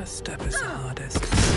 first step is the hardest.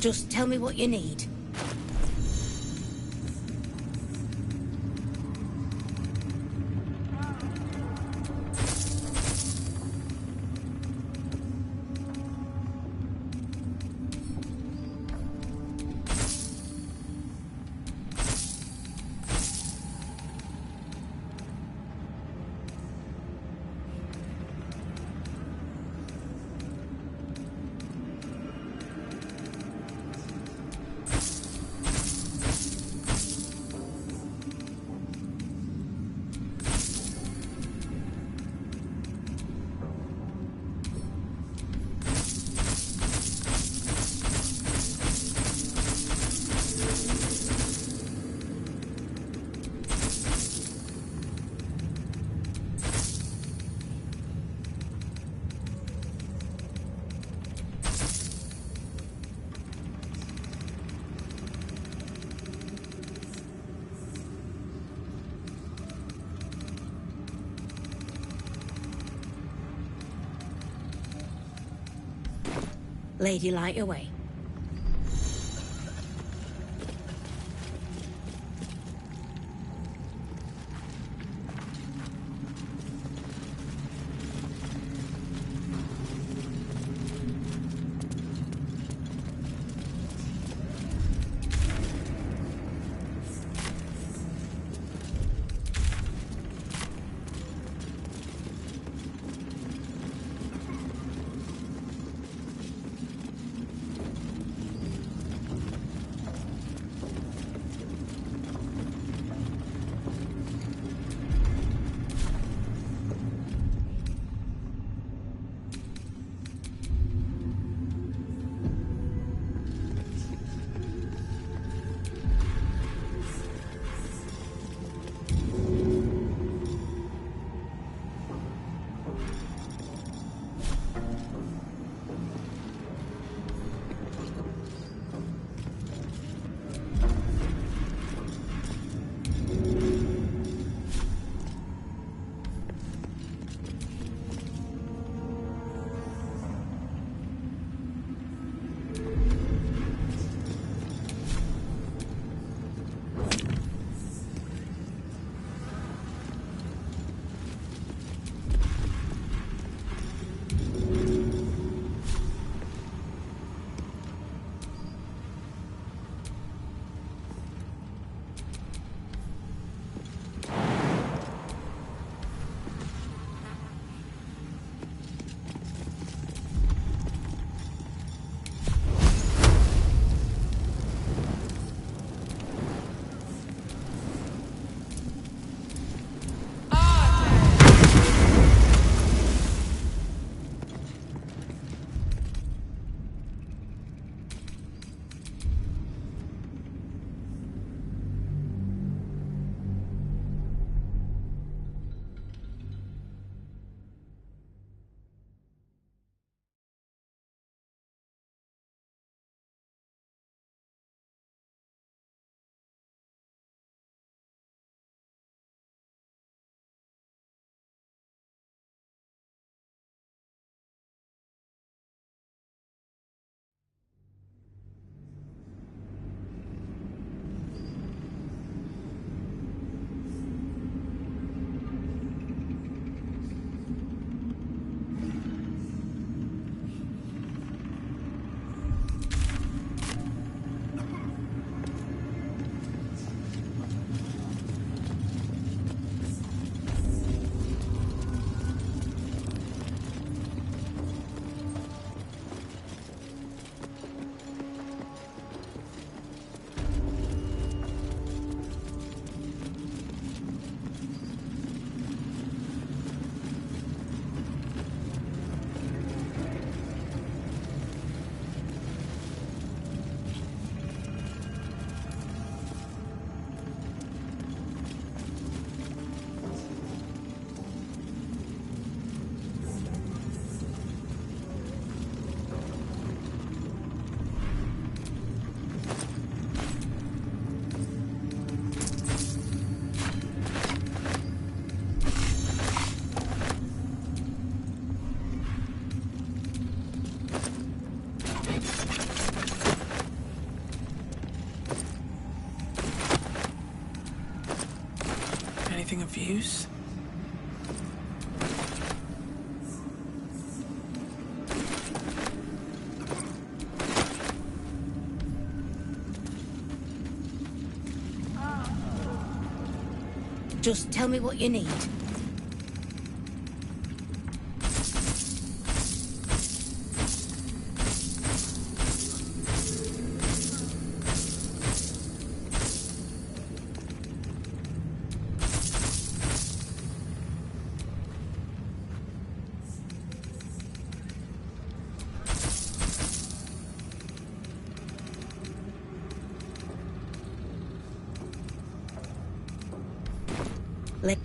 Just tell me what you need. Lady, light your way. Anything of use? Just tell me what you need. Let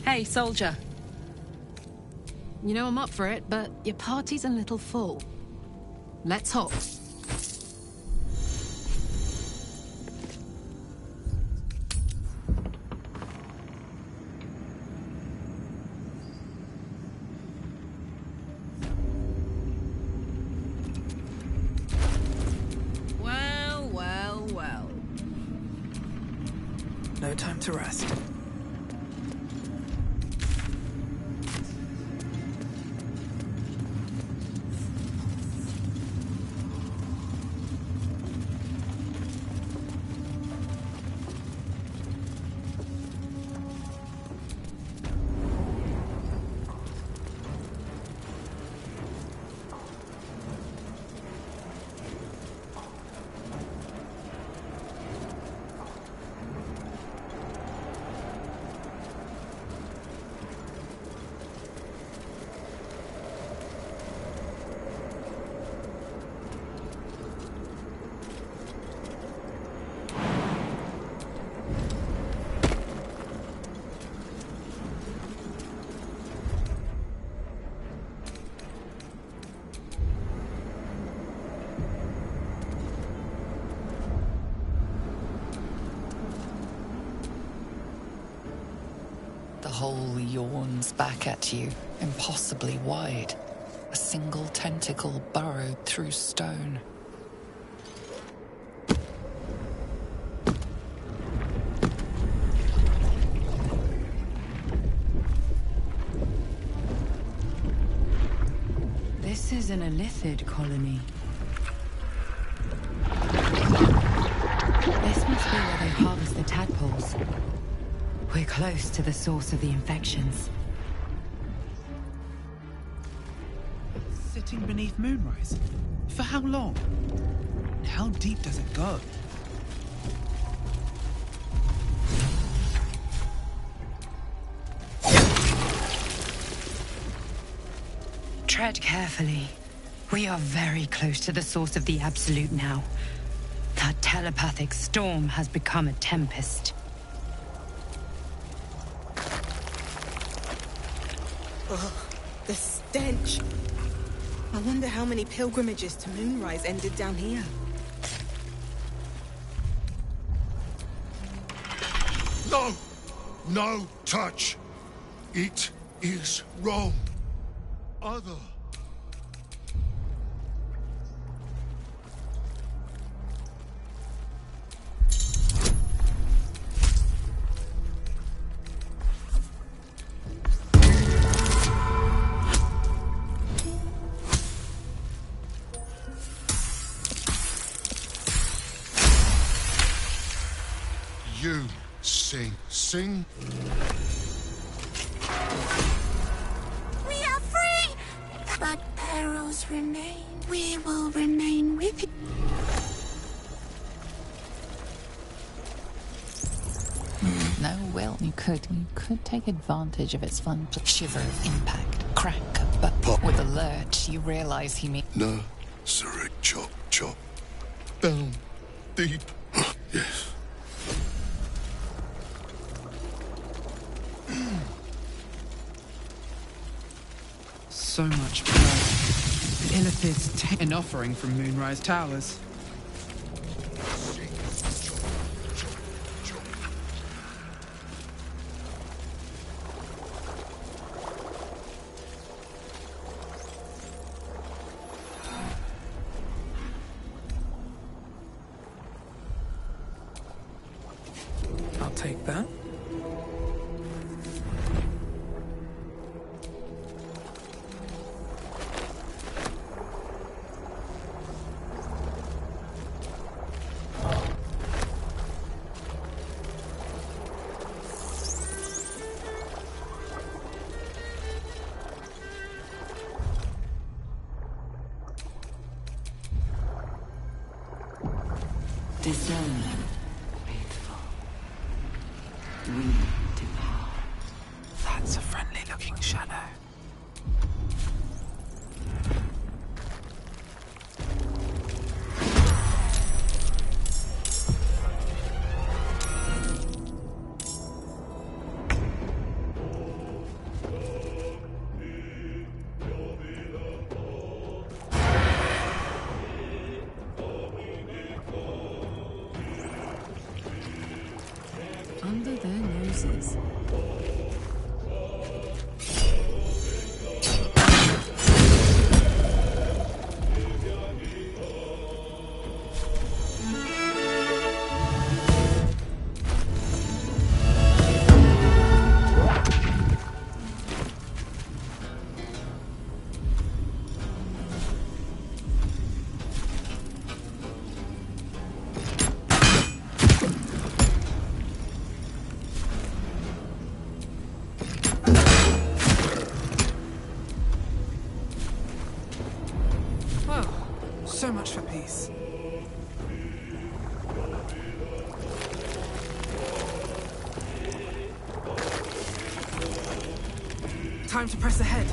Hey, soldier. You know I'm up for it, but your party's a little full. Let's hop. Well, well, well. No time to rest. The hole yawns back at you, impossibly wide. A single tentacle burrowed through stone. This is an Elithid colony. This must be where they harvest the tadpoles. We're close to the source of the infections. Sitting beneath Moonrise? For how long? How deep does it go? Tread carefully. We are very close to the source of the Absolute now. That telepathic storm has become a tempest. Ugh, the stench. I wonder how many pilgrimages to Moonrise ended down here. No! No touch! It is wrong. Other. You sing. We are free! But perils remain. We will remain with you. No, well, you could take advantage of its fun shiver of impact, crack, but Pop. with a lurch, you realize he means No, sorry. Chop. Down. Deep. Yes. So much blood. Illithid's an offering from Moonrise Towers. I'll take that. Discern, faithful. We depart. That's a friendly-looking shadow. bruises. So much for peace. Time to press ahead.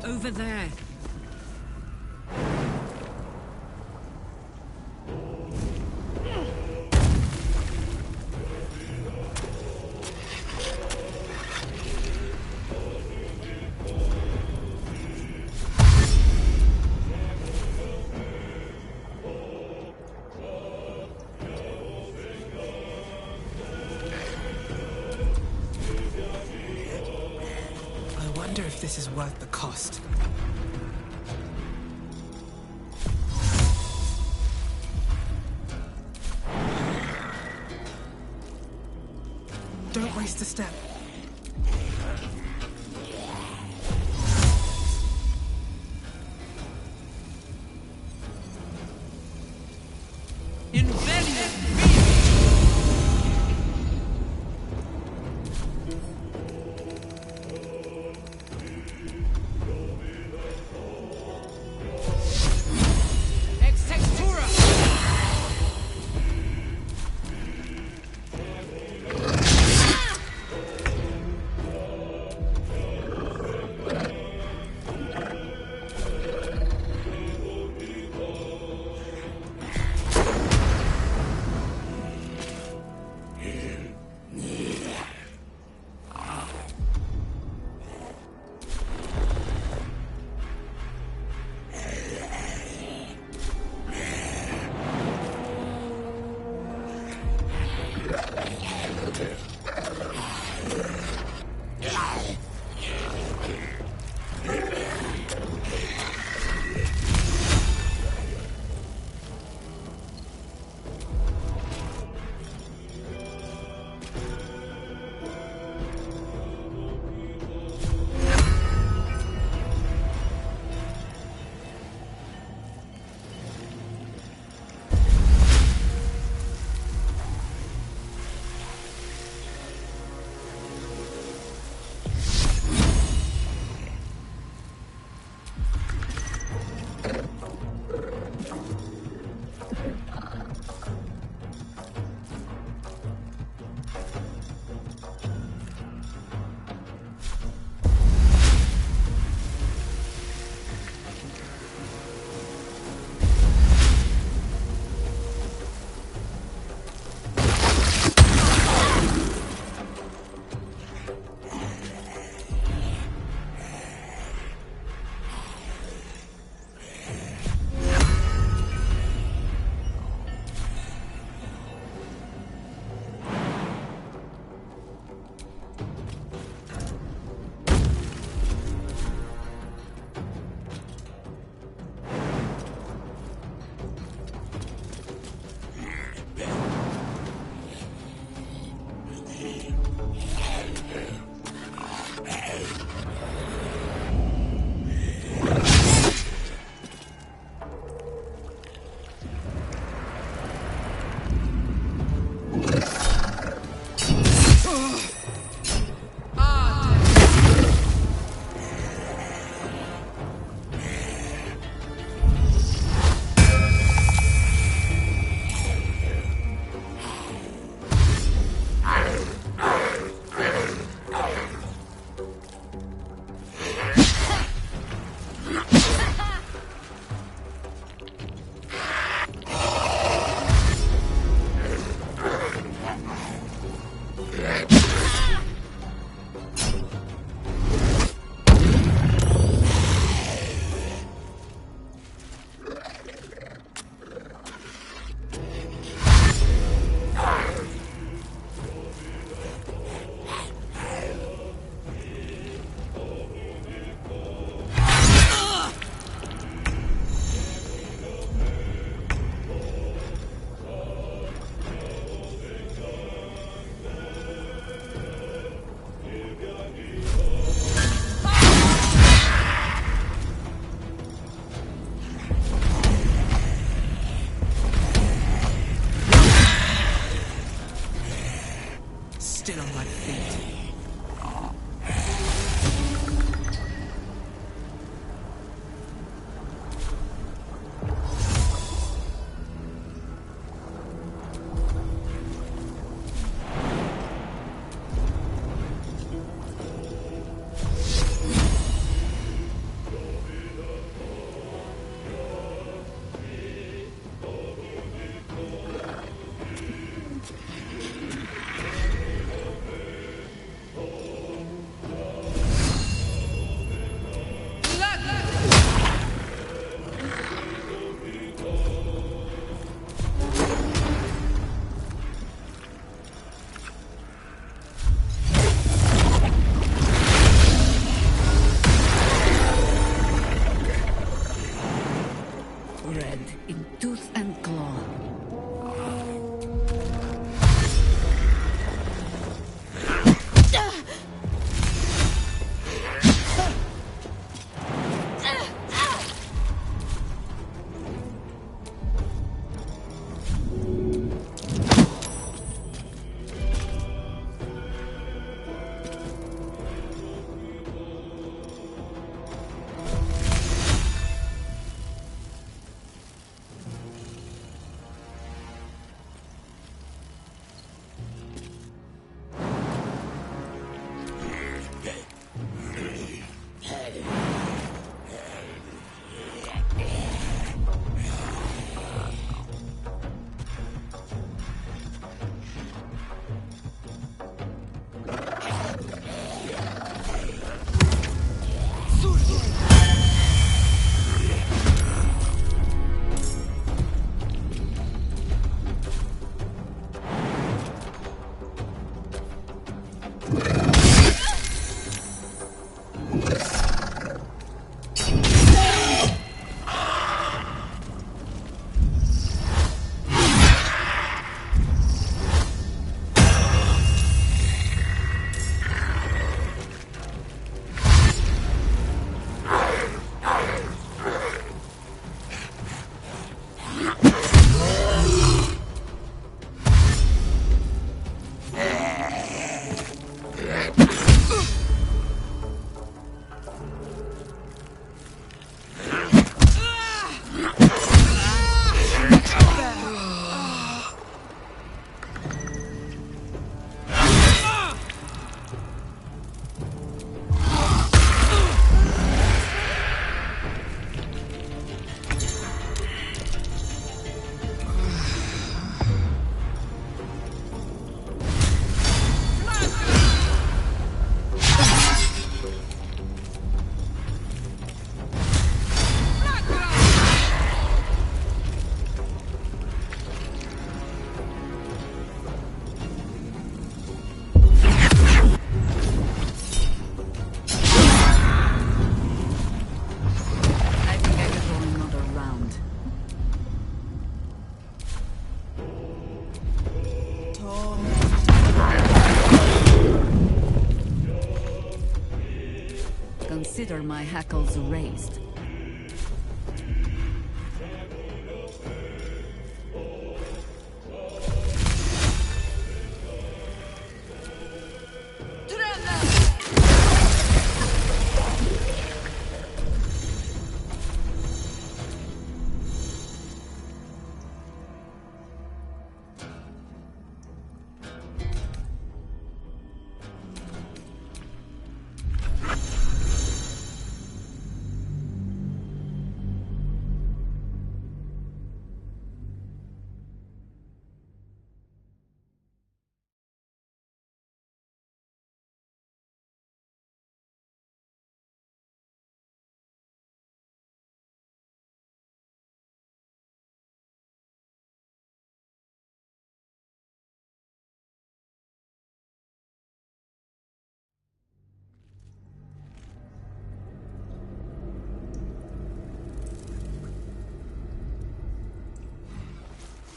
Over there. I wonder if this is worth the cost. Don't waste a step. consider my hackles raised.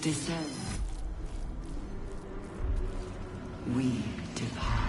Descend. We depart.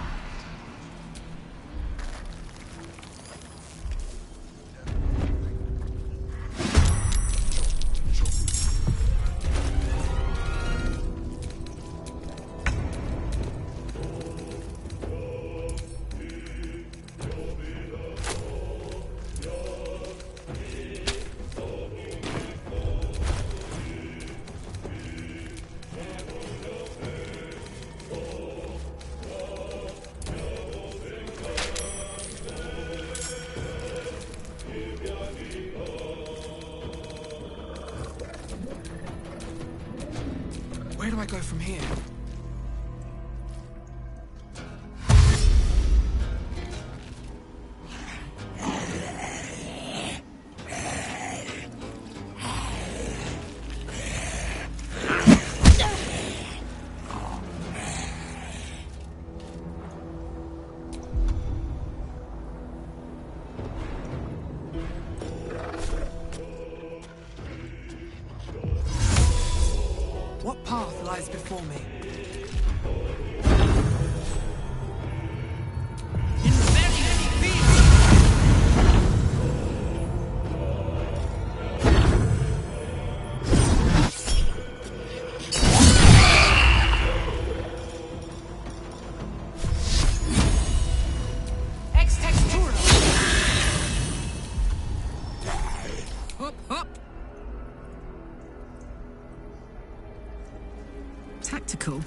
Where do I go from here? What path lies before me? Tactical.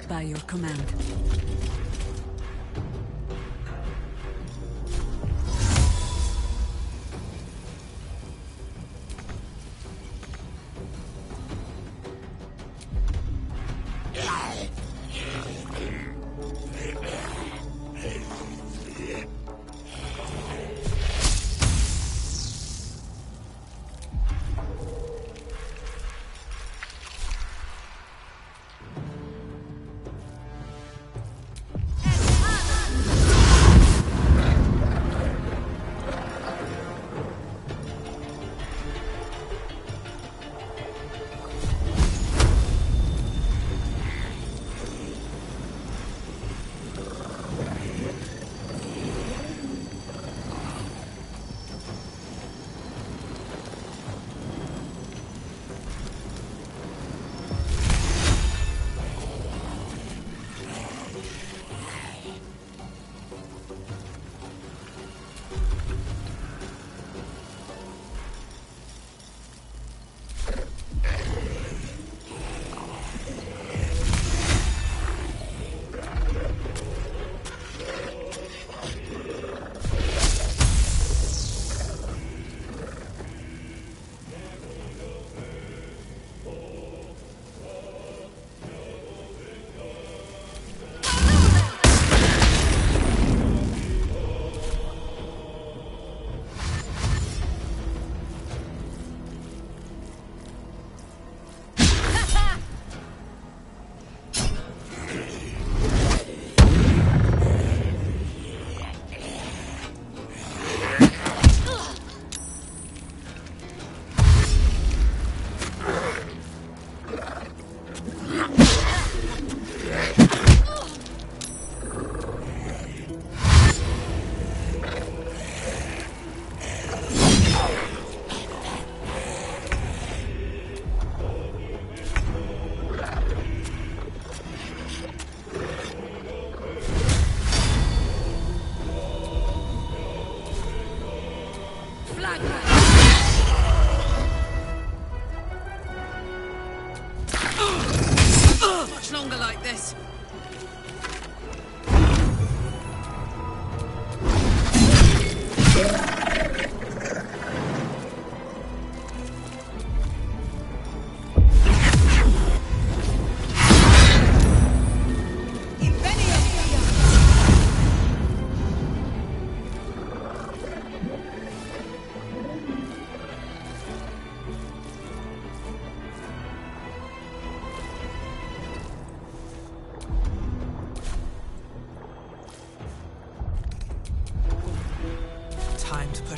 By your command.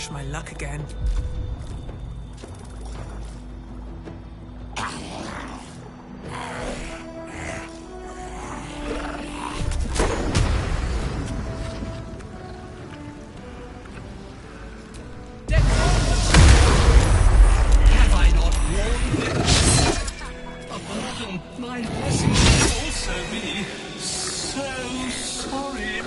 push my luck again. Have I not warned them? Abandon my blessing will also be so sorry.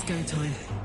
go time.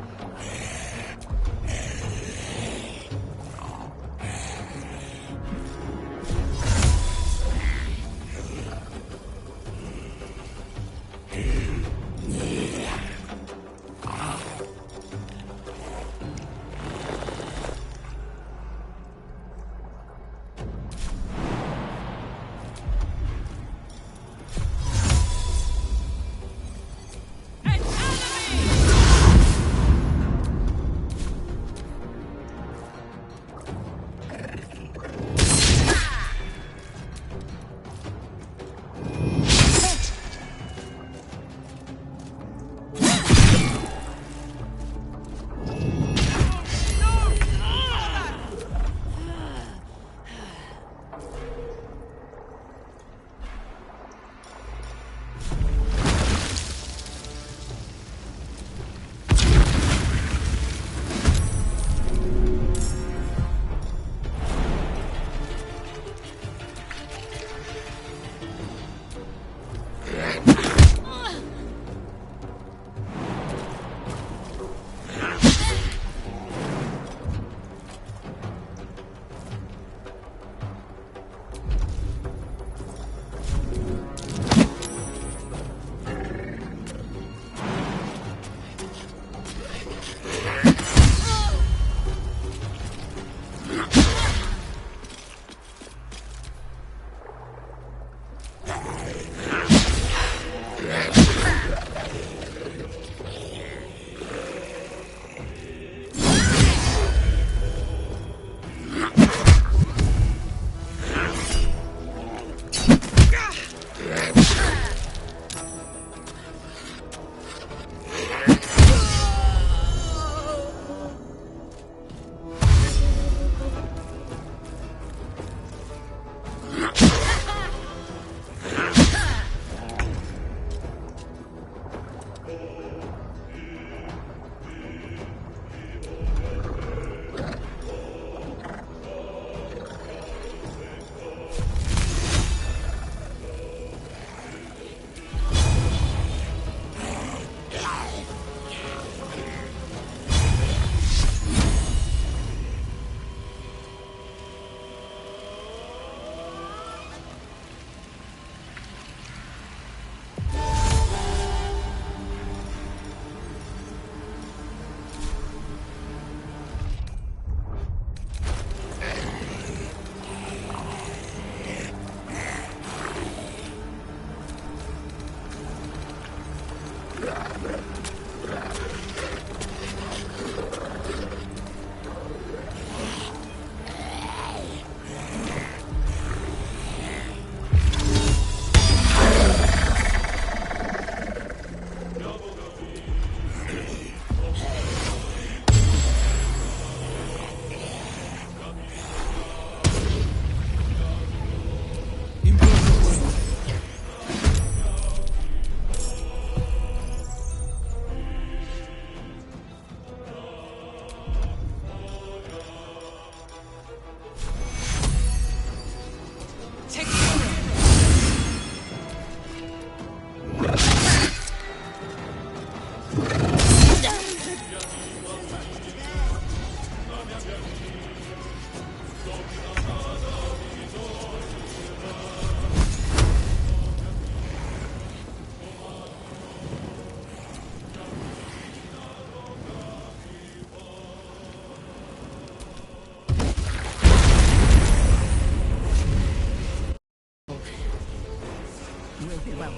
Will be well.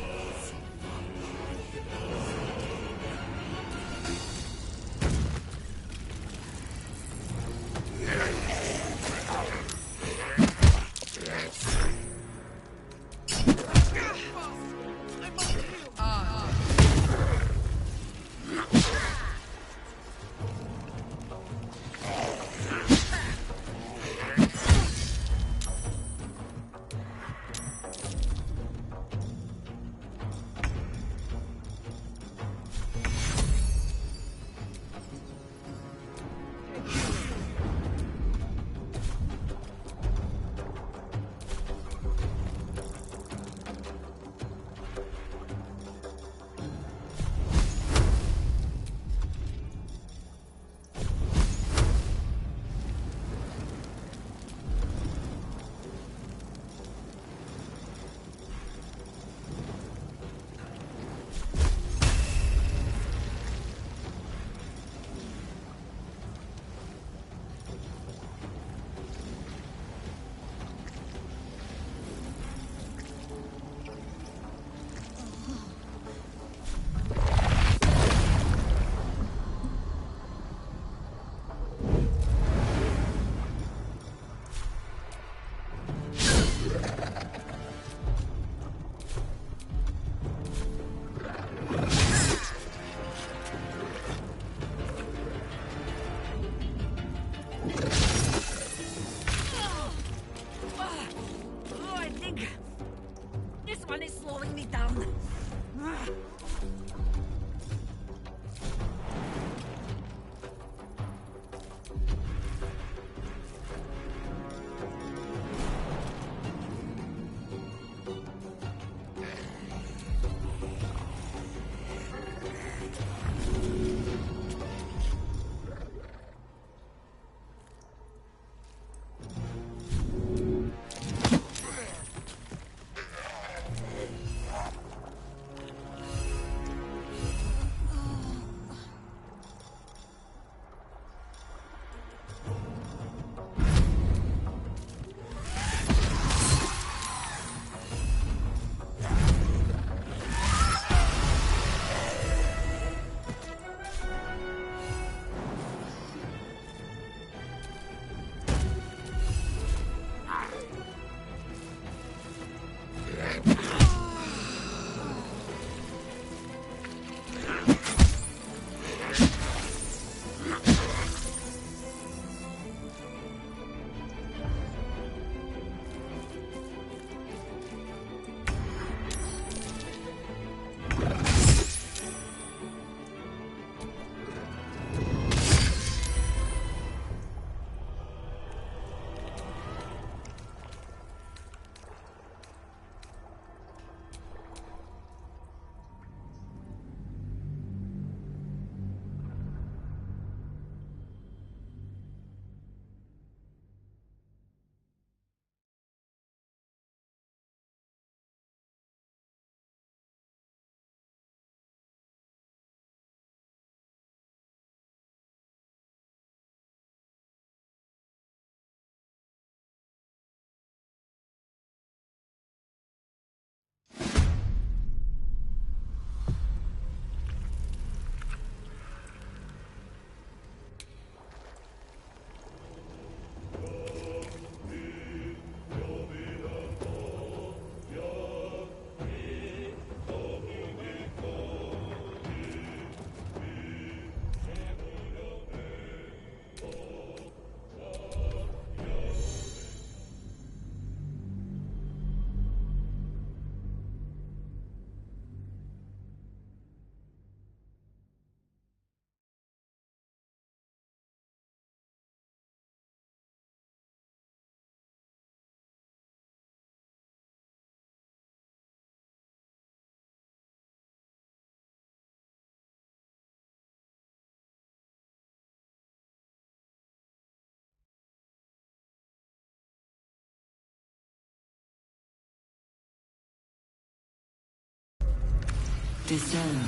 Discern,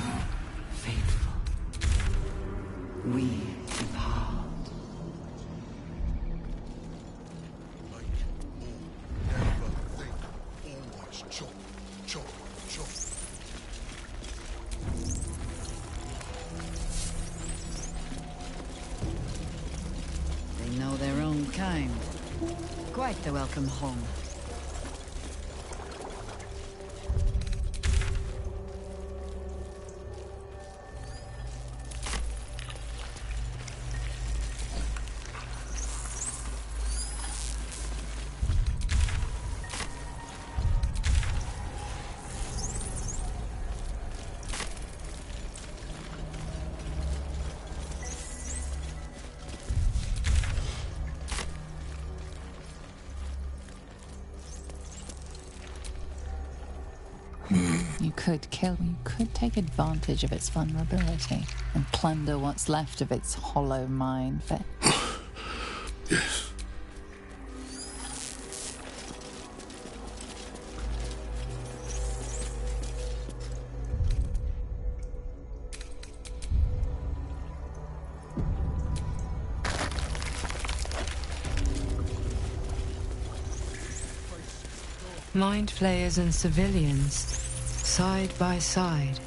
faithful. We depart. Never think. Always chop, chop, chop. They know their own kind. Quite the welcome home. You could take advantage of its vulnerability and plunder what's left of its hollow mind for... Yes. Mind flayers and civilians, side by side.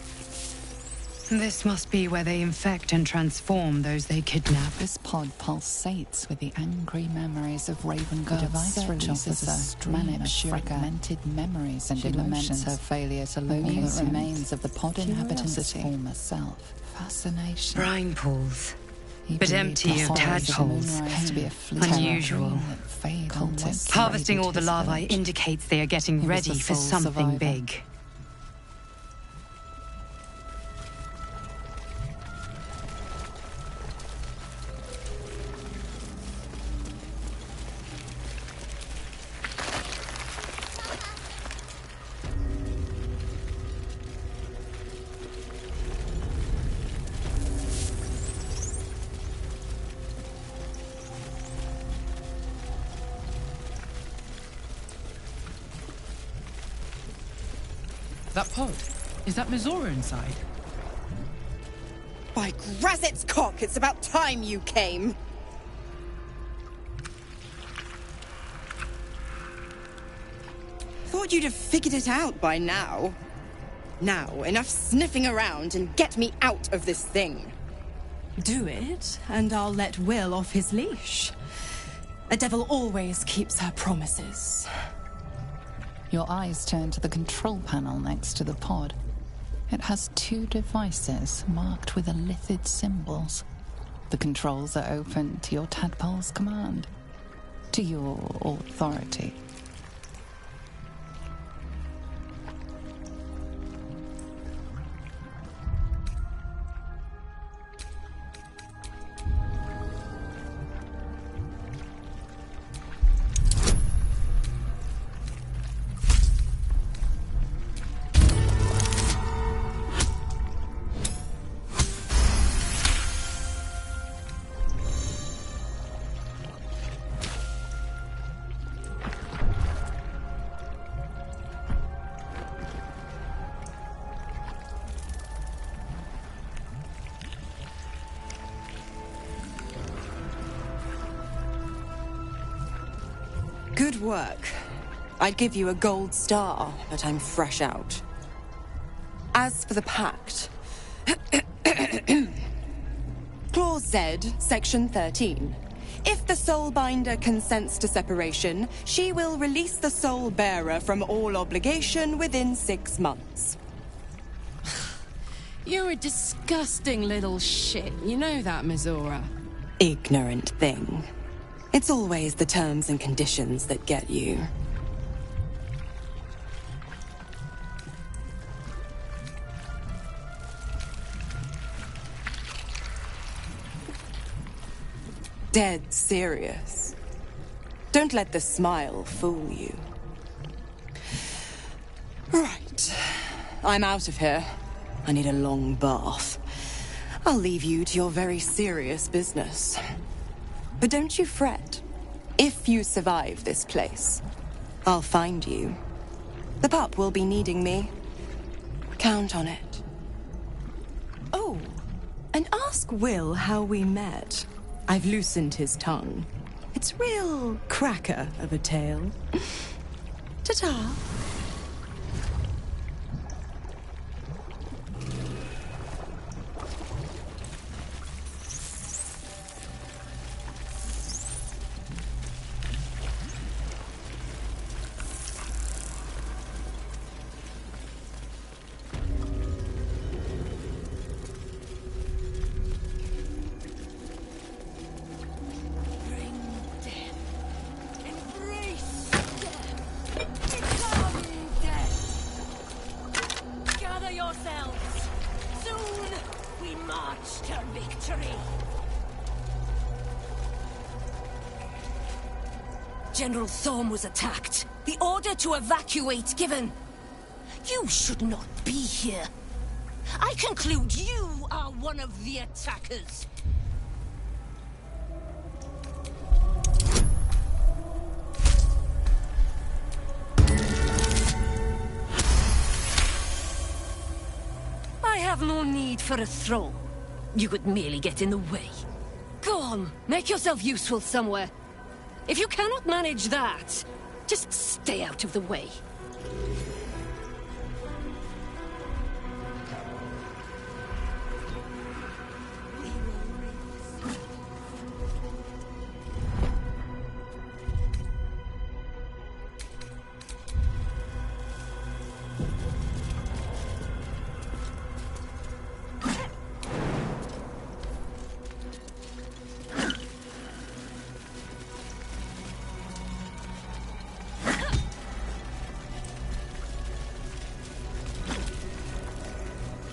This must be where they infect and transform those they kidnap. This pod pulsates with the angry memories of Raven Guard. The device releases a manic, fragmented memories and laments her failure to locate all that remains of the pod inhabitant's former self. Fascination. Brine pools, but empty of tadpoles. Unusual. Harvesting all the larvae indicates they are getting ready for something big. That pod, is that Mizora inside? By Grazit's cock, it's about time you came. Thought you'd have figured it out by now. Now, enough sniffing around and get me out of this thing. Do it, and I'll let Will off his leash. A devil always keeps her promises. Your eyes turn to the control panel next to the pod. It has two devices marked with elithid symbols. The controls are open to your tadpole's command, to your authority. Good work. I'd give you a gold star, but I'm fresh out. As for the pact... Clause Z, Section 13. If the Soulbinder consents to separation, she will release the Soul Bearer from all obligation within 6 months. You're a disgusting little shit. You know that, Mizora. Ignorant thing. It's always the terms and conditions that get you. Dead serious. Don't let the smile fool you. Right. I'm out of here. I need a long bath. I'll leave you to your very serious business. But don't you fret. If you survive this place, I'll find you. The pup will be needing me. Count on it. And ask Will how we met. I've loosened his tongue. It's real cracker of a tale. Ta-ta. General Thorm was attacked. The order to evacuate given. You should not be here. I conclude you are one of the attackers. I have no need for a throne. You could merely get in the way. Go on, make yourself useful somewhere. If you cannot manage that, just stay out of the way.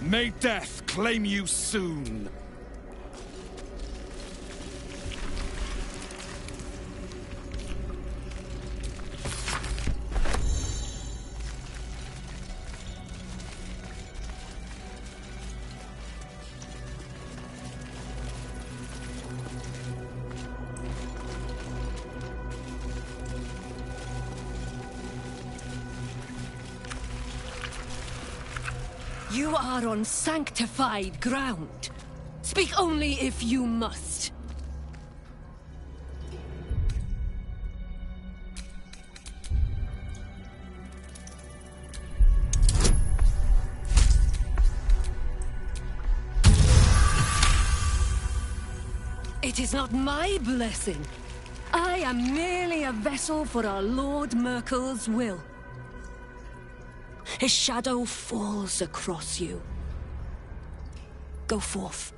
May death claim you soon. You are on sanctified ground. Speak only if you must. It is not my blessing. I am merely a vessel for our Lord Merkel's will. His shadow falls across you. Go forth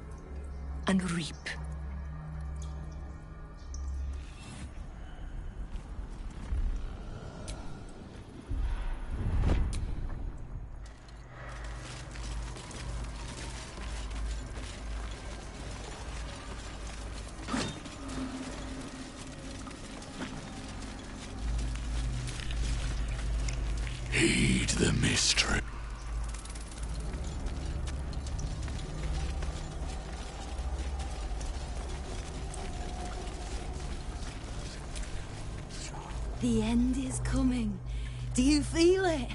and reap. Heed the mystery. The end is coming. Do you feel it?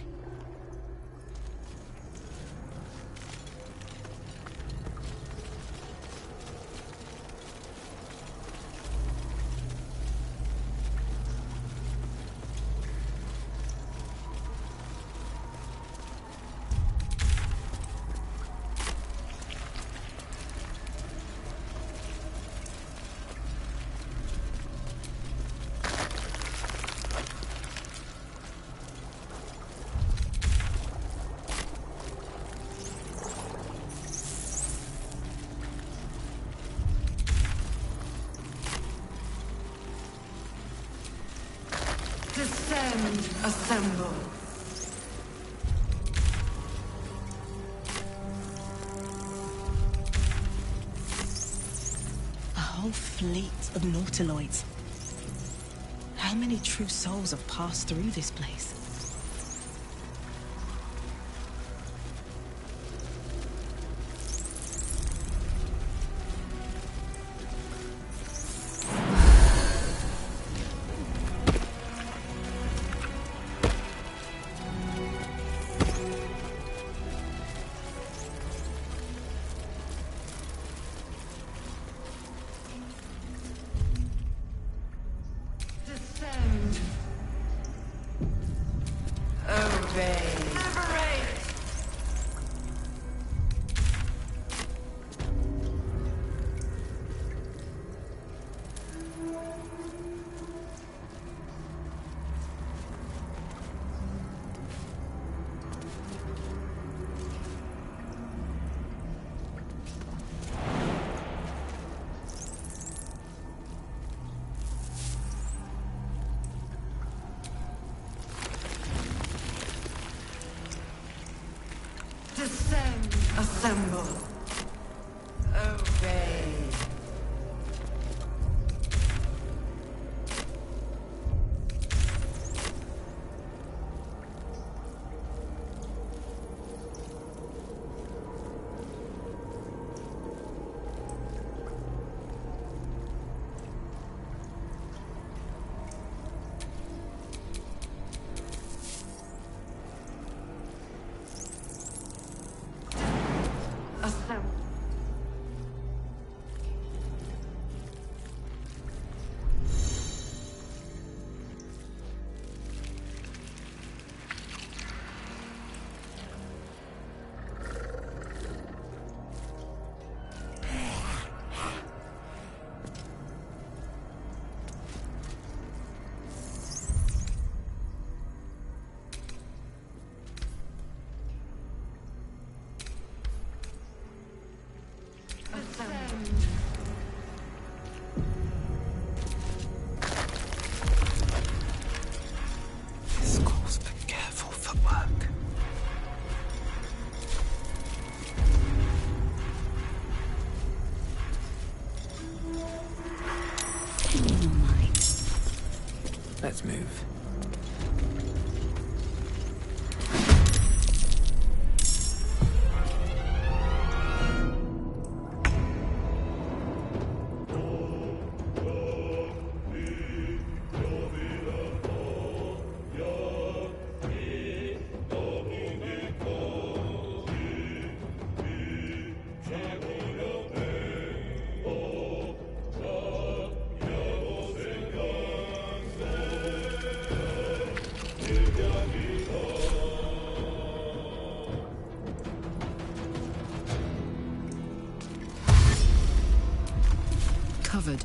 Descend, assemble. A whole fleet of nautiloids. How many true souls have passed through this place? Assemble. Obey. This calls for careful footwork. Let's move. Covered.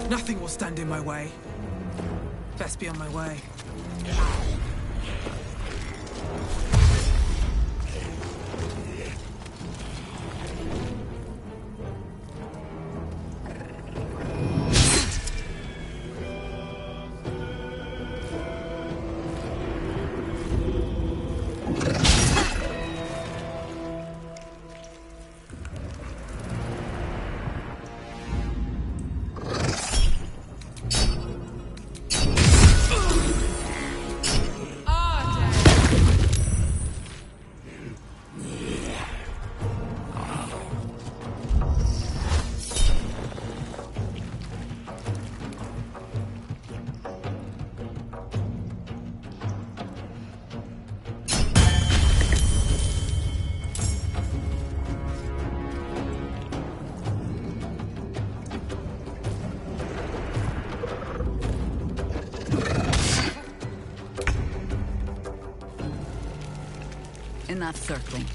Nothing will stand in my way. Best be on my way. Enough circling.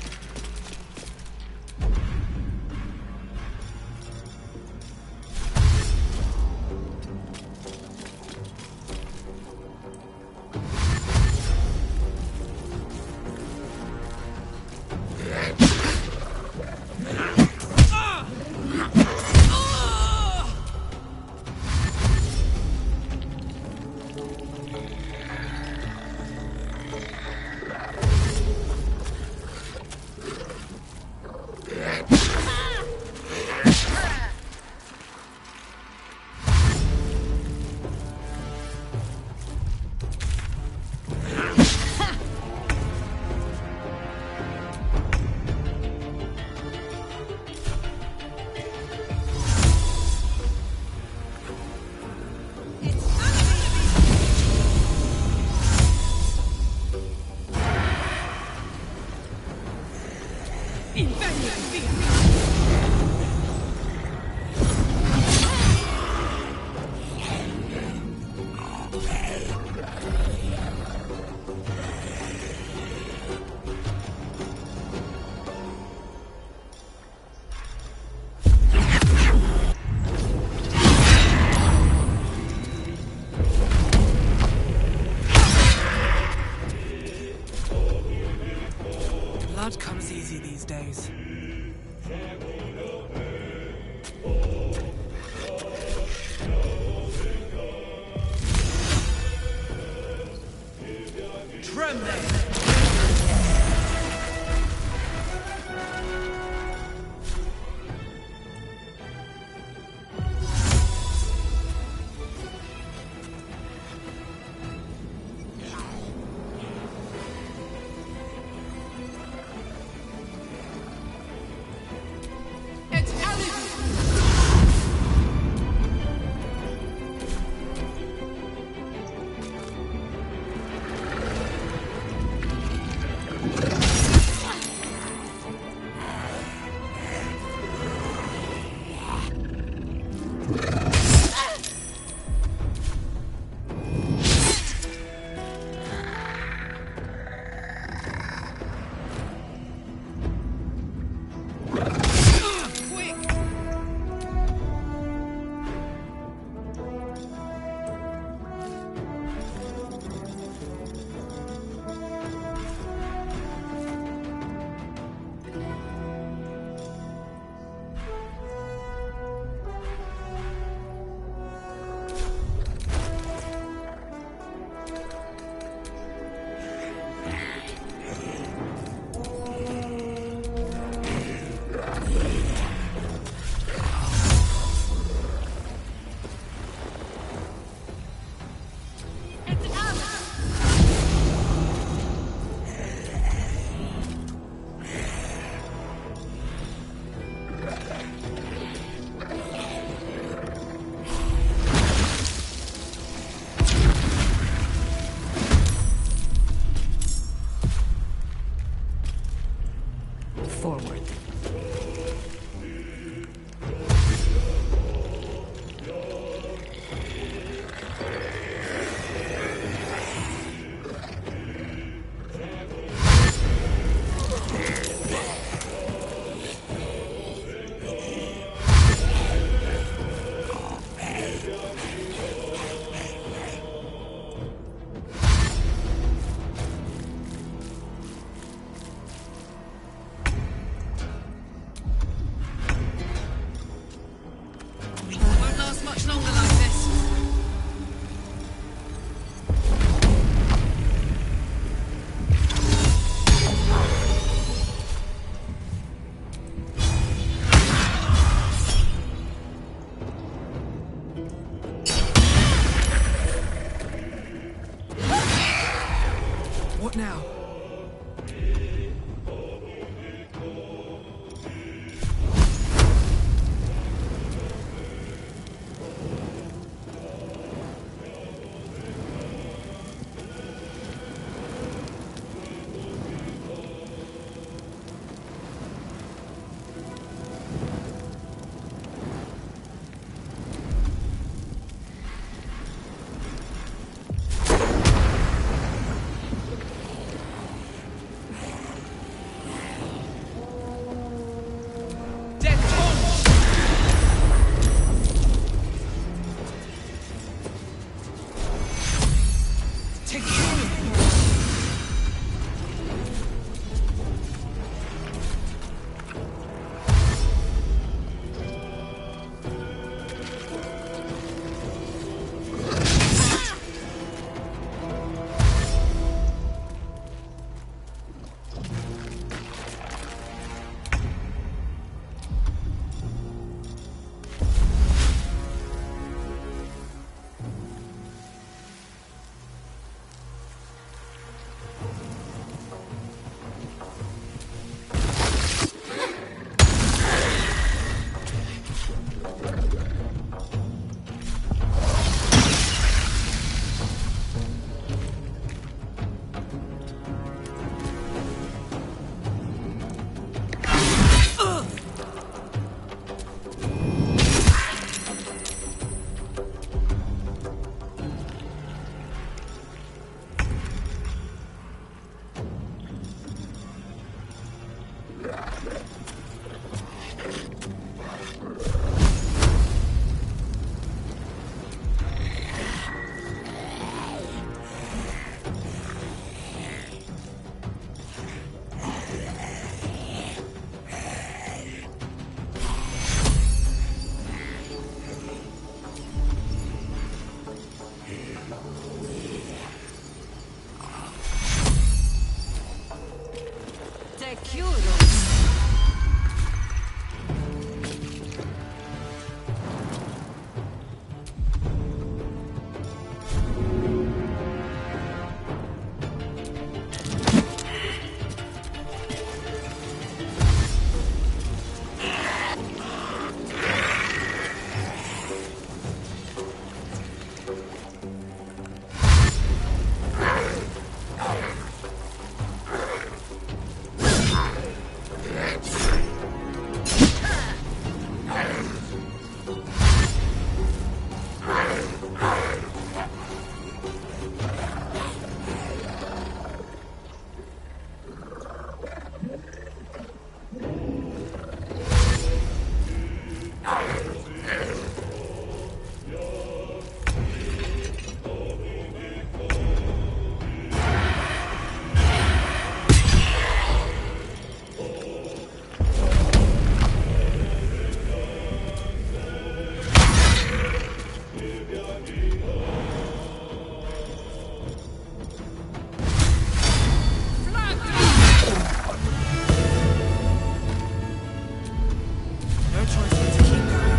No choice but to keep going.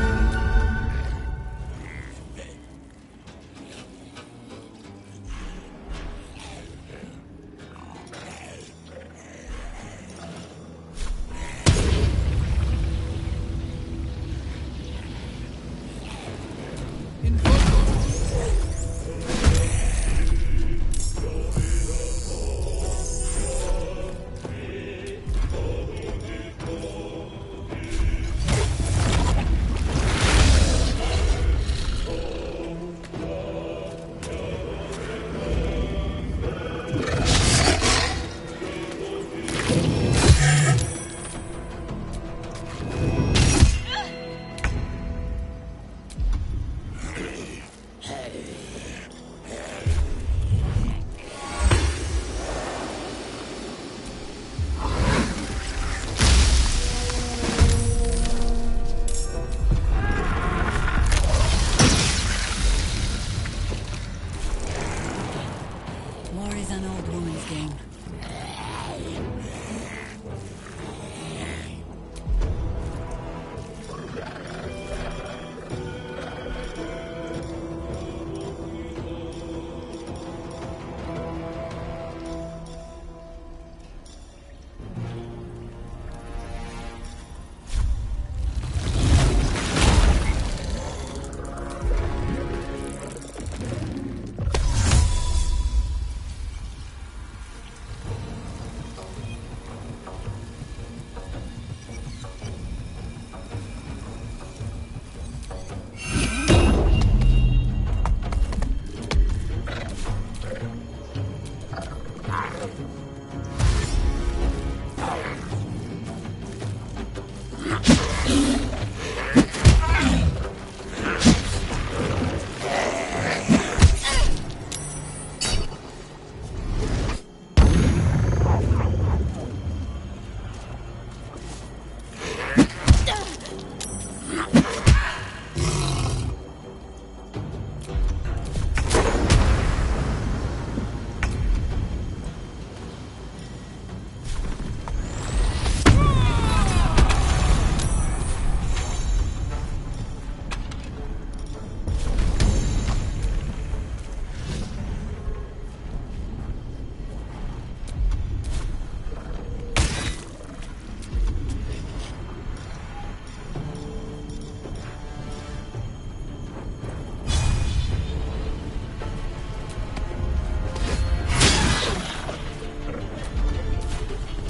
War is an old woman's game.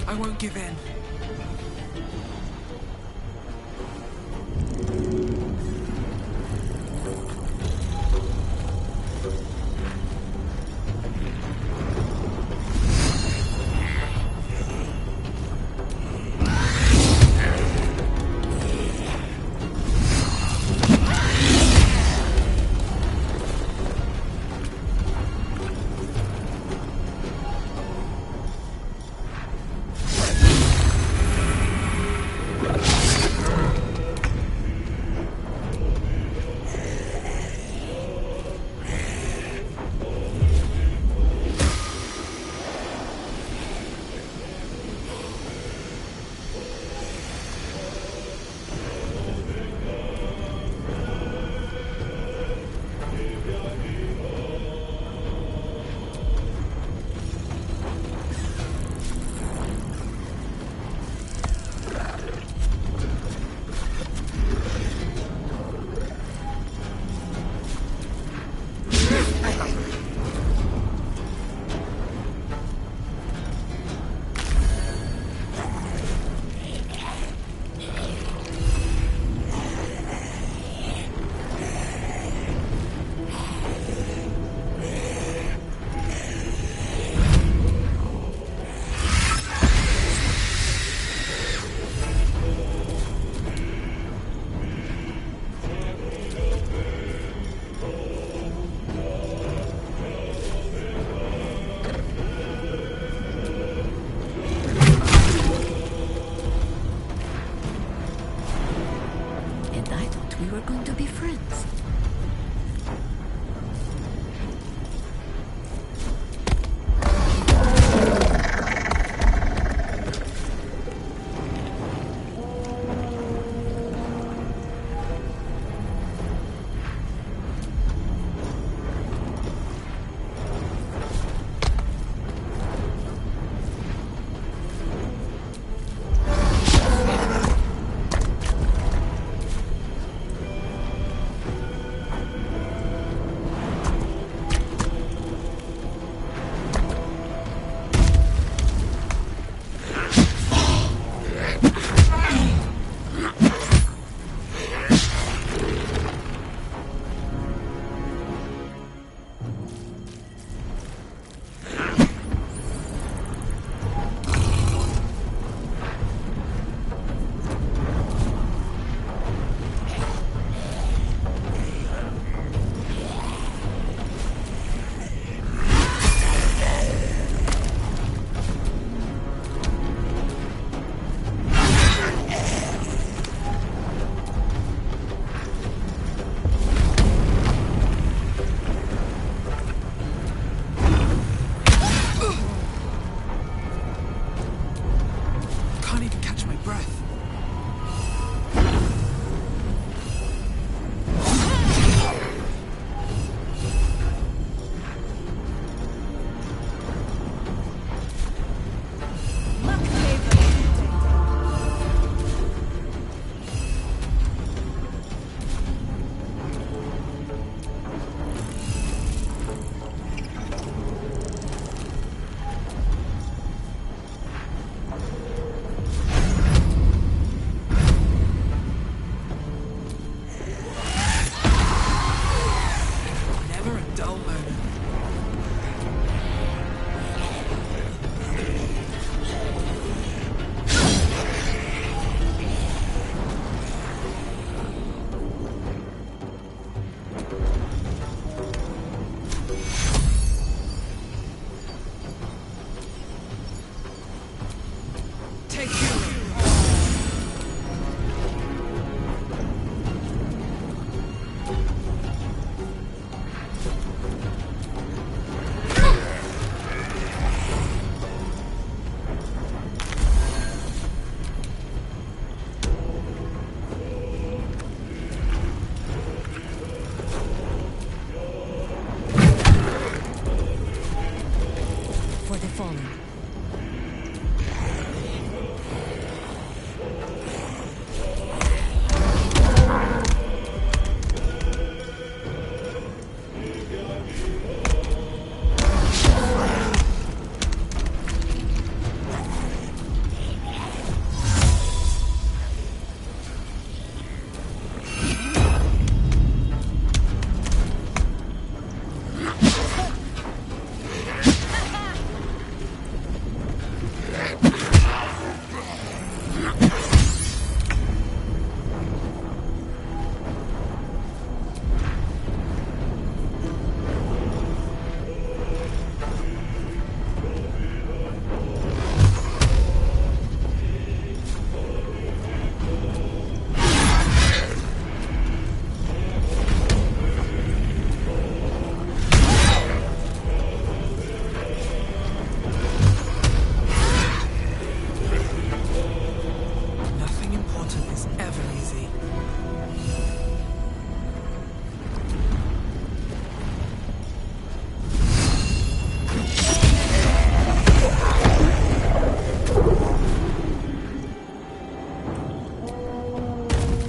I won't give in.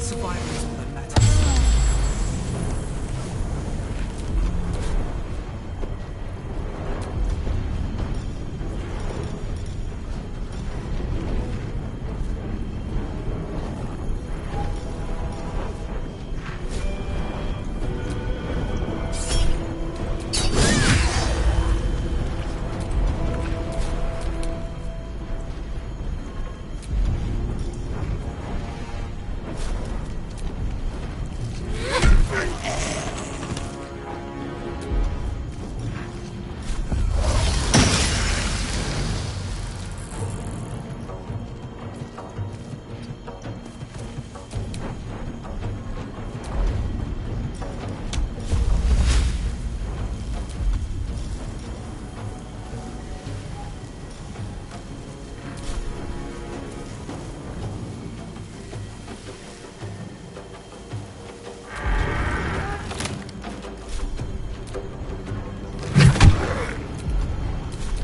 Survival is all that matters.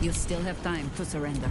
You still have time to surrender.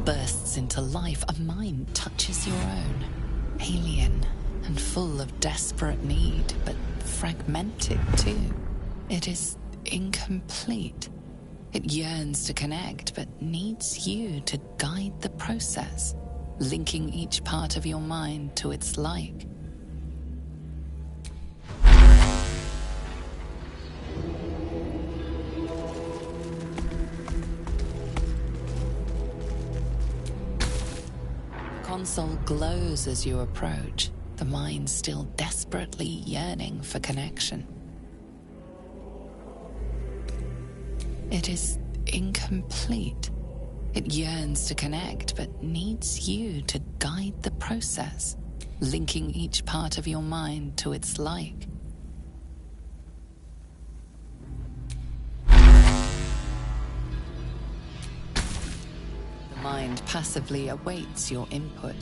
Bursts into life, a mind touches your own. Alien and full of desperate need, but fragmented too. It is incomplete. It yearns to connect, but needs you to guide the process, linking each part of your mind to its like. The console glows as you approach, the mind still desperately yearning for connection. It is incomplete. It yearns to connect, but needs you to guide the process, linking each part of your mind to its like. Mind passively awaits your input.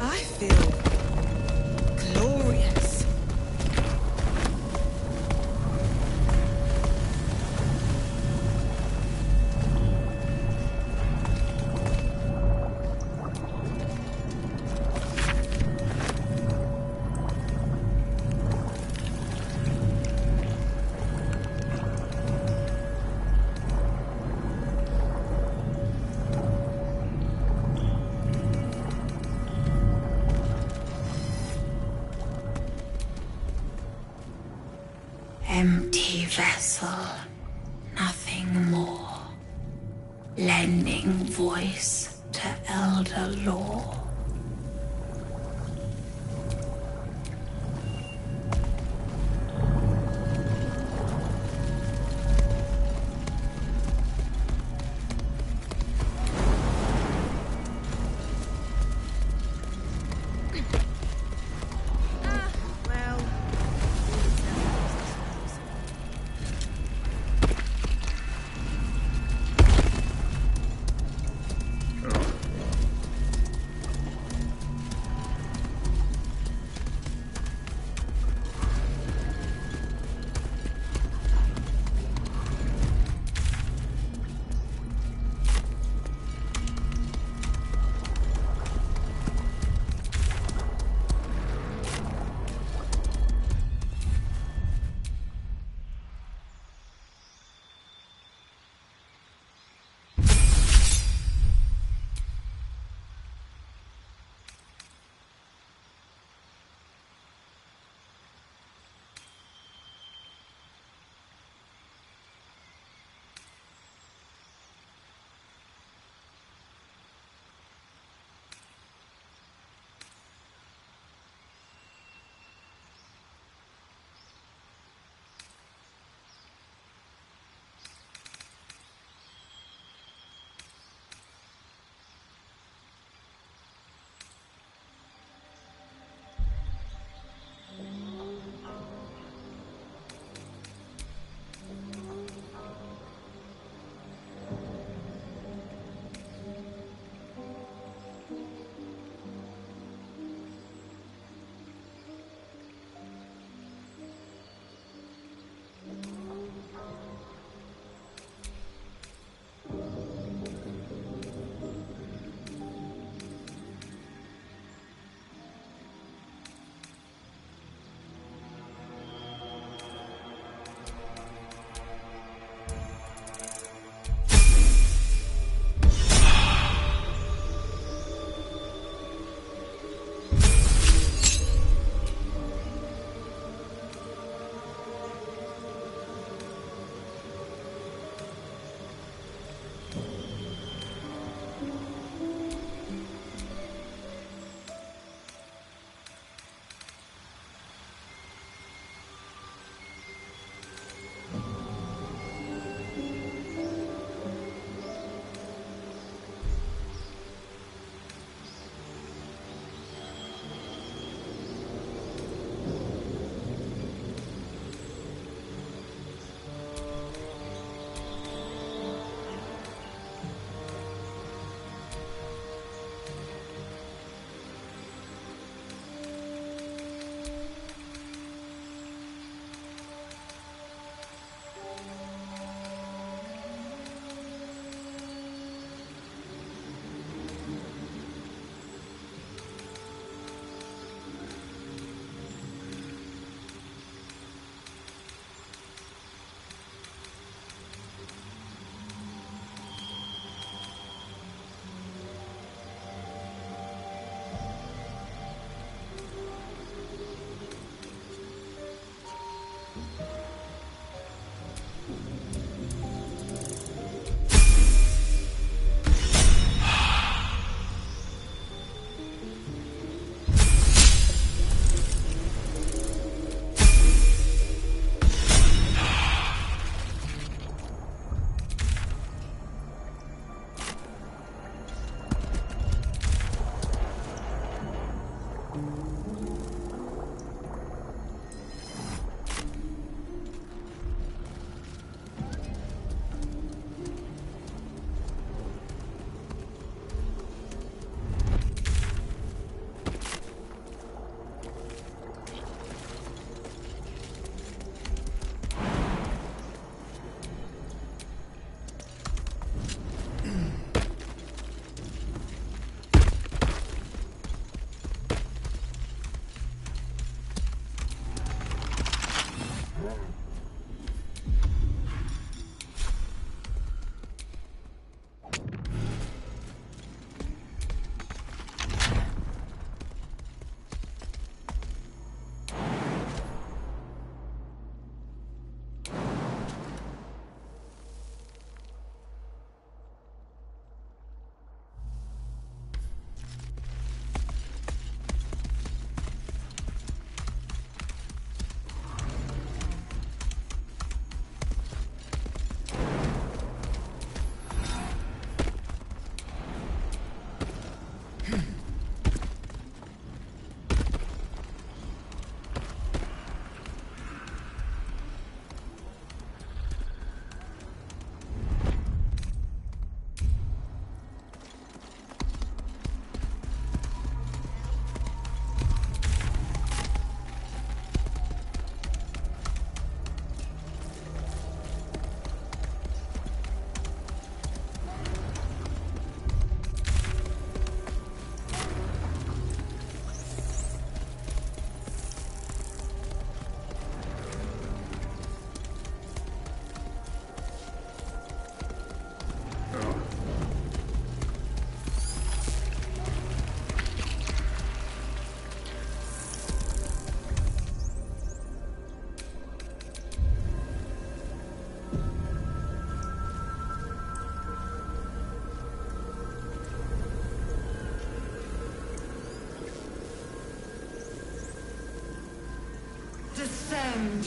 I feel vessel, nothing more. Lending voice to elder law.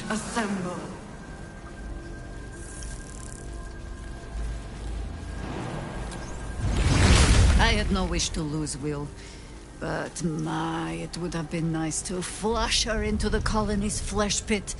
assemble. I had no wish to lose Will, but my, it would have been nice to flush her into the colony's flesh pit.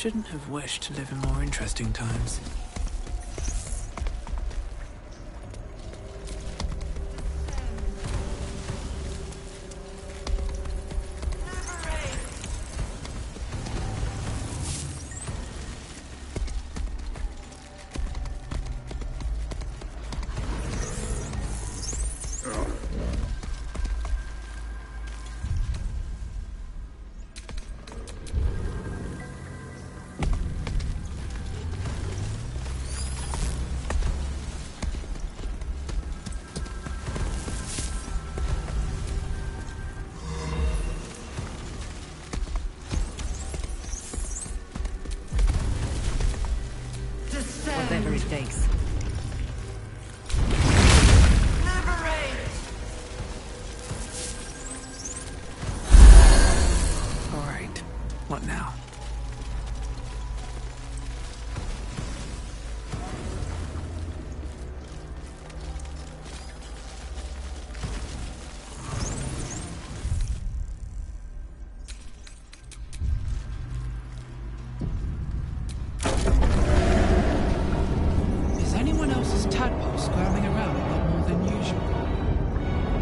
shouldn't have wished to live in more interesting times. Whatever it takes. All right, what now? Anyone else's tadpole squirming around a lot more than usual?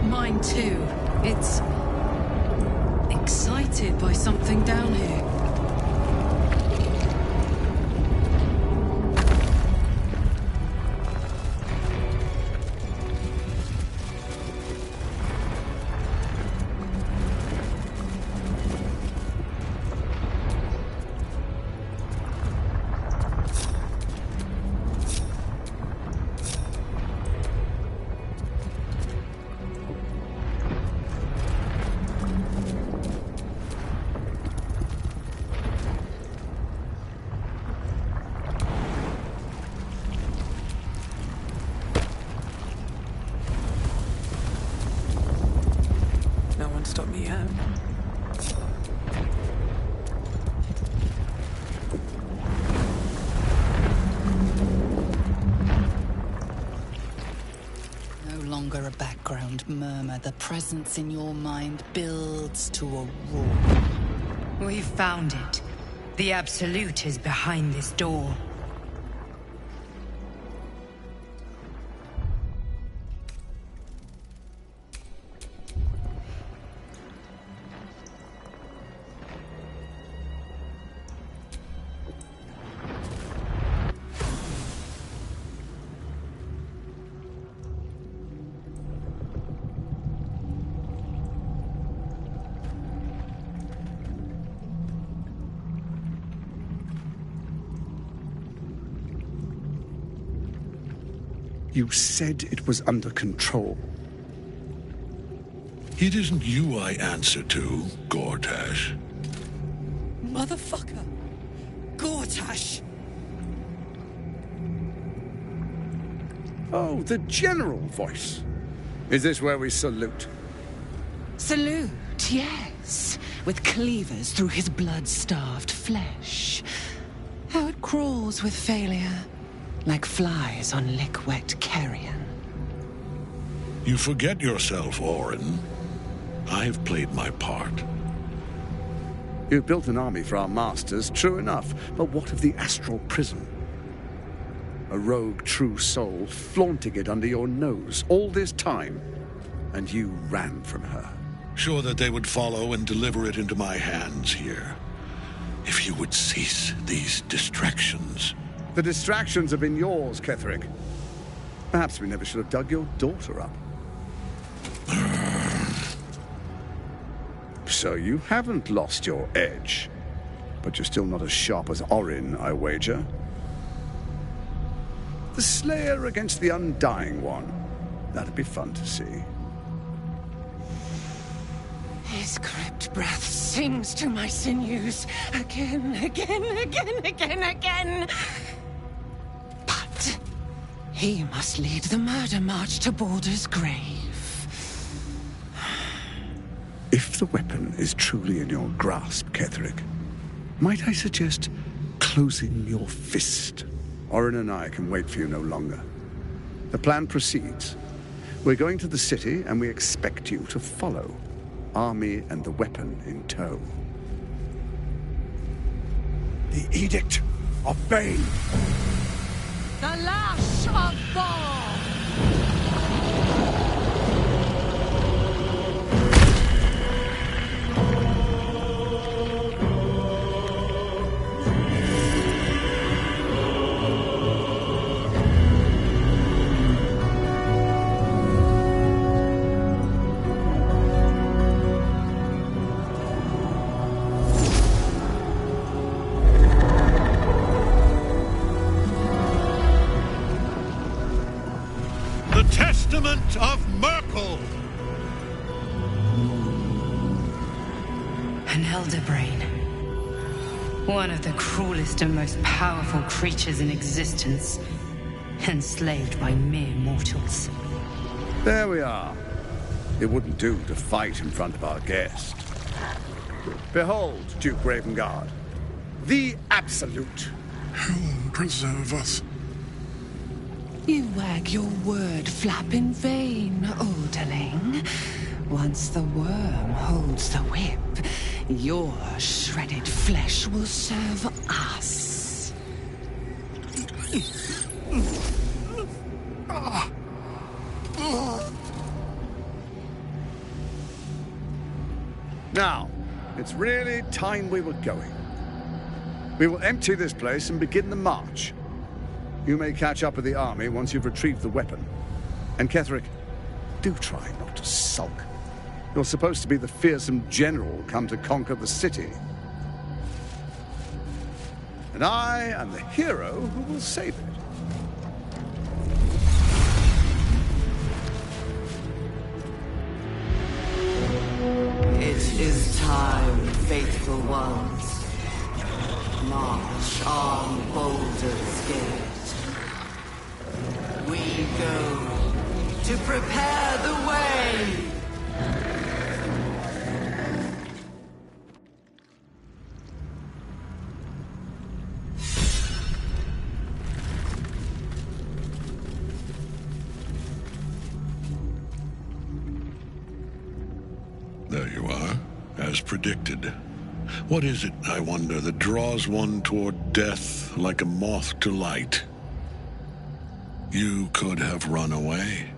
Mine too. It's excited by something down here. Stop me yet. No longer a background murmur. The presence in your mind builds to a roar. We've found it. The Absolute is behind this door. You said it was under control. It isn't you I answer to, Gortash. Motherfucker! Gortash! Oh, the general voice. Is this where we salute? Salute, yes. With cleavers through his blood-starved flesh. How it crawls with failure. Like flies on lick-wet carrion. You forget yourself, Orin. I've played my part. You've built an army for our masters, true enough. But what of the astral prison? A rogue true soul flaunting it under your nose all this time. And you ran from her. Sure that they would follow and deliver it into my hands here. If you would cease these distractions. The distractions have been yours, Ketherick. Perhaps we never should have dug your daughter up. So you haven't lost your edge. But you're still not as sharp as Orin, I wager. The Slayer against the Undying One. That'd be fun to see. His crypt breath sings to my sinews. Again, again, again, again, again. But he must lead the murder march to Baldur's grave. If the weapon is truly in your grasp, Ketherick, might I suggest closing your fist? Orin and I can wait for you no longer. The plan proceeds. We're going to the city, and we expect you to follow. Army and the weapon in tow. The Edict of Bane. The Lash of Baldur! Testament of Merkel! An elder brain. One of the cruelest and most powerful creatures in existence. Enslaved by mere mortals. There we are. It wouldn't do to fight in front of our guest. Behold, Duke Ravengard. The Absolute. Heaven preserve us. You wag your word flap in vain, Alderling. Once the worm holds the whip, your shredded flesh will serve us. Now, it's really time we were going. We will empty this place and begin the march. You may catch up with the army once you've retrieved the weapon. And Ketheric, do try not to sulk. You're supposed to be the fearsome general come to conquer the city. And I am the hero who will save it. It is time, faithful ones. March on Baldur's Gate. We go to prepare the way. There you are, as predicted. What is it, I wonder, that draws one toward death like a moth to light? You could have run away,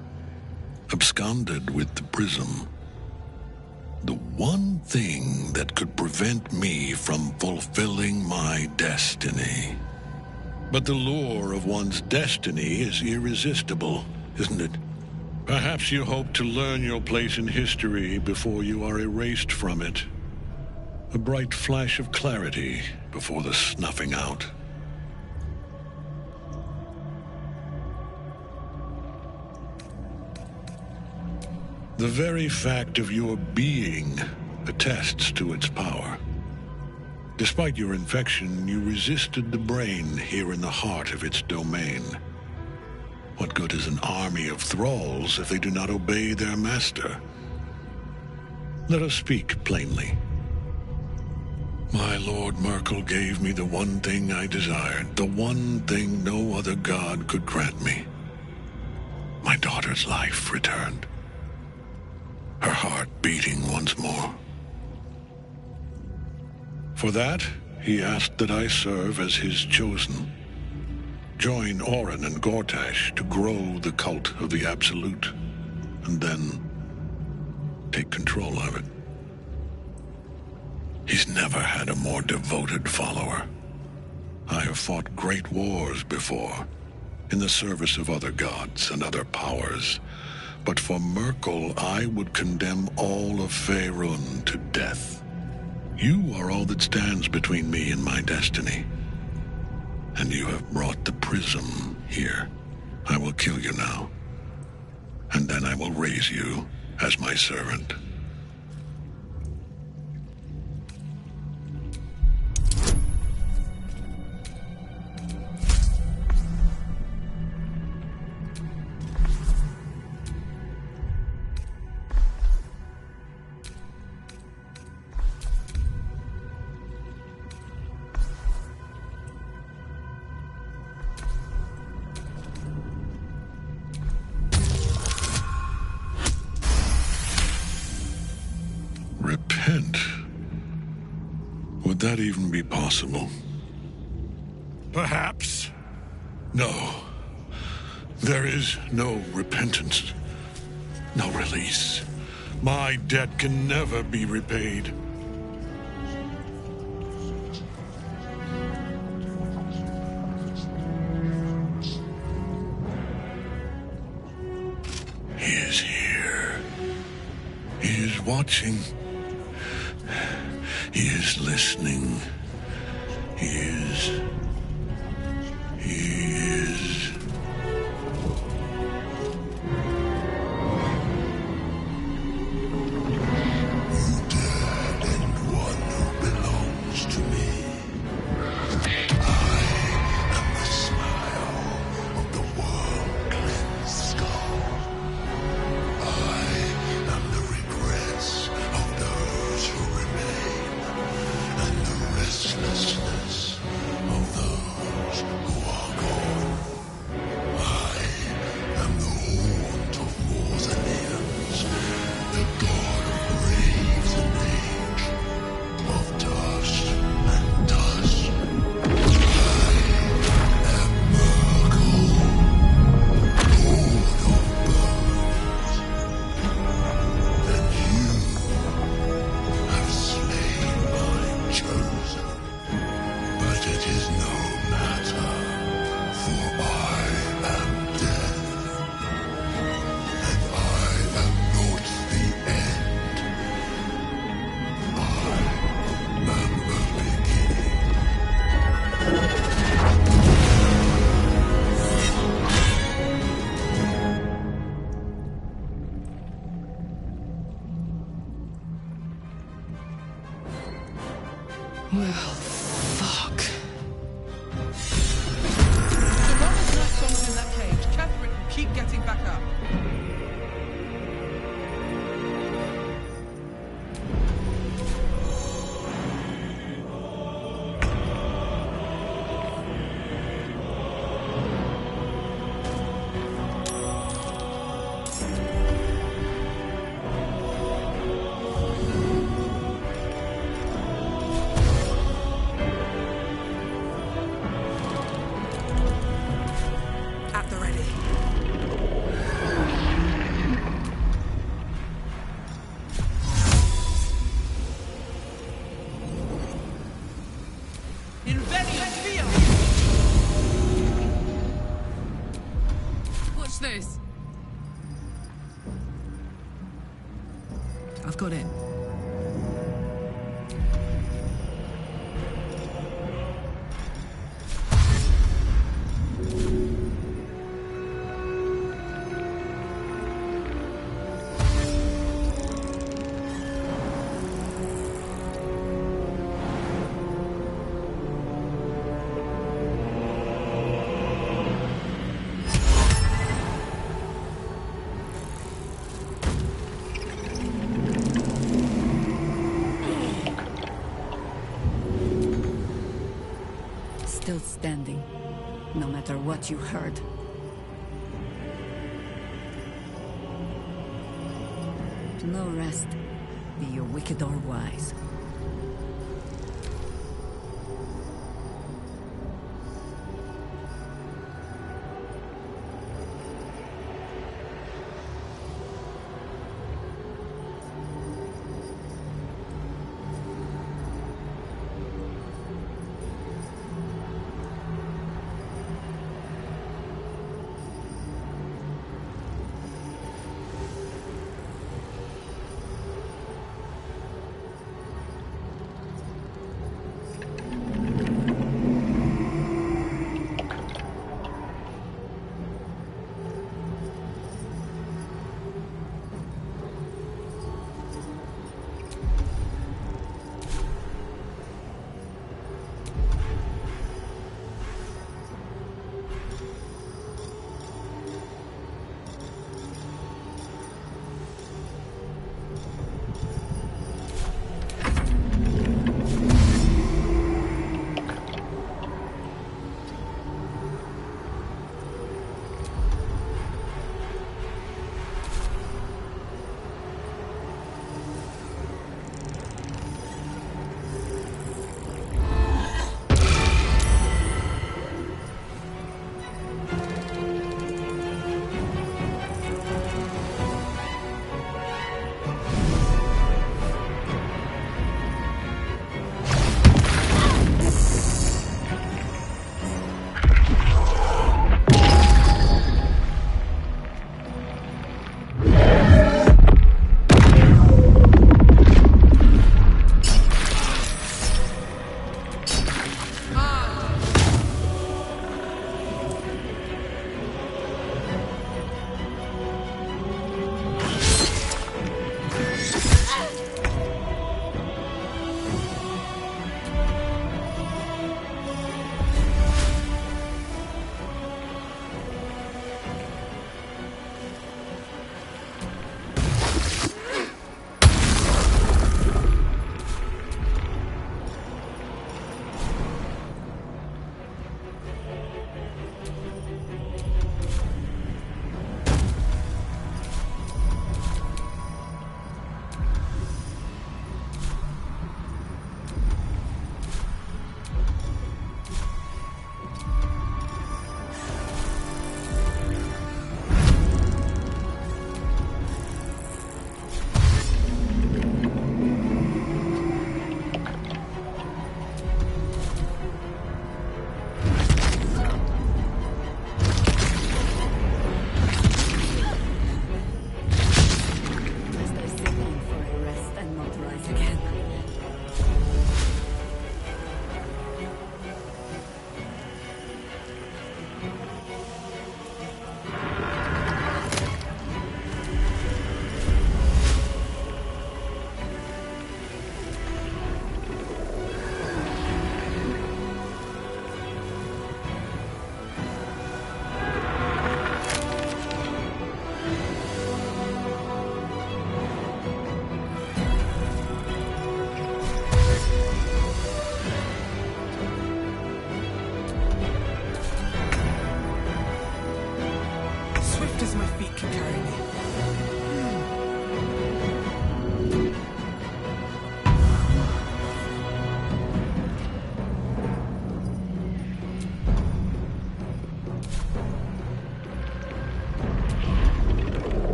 absconded with the prism. The one thing that could prevent me from fulfilling my destiny. But the lure of one's destiny is irresistible, isn't it? Perhaps you hope to learn your place in history before you are erased from it. A bright flash of clarity before the snuffing out. The very fact of your being attests to its power. Despite your infection, you resisted the brain here in the heart of its domain. What good is an army of thralls if they do not obey their master? Let us speak plainly. My Lord Merkel gave me the one thing I desired, the one thing no other god could grant me. My daughter's life returned. Her heart beating once more. For that, he asked that I serve as his chosen. Join Orin and Gortash to grow the cult of the Absolute, and then take control of it. He's never had a more devoted follower. I have fought great wars before, in the service of other gods and other powers. But for Merkel, I would condemn all of Faerun to death. You are all that stands between me and my destiny. And you have brought the prism here. I will kill you now. And then I will raise you as my servant. Repent? Would that even be possible? Perhaps. No. There is no repentance. No release. My debt can never be repaid. He is here. He is watching. He is listening. He is... Well, fuck. So long as Nightstorm's in that cage, Catherine can keep getting back up. Watch this. I've got it. Still standing, no matter what you heard. No rest, be you wicked or wise.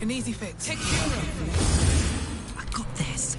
An easy fix. Take care of I got this.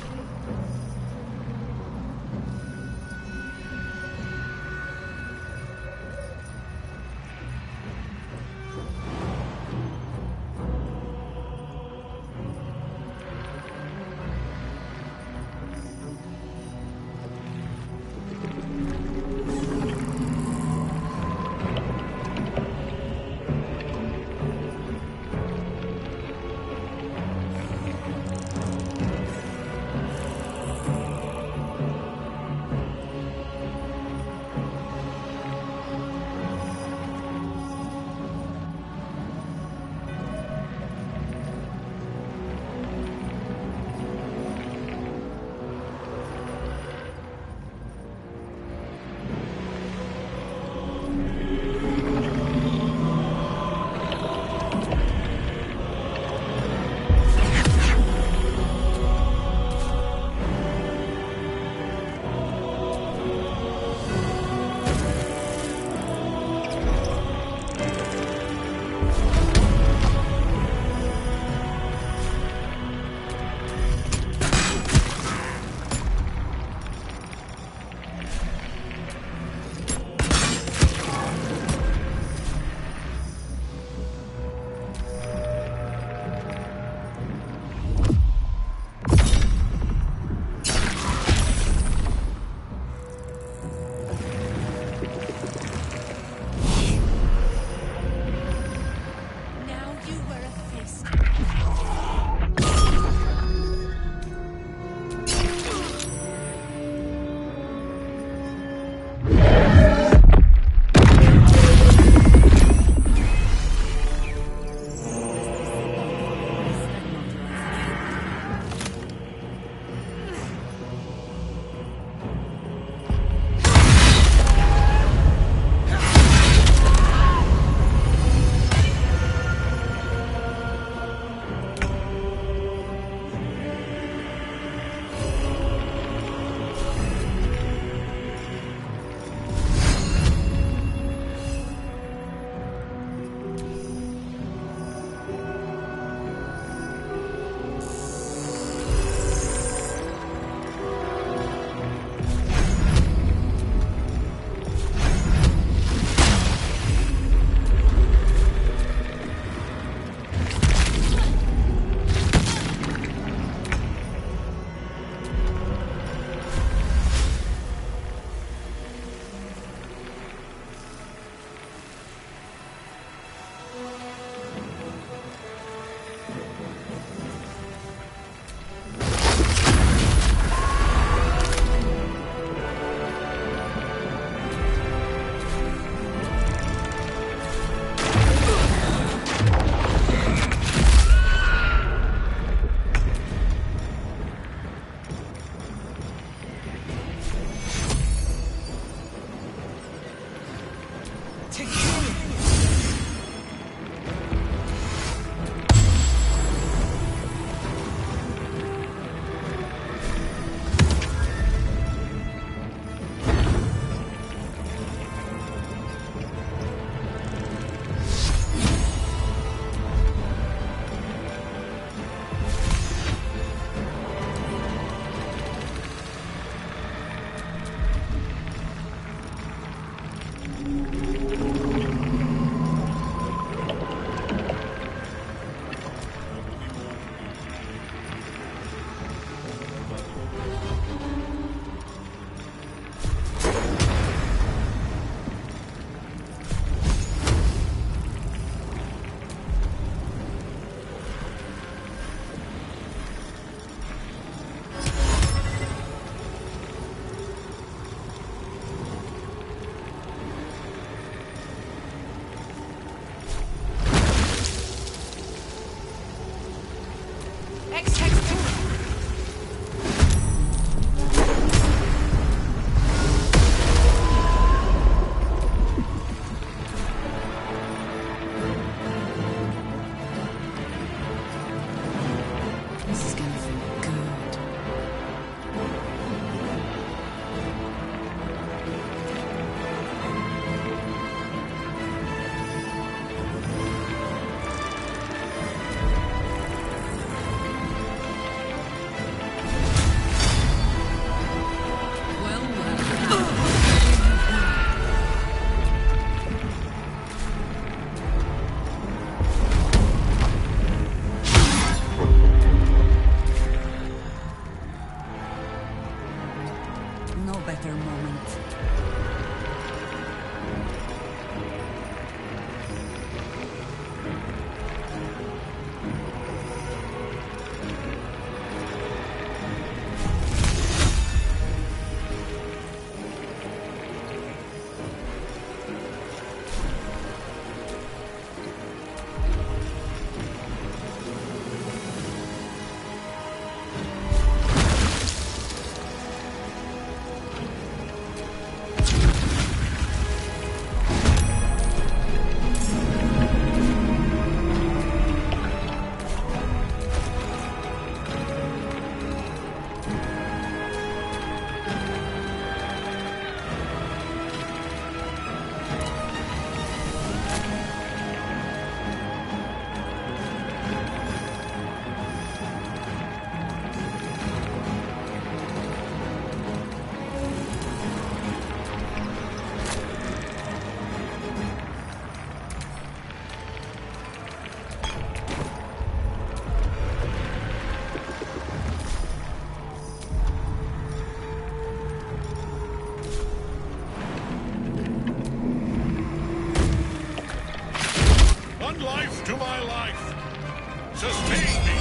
no better moment. Life to my life. Sustain me.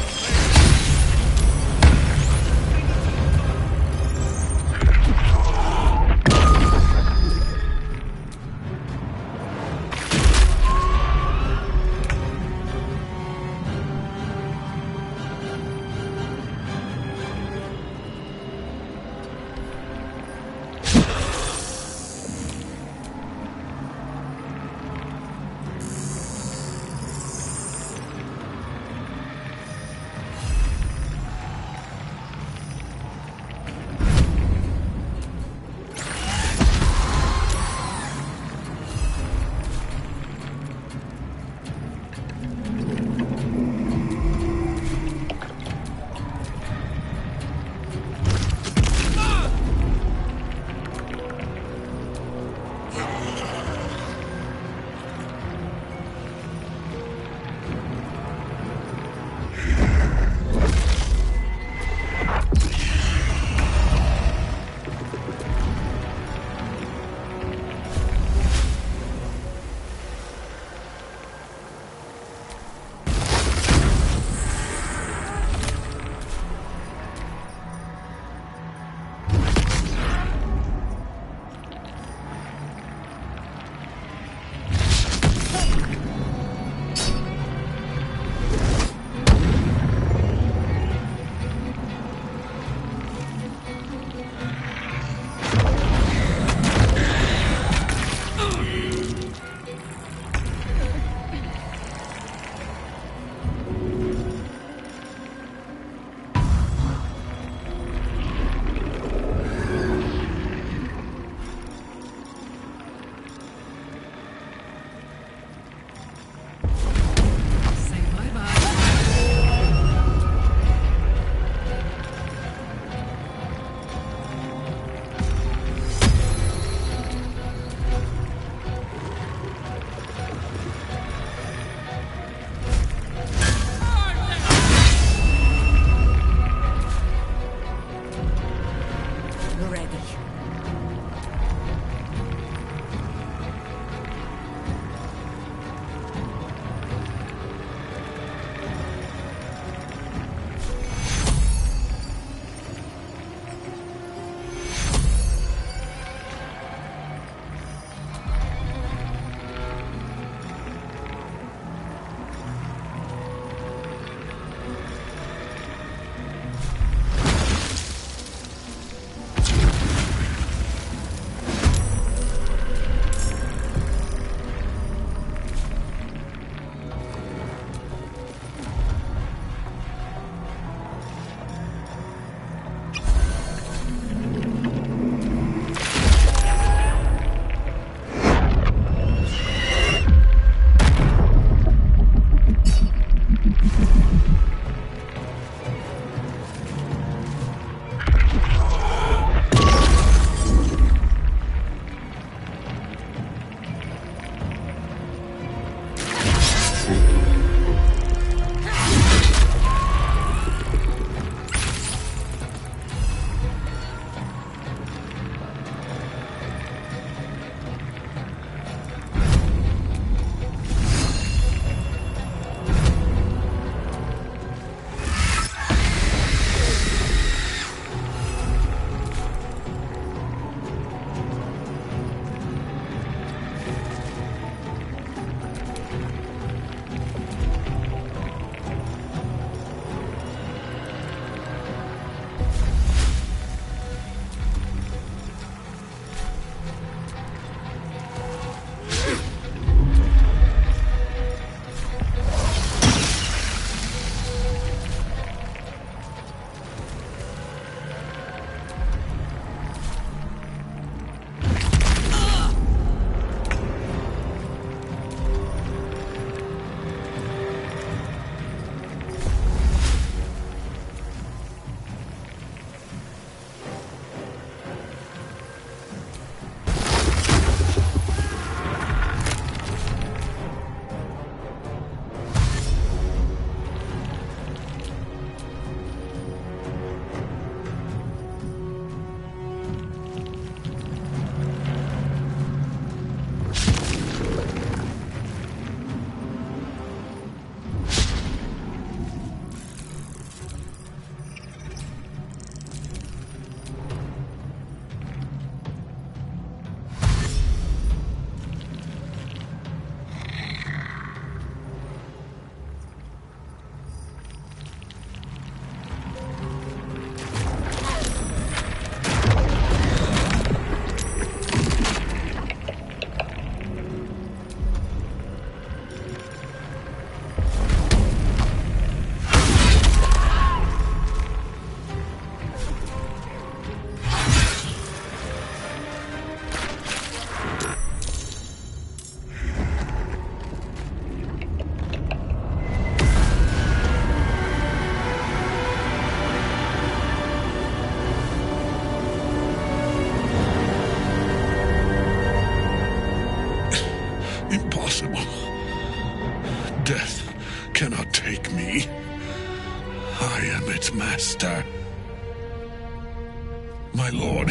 my lord.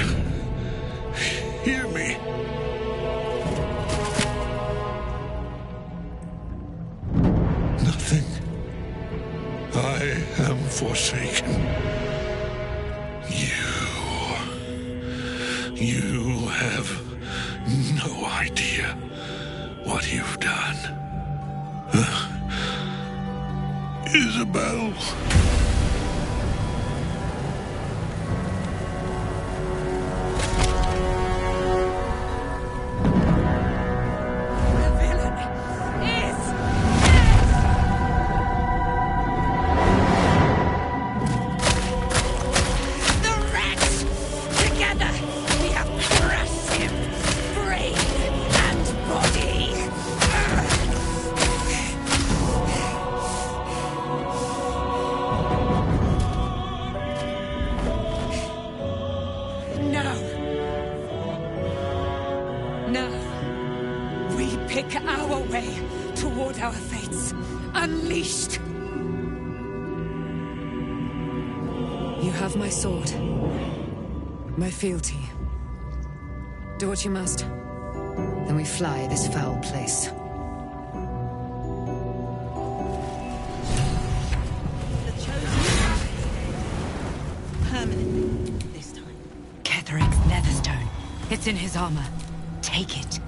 Hear me. Nothing. I am forsaken. You have no idea what you've done. Isabel. Our fates unleashed. You have my sword, my fealty. Do what you must. Then we fly this foul place. The chosen permanently this time. Ketheric's netherstone. It's in his armor. Take it.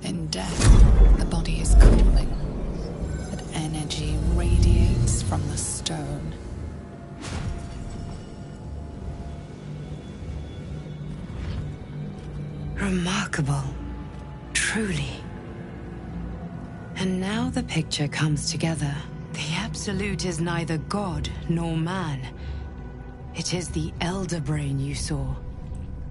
In death, the body is cooling, but energy radiates from the stone. Remarkable. Truly. And now the picture comes together. The Absolute is neither god nor man. It is the Elder Brain you saw,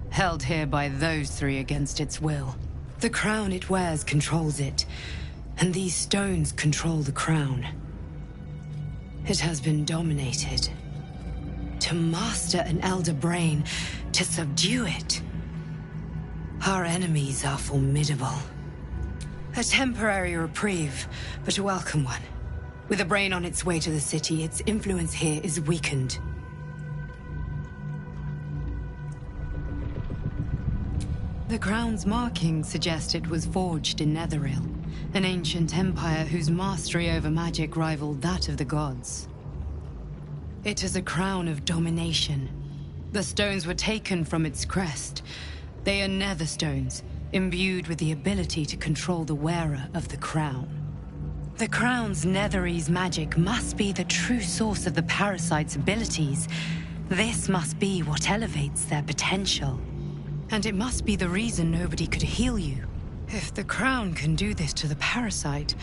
held here by those three against its will. The crown it wears controls it, and these stones control the crown. It has been dominated. To master an Elder Brain, to subdue it. Our enemies are formidable. A temporary reprieve, but a welcome one. With a brain on its way to the city, its influence here is weakened. The crown's markings suggest it was forged in Netheril, an ancient empire whose mastery over magic rivaled that of the gods. It is a crown of domination. The stones were taken from its crest. They are nether stones, imbued with the ability to control the wearer of the crown. The crown's Netherese magic must be the true source of the parasite's abilities. This must be what elevates their potential. And it must be the reason nobody could heal you. If the crown can do this to the parasite,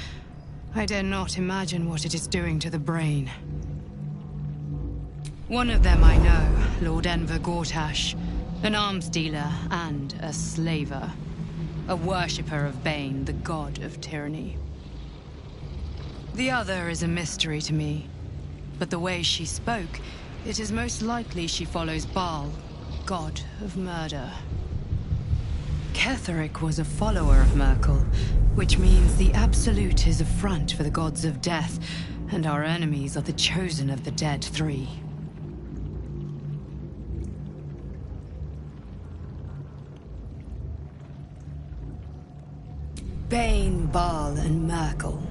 I dare not imagine what it is doing to the brain. One of them I know, Lord Enver Gortash, an arms dealer and a slaver. A worshipper of Bane, the god of tyranny. The other is a mystery to me, but the way she spoke, it is most likely she follows Baal, god of murder. Ketheric was a follower of Merkel, which means the Absolute is a front for the gods of death, and our enemies are the chosen of the Dead Three. Bane, Baal, and Merkel.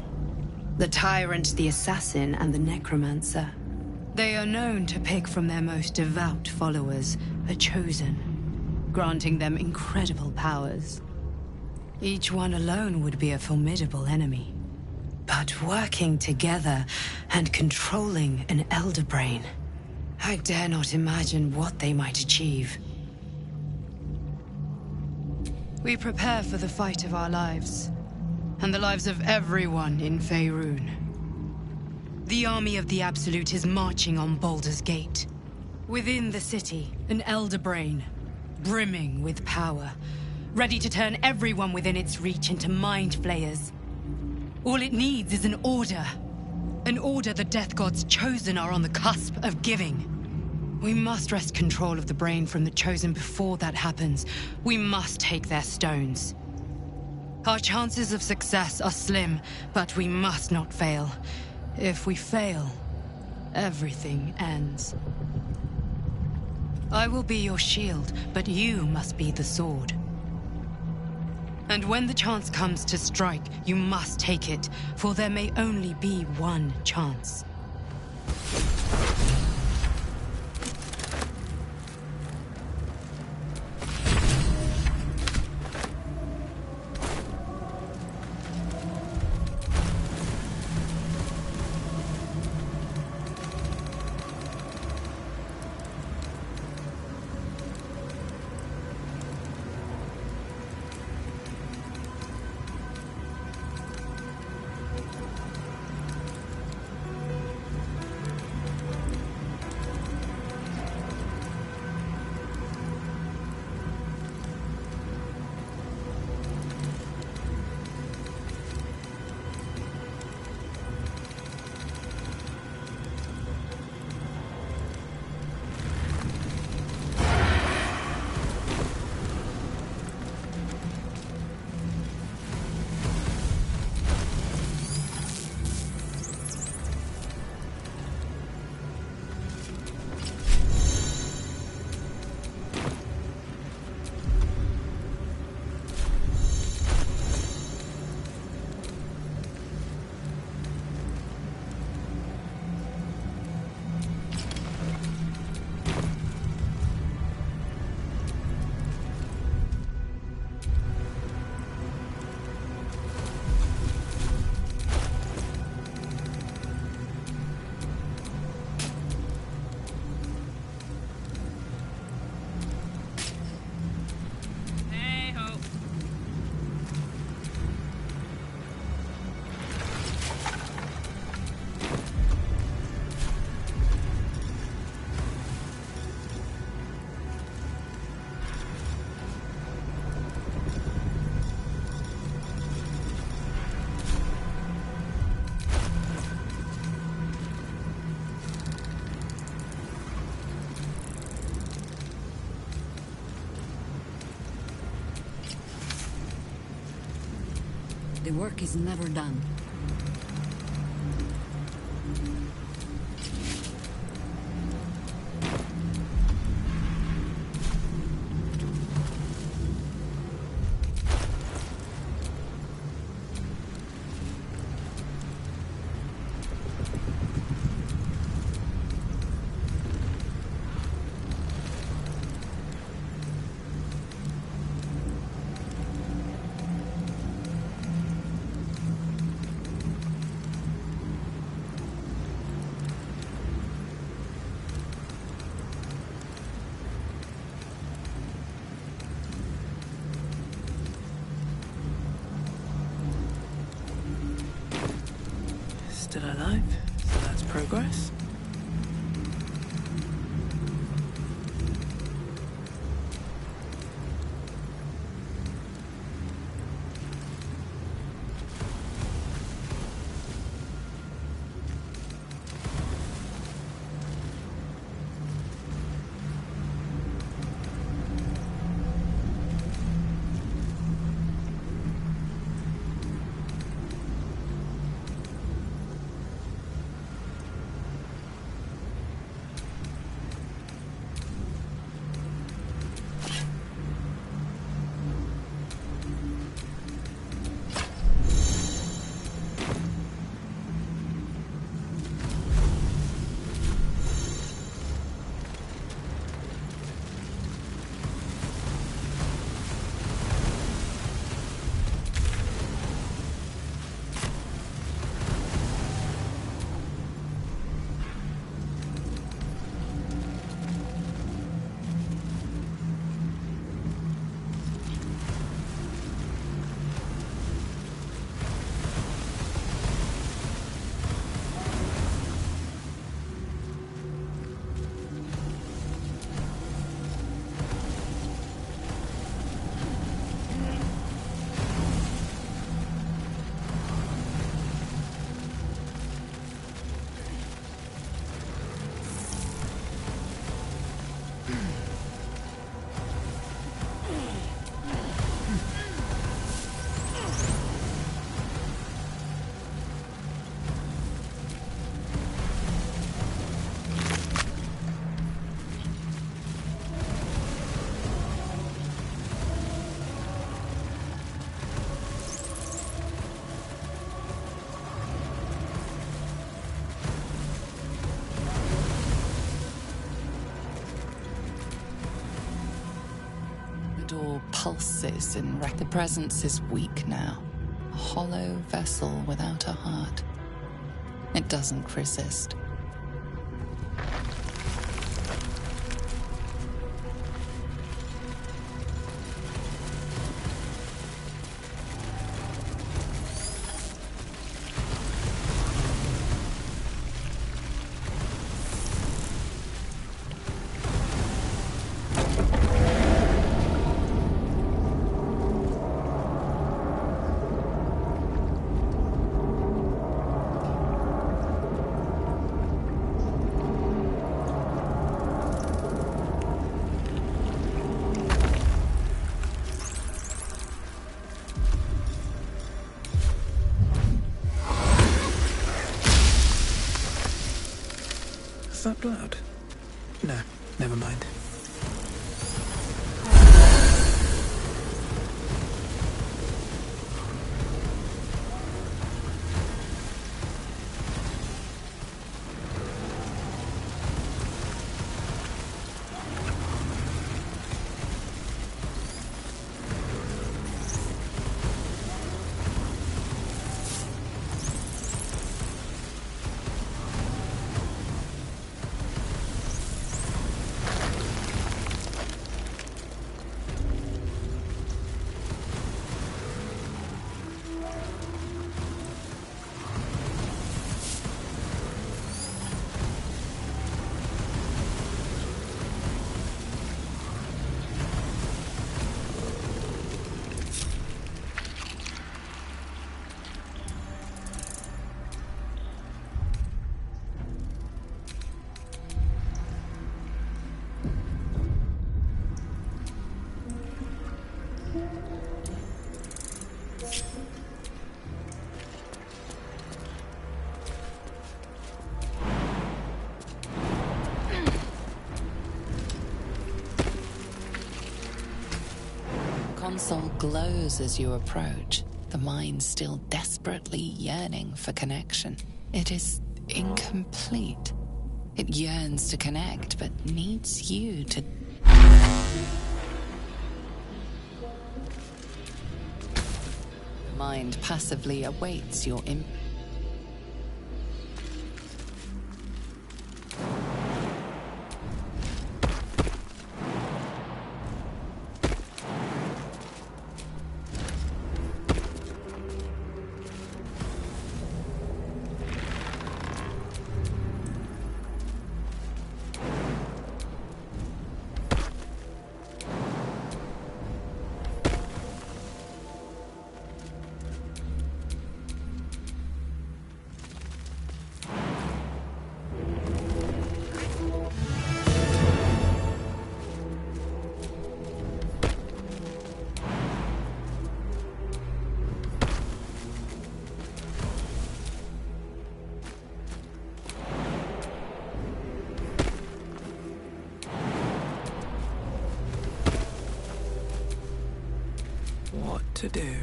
The Tyrant, the Assassin, and the Necromancer. They are known to pick from their most devout followers, a chosen, granting them incredible powers. Each one alone would be a formidable enemy. But working together and controlling an Elder Brain, I dare not imagine what they might achieve. We prepare for the fight of our lives, and the lives of everyone in Faerun. The army of the Absolute is marching on Baldur's Gate. Within the city, an Elder Brain, brimming with power, ready to turn everyone within its reach into mind flayers. All it needs is an order. An order the Death Gods chosen are on the cusp of giving. We must wrest control of the brain from the chosen before that happens. We must take their stones. Our chances of success are slim, but we must not fail. If we fail, everything ends. I will be your shield, but you must be the sword. And when the chance comes to strike, you must take it, for there may only be one chance. The work is never done. Still alive, so that's progress. pulses in the presence is weak now. A hollow vessel without a heart. It doesn't resist. Is that blood? No, never mind. Console glows as you approach, the mind still desperately yearning for connection. It is incomplete. It yearns to connect, but needs you to... Mind passively awaits your What to do?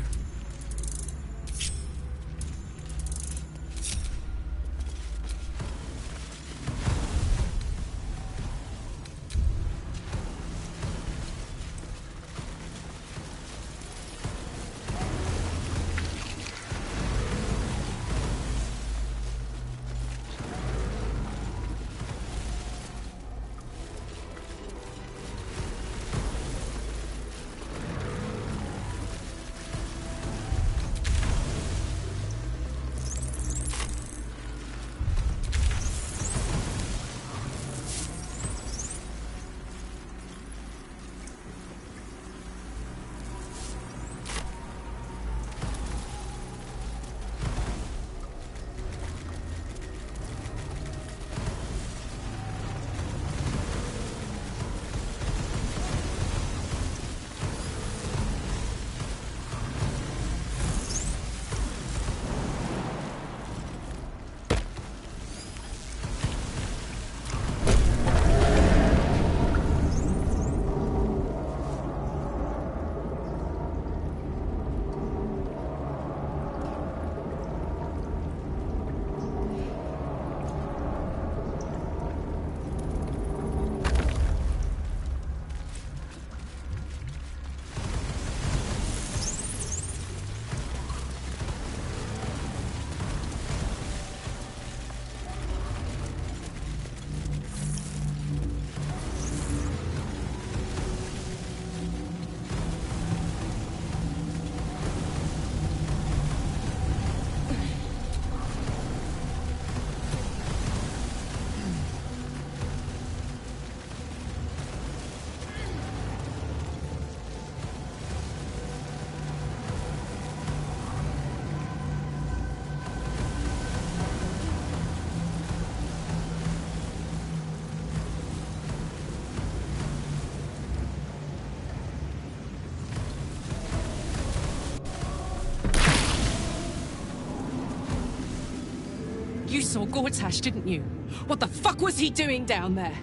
You saw Gortash, didn't you? What the fuck was he doing down there?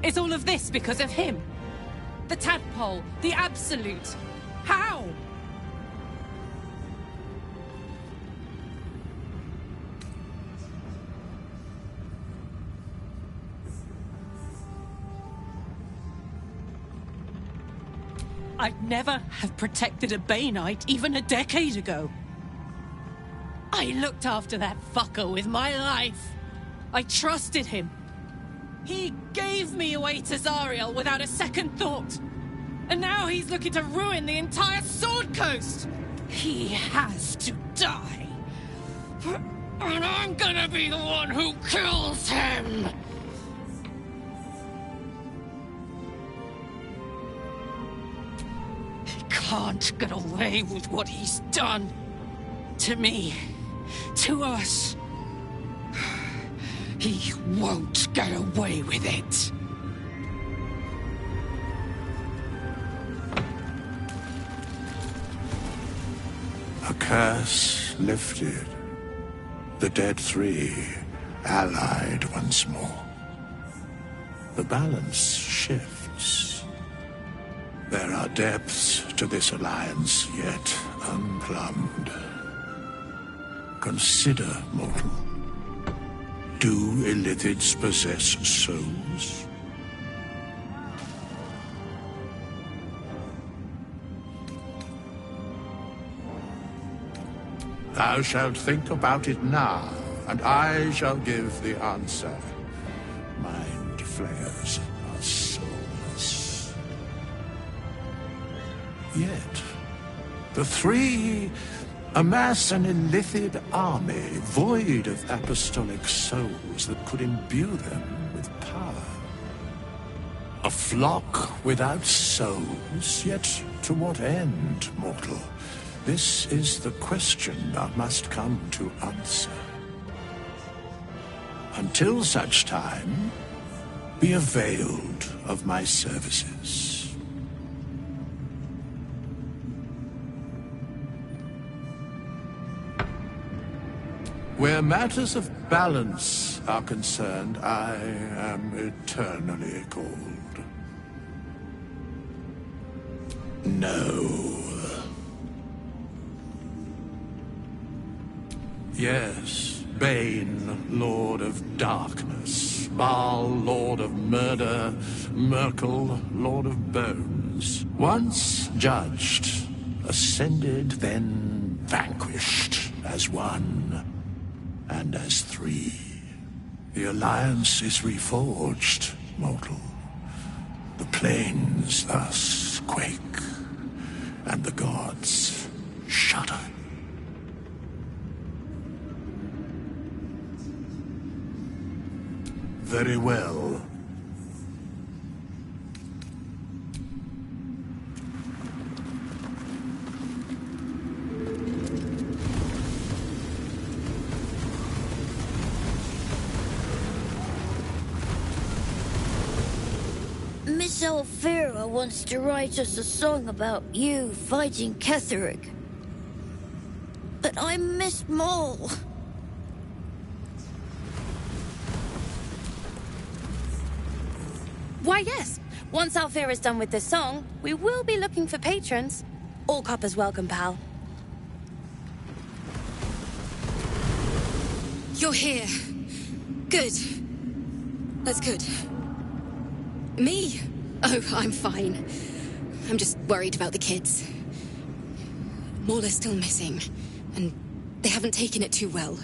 Is all of this because of him? The tadpole, the Absolute. How? I'd never have protected a Bay Knight even a decade ago. I looked after that fucker with my life. I trusted him. He gave me away to Zariel without a second thought. And now he's looking to ruin the entire Sword Coast. He has to die. And I'm gonna be the one who kills him. He can't get away with what he's done. To me. To us. He won't get away with it. A curse lifted. The dead three allied once more. The balance shifts. There are depths to this alliance yet unplumbed. Consider, mortal. Do Illithids possess souls? Thou shalt think about it now, and I shall give the answer. Mind flayers are soulless. Yet, the three amass an Illithid army void of apostolic souls that could imbue them with power. A flock without souls, yet to what end, mortal? This is the question thou must come to answer. Until such time, be availed of my services. Where matters of balance are concerned, I am eternally cold. No. Yes, Bane, Lord of Darkness, Baal, Lord of Murder, Merkel, Lord of Bones. Once judged, ascended, then vanquished as one. And as three. The alliance is reforged, mortal. The plains thus quake, and the gods shudder. Very well. Miss Alfira wants to write us a song about you fighting Ketheric. But I miss Maul. Why, yes. Once Alfira's done with this song, we will be looking for patrons. All coppers welcome, pal. You're here. Good. That's good. Me? Oh, I'm fine. I'm just worried about the kids. Maul is still missing, and they haven't taken it too well.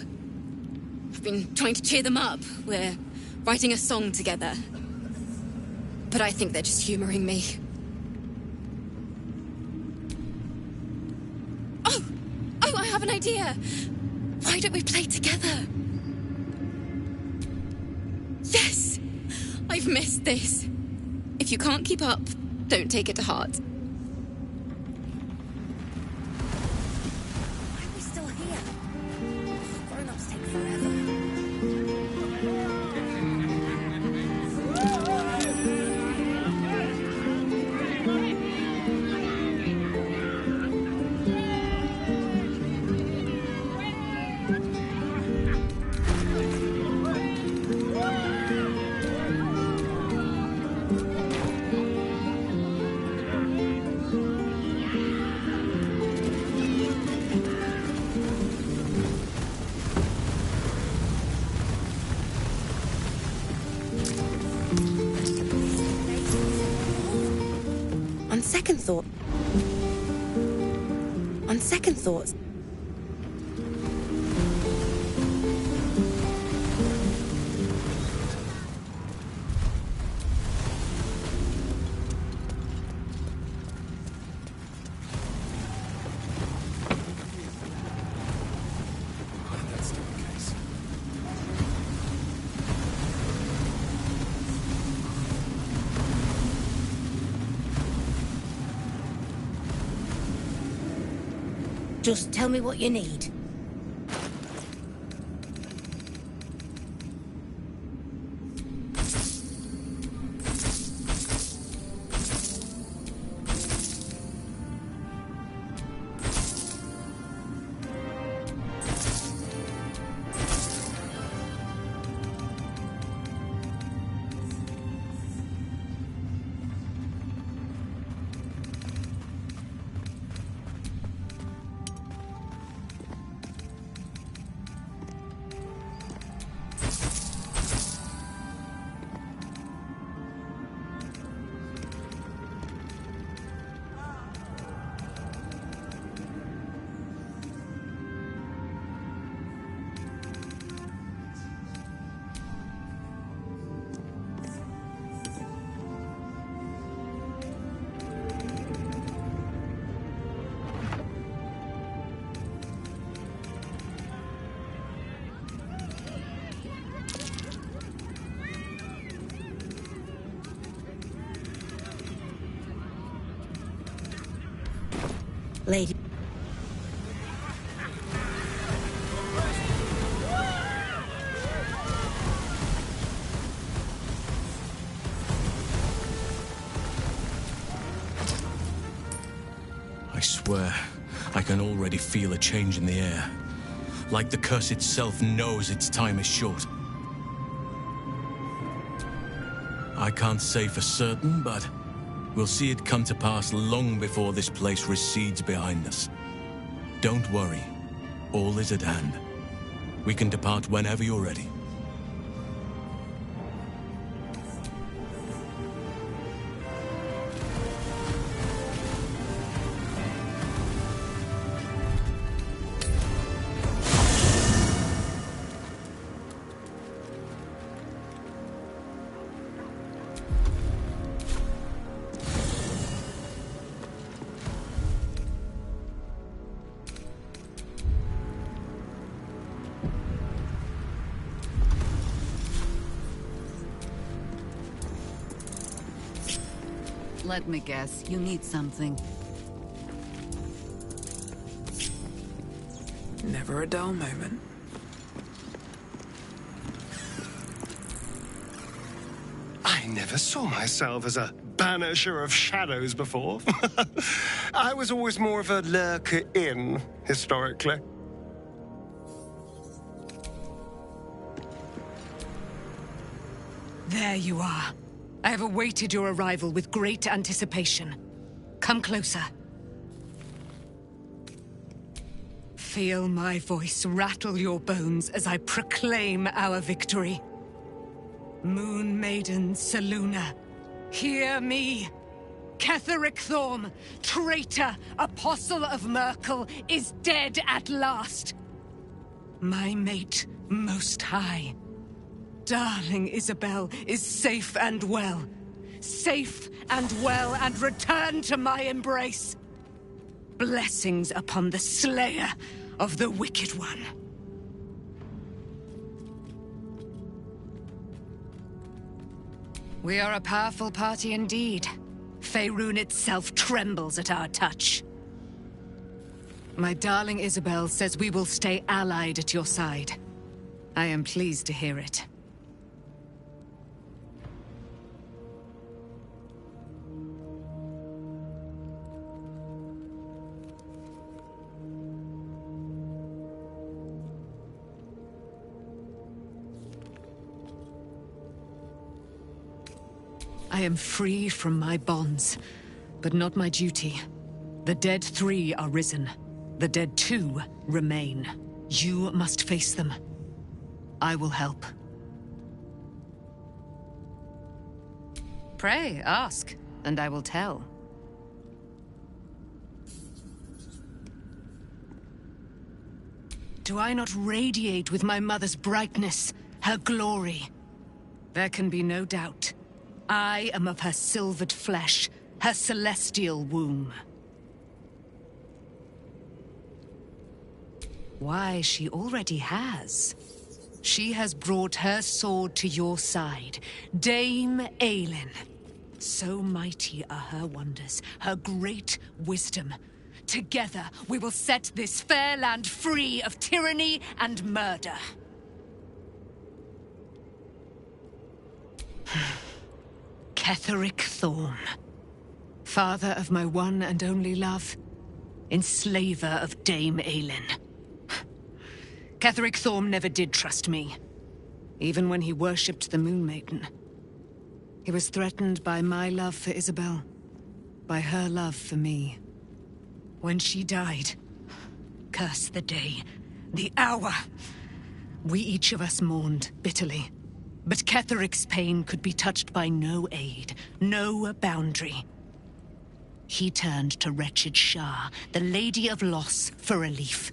I've been trying to cheer them up. We're writing a song together. But I think they're just humoring me. Oh, I have an idea. Why don't we play together? Yes! I've missed this. If you can't keep up, don't take it to heart. Why are we still here? Grown-ups take forever. thought... On second thoughts... Just tell me what you need. Lady. I swear, I can already feel a change in the air. Like the curse itself knows its time is short. I can't say for certain, but we'll see it come to pass long before this place recedes behind us. Don't worry. All is at hand. We can depart whenever you're ready. Let me guess, you need something. Never a dull moment. I never saw myself as a banisher of shadows before. I was always more of a lurker-in, historically. There you are. I have awaited your arrival with great anticipation. Come closer. Feel my voice rattle your bones as I proclaim our victory. Moon Maiden Selûne, hear me. Ketheric Thorm, traitor, apostle of Merkel, is dead at last. My mate, Most High. Darling Isabel is safe and well. Safe and well, and returned to my embrace. Blessings upon the slayer of the Wicked One. We are a powerful party indeed. Faerun itself trembles at our touch. My darling Isabel says we will stay allied at your side. I am pleased to hear it. I am free from my bonds, but not my duty. The dead 3 are risen. The dead 2 remain. You must face them. I will help. Pray, ask, and I will tell. Do I not radiate with my mother's brightness, her glory? There can be no doubt. I am of her silvered flesh, her celestial womb. Why, she already has. She has brought her sword to your side, Dame Aelin. So mighty are her wonders, her great wisdom. Together, we will set this fair land free of tyranny and murder. Ketheric Thorm, father of my one and only love, enslaver of Dame Aelin. Ketheric Thorm never did trust me, even when he worshipped the Moon Maiden. He was threatened by my love for Isabel, by her love for me. When she died, curse the day, the hour, we each of us mourned bitterly. But Ketheric's pain could be touched by no aid, no boundary. He turned to wretched Shah, the Lady of Loss, for relief.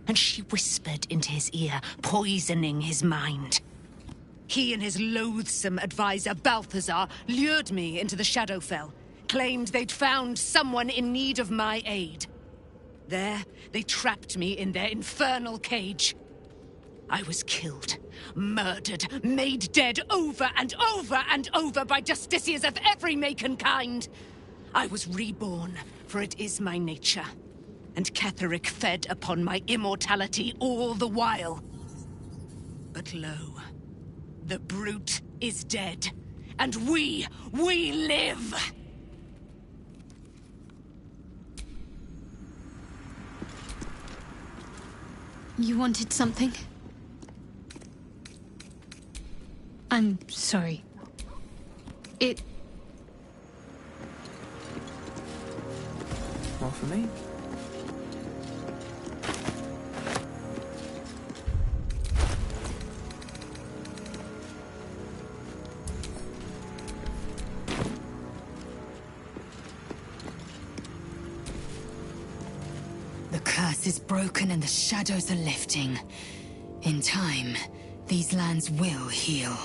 And she whispered into his ear, poisoning his mind. He and his loathsome advisor, Balthazar, lured me into the Shadowfell, claimed they'd found someone in need of my aid. There, they trapped me in their infernal cage. I was killed, murdered, made dead over and over and over by justiciars of every make and kind. I was reborn, for it is my nature. And Ketheric fed upon my immortality all the while. But lo, the brute is dead, and we live! You wanted something? I'm sorry. More for me? The curse is broken and the shadows are lifting. In time, these lands will heal.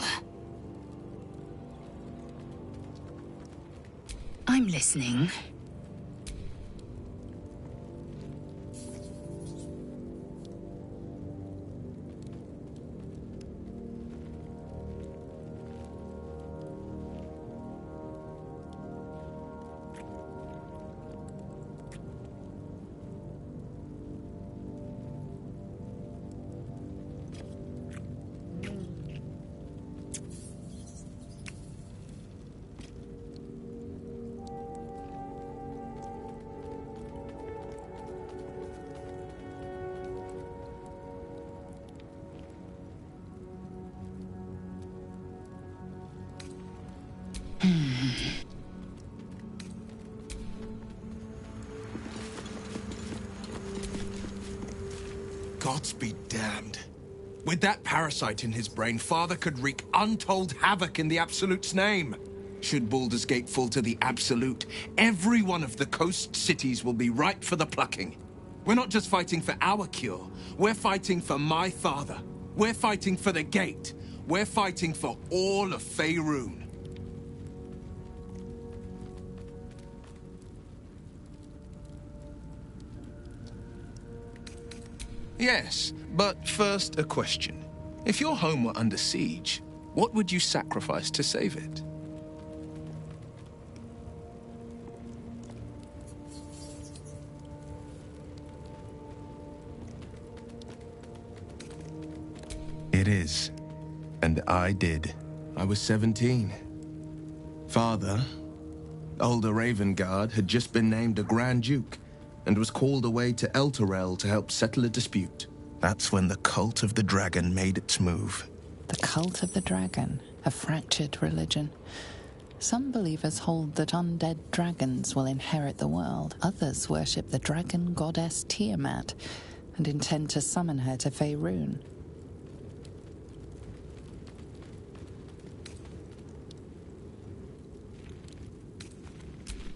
I'm listening. Gods be damned. With that parasite in his brain, Father could wreak untold havoc in the Absolute's name. Should Baldur's Gate fall to the Absolute, every one of the coast cities will be ripe for the plucking. We're not just fighting for our cure, we're fighting for my father. We're fighting for the Gate. We're fighting for all of Faerun. Yes, but first a question. If your home were under siege, what would you sacrifice to save it? It is. And I did. I was 17. Father, older Ravengard, had just been named a Grand Duke and was called away to Elturel to help settle a dispute. That's when the Cult of the Dragon made its move. The Cult of the Dragon, a fractured religion. Some believers hold that undead dragons will inherit the world. Others worship the dragon goddess Tiamat and intend to summon her to Faerun.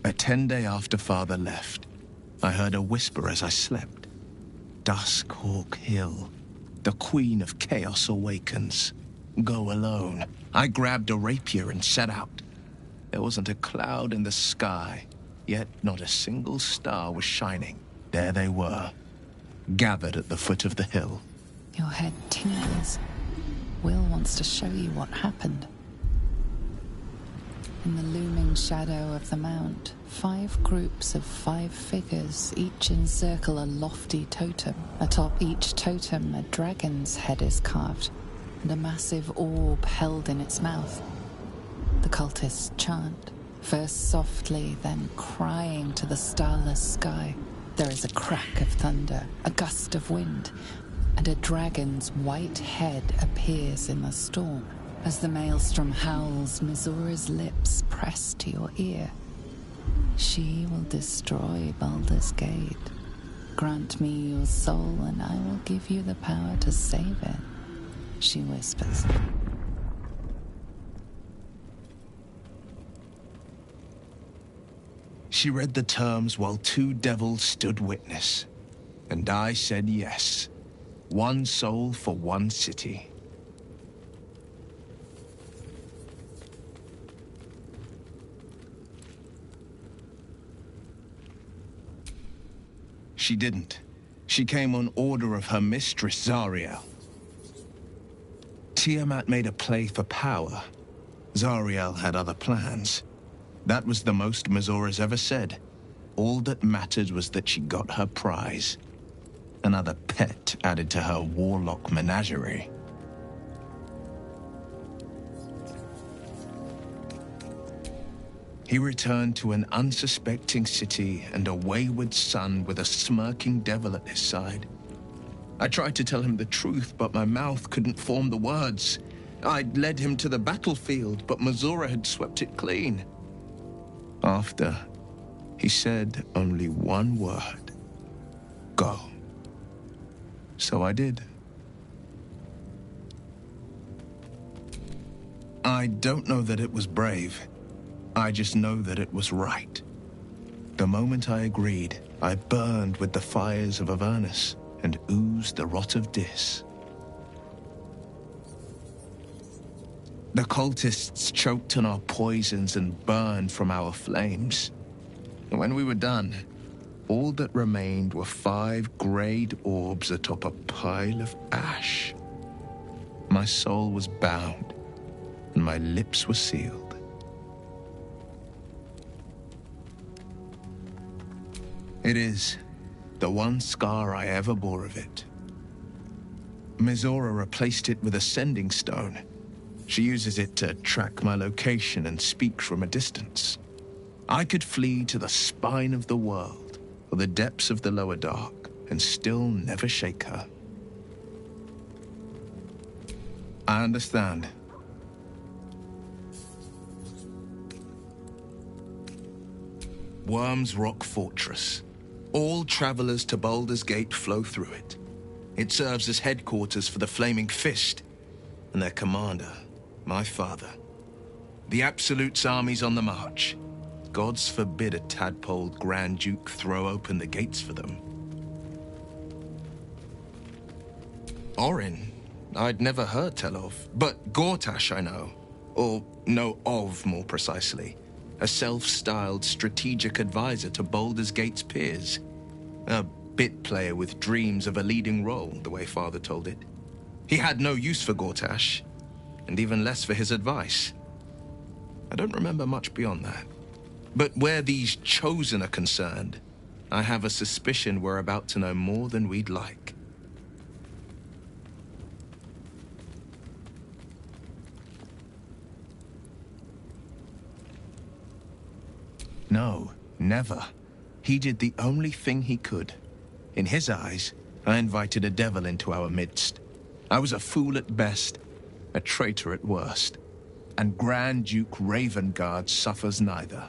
A 10 day after Father left, I heard a whisper as I slept. Duskhawk Hill. The Queen of Chaos awakens. Go alone. I grabbed a rapier and set out. There wasn't a cloud in the sky, yet not a single star was shining. There they were, gathered at the foot of the hill. Your head tingles. Will wants to show you what happened. In the looming shadow of the mount, 5 groups of 5 figures each encircle a lofty totem. Atop each totem, a dragon's head is carved, and a massive orb held in its mouth. The cultists chant, first softly, then crying to the starless sky. There is a crack of thunder, a gust of wind, and a dragon's white head appears in the storm. As the maelstrom howls, Mizora's lips press to your ear. She will destroy Baldur's Gate. Grant me your soul, and I will give you the power to save it, she whispers. She read the terms while 2 devils stood witness, and I said yes. 1 soul for 1 city. She didn't. She came on order of her mistress, Zariel. Tiamat made a play for power. Zariel had other plans. That was the most Mizora's ever said. All that mattered was that she got her prize. Another pet added to her warlock menagerie. He returned to an unsuspecting city and a wayward son with a smirking devil at his side. I tried to tell him the truth, but my mouth couldn't form the words. I'd led him to the battlefield, but Mizora had swept it clean. After, he said only 1 word. Go. So I did. I don't know that it was brave. I just know that it was right. The moment I agreed, I burned with the fires of Avernus and oozed the rot of Dis. The cultists choked on our poisons and burned from our flames. When we were done, all that remained were 5 grayed orbs atop a pile of ash. My soul was bound, and my lips were sealed. It is the one scar I ever bore of it. Mizora replaced it with a sending stone. She uses it to track my location and speak from a distance. I could flee to the spine of the world, or the depths of the lower dark, and still never shake her. I understand. Worm's Rock Fortress. All travelers to Baldur's Gate flow through it. It serves as headquarters for the Flaming Fist, and their commander, my father. The Absolute's army's on the march. Gods forbid a tadpoled Grand Duke throw open the gates for them. Orin, I'd never heard tell of, but Gortash I know. Or know of, more precisely. A self-styled strategic advisor to Baldur's Gate's peers. A bit player with dreams of a leading role, the way Father told it. He had no use for Gortash, and even less for his advice. I don't remember much beyond that. But where these Chosen are concerned, I have a suspicion we're about to know more than we'd like. No, never. He did the only thing he could. In his eyes, I invited a devil into our midst. I was a fool at best, a traitor at worst. And Grand Duke Ravengard suffers neither.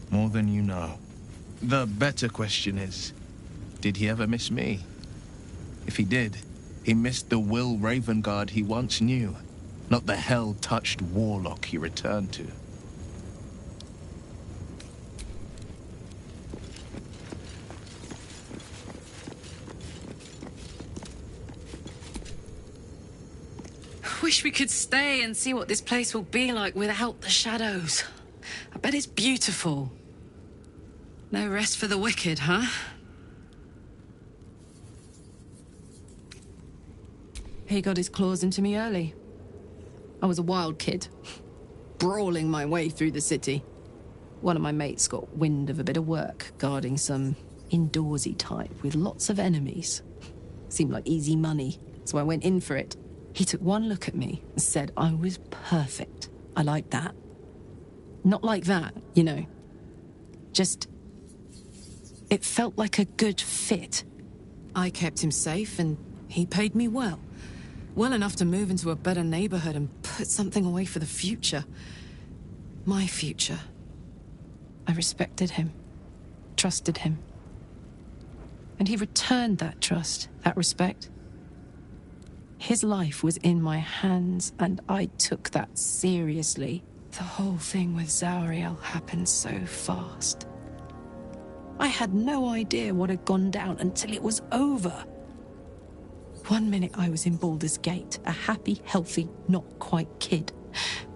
More than you know. The better question is, did he ever miss me? If he did, he missed the Will Ravengard he once knew, not the hell-touched warlock he returned to. Wish we could stay and see what this place will be like without the shadows. I bet it's beautiful. No rest for the wicked, huh? He got his claws into me early. I was a wild kid, brawling my way through the city. One of my mates got wind of a bit of work guarding some indoorsy type with lots of enemies. Seemed like easy money, so I went in for it. He took one look at me and said I was perfect. I liked that. Not like that, you know. Just... it felt like a good fit. I kept him safe and he paid me well. Well enough to move into a better neighborhood and put something away for the future. My future. I respected him. Trusted him. And he returned that trust, that respect. His life was in my hands, and I took that seriously. The whole thing with Zauriel happened so fast. I had no idea what had gone down until it was over. One minute I was in Baldur's Gate, a happy, healthy, not quite kid.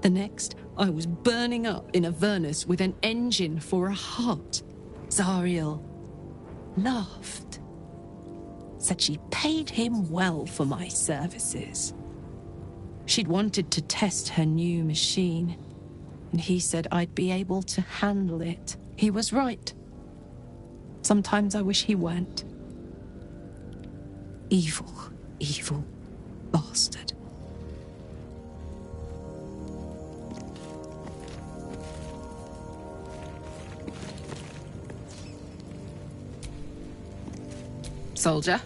The next, I was burning up in Avernus with an engine for a heart. Zauriel laughed. Said she paid him well for my services. She'd wanted to test her new machine, and he said I'd be able to handle it. He was right. Sometimes I wish he weren't. Evil, evil bastard. Soldier?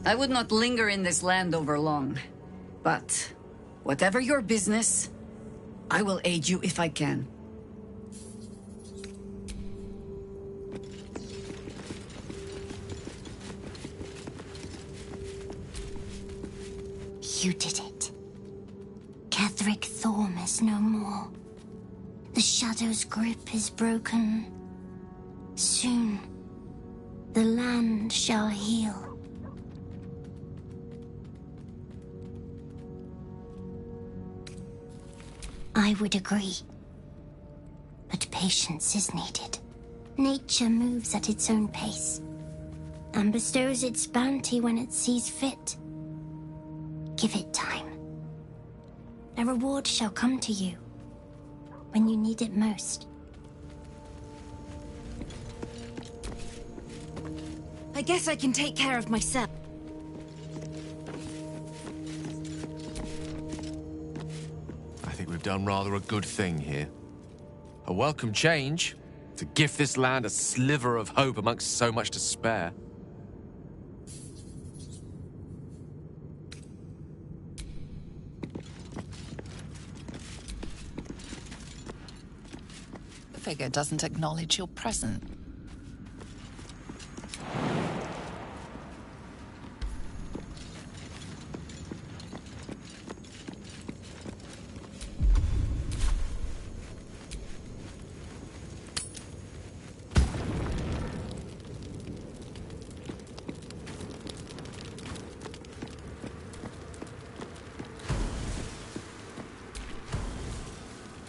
I would not linger in this land over long. But whatever your business, I will aid you if I can. You did it. Ketheric Thorm is no more. The Shadow's grip is broken. Soon, the land shall heal. I would agree. But patience is needed. Nature moves at its own pace, and bestows its bounty when it sees fit. Give it time. A reward shall come to you when you need it most. I guess I can take care of myself. I think we've done rather a good thing here. A welcome change to give this land a sliver of hope amongst so much despair. The figure doesn't acknowledge your presence.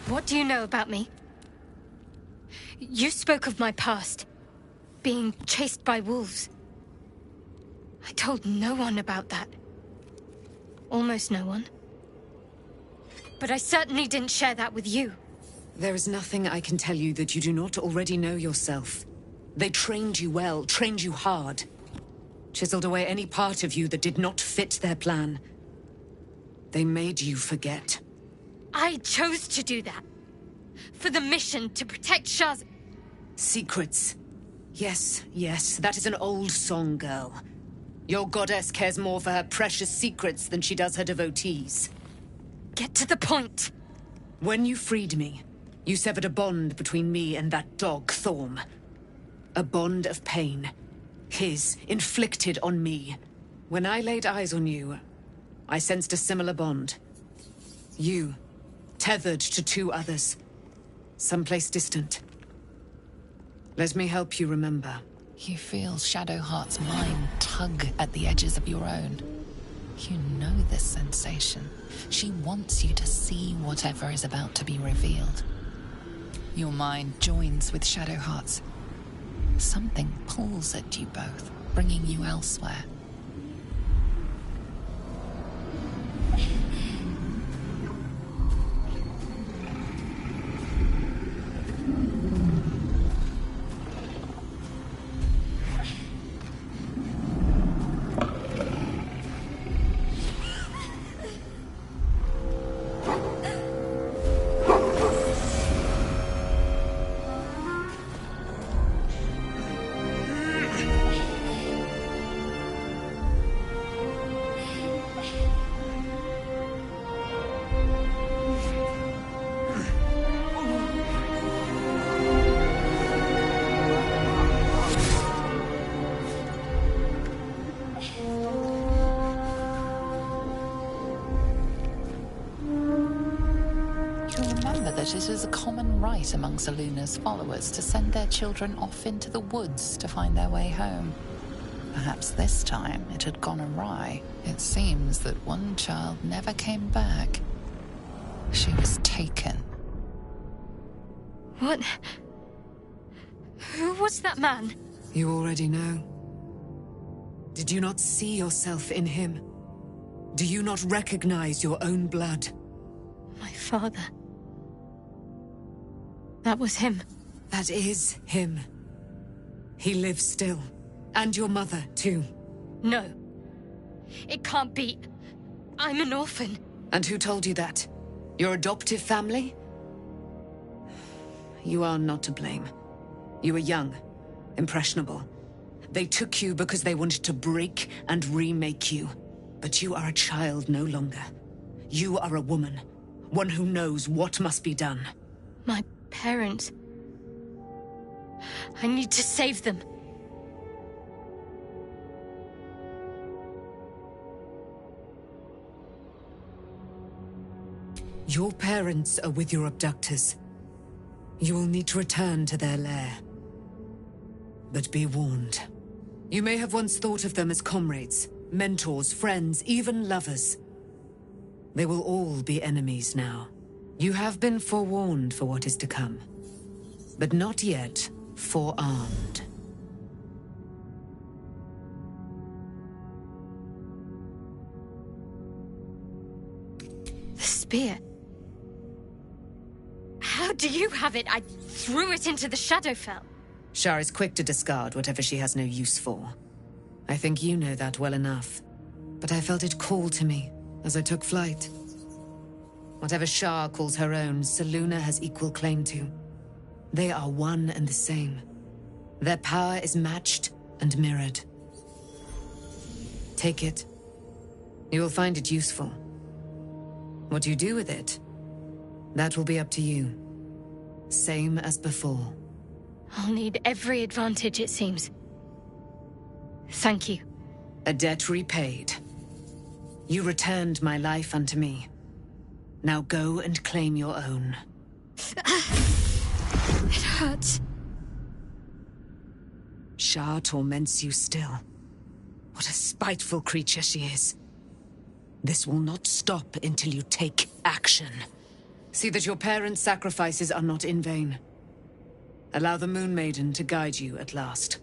What do you know about me? You spoke of my past, being chased by wolves. I told no one about that. Almost no one. But I certainly didn't share that with you. There is nothing I can tell you that you do not already know yourself. They trained you well, trained you hard. Chiseled away any part of you that did not fit their plan. They made you forget. I chose to do that. For the mission to protect Shaz. Secrets. Yes, yes, that is an old song, girl. Your goddess cares more for her precious secrets than she does her devotees. Get to the point! When you freed me, you severed a bond between me and that dog, Thorm. A bond of pain. His, inflicted on me. When I laid eyes on you, I sensed a similar bond. You, tethered to two others. Someplace distant. Let me help you remember. You feel Shadowheart's mind tug at the edges of your own. You know this sensation. She wants you to see whatever is about to be revealed. Your mind joins with Shadowheart's. Something pulls at you both, bringing you elsewhere. It is a common right among Seluna's followers to send their children off into the woods to find their way home. Perhaps this time it had gone awry. It seems that one child never came back. She was taken. What? Who was that man? You already know. Did you not see yourself in him? Do you not recognize your own blood? My father. That was him. That is him. He lives still. And your mother, too. No. It can't be. I'm an orphan. And who told you that? Your adoptive family? You are not to blame. You were young, impressionable. They took you because they wanted to break and remake you. But you are a child no longer. You are a woman. One who knows what must be done. My parents. I need to save them. Your parents are with your abductors. You will need to return to their lair. But be warned. You may have once thought of them as comrades, mentors, friends, even lovers. They will all be enemies now. You have been forewarned for what is to come, but not yet forearmed. The spear. How do you have it? I threw it into the Shadowfell. Shar is quick to discard whatever she has no use for. I think you know that well enough. But I felt it call to me as I took flight. Whatever Shar calls her own, Selûne has equal claim to. They are one and the same. Their power is matched and mirrored. Take it. You will find it useful. What you do with it, that will be up to you. Same as before. I'll need every advantage, it seems. Thank you. A debt repaid. You returned my life unto me. Now go and claim your own. It hurts. Shar torments you still. What a spiteful creature she is. This will not stop until you take action. See that your parents' sacrifices are not in vain. Allow the Moon Maiden to guide you at last.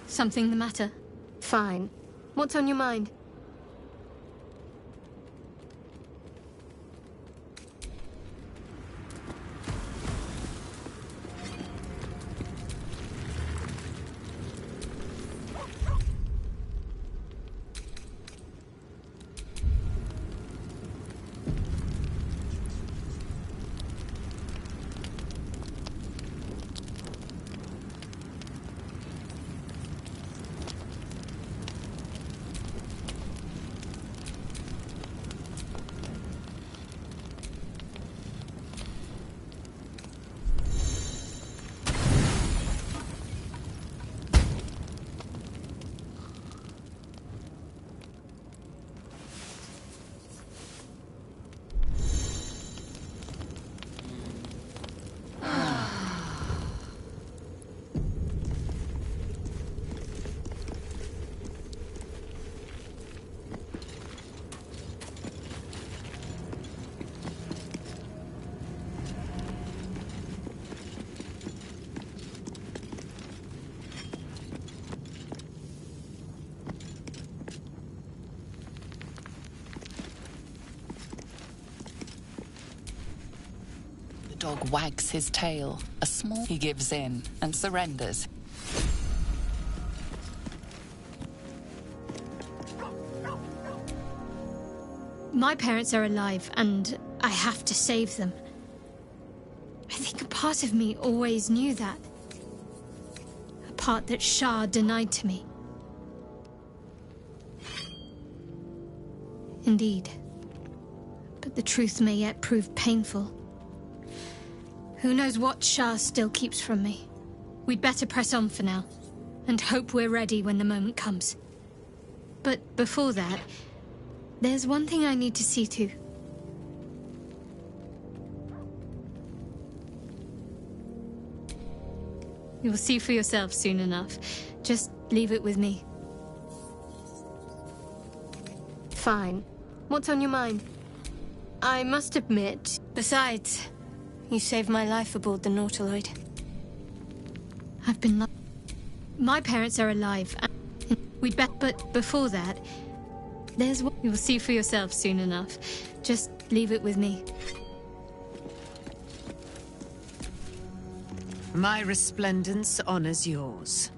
Something the matter? Fine. What's on your mind? dog wags his tail. He gives in and surrenders. My parents are alive, and I have to save them. I think a part of me always knew that. A part that Shah denied to me. Indeed. But the truth may yet prove painful. Who knows what Shah still keeps from me? We'd better press on for now, and hope we're ready when the moment comes. But before that, there's one thing I need to see to. You'll see for yourself soon enough. Just leave it with me. Fine. What's on your mind? I must admit... Besides, you saved my life aboard the Nautiloid. I've been... My parents are alive, and we'd bet... But before that, there's what... You'll see for yourself soon enough. Just leave it with me. My resplendence honors yours.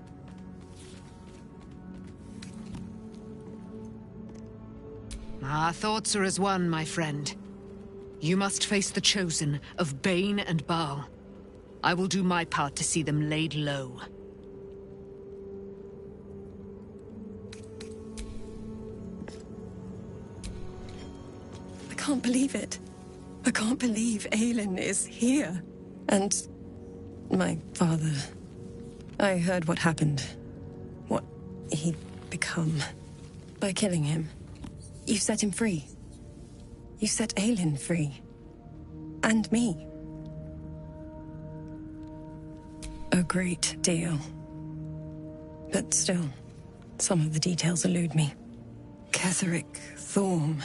Our thoughts are as one, my friend. You must face the Chosen of Bane and Baal. I will do my part to see them laid low. I can't believe it. I can't believe Aelin is here. And my father... I heard what happened. What he'd become. By killing him. You set him free. You set Aelin free. And me. A great deal. But still, some of the details elude me. Ketheric Thorm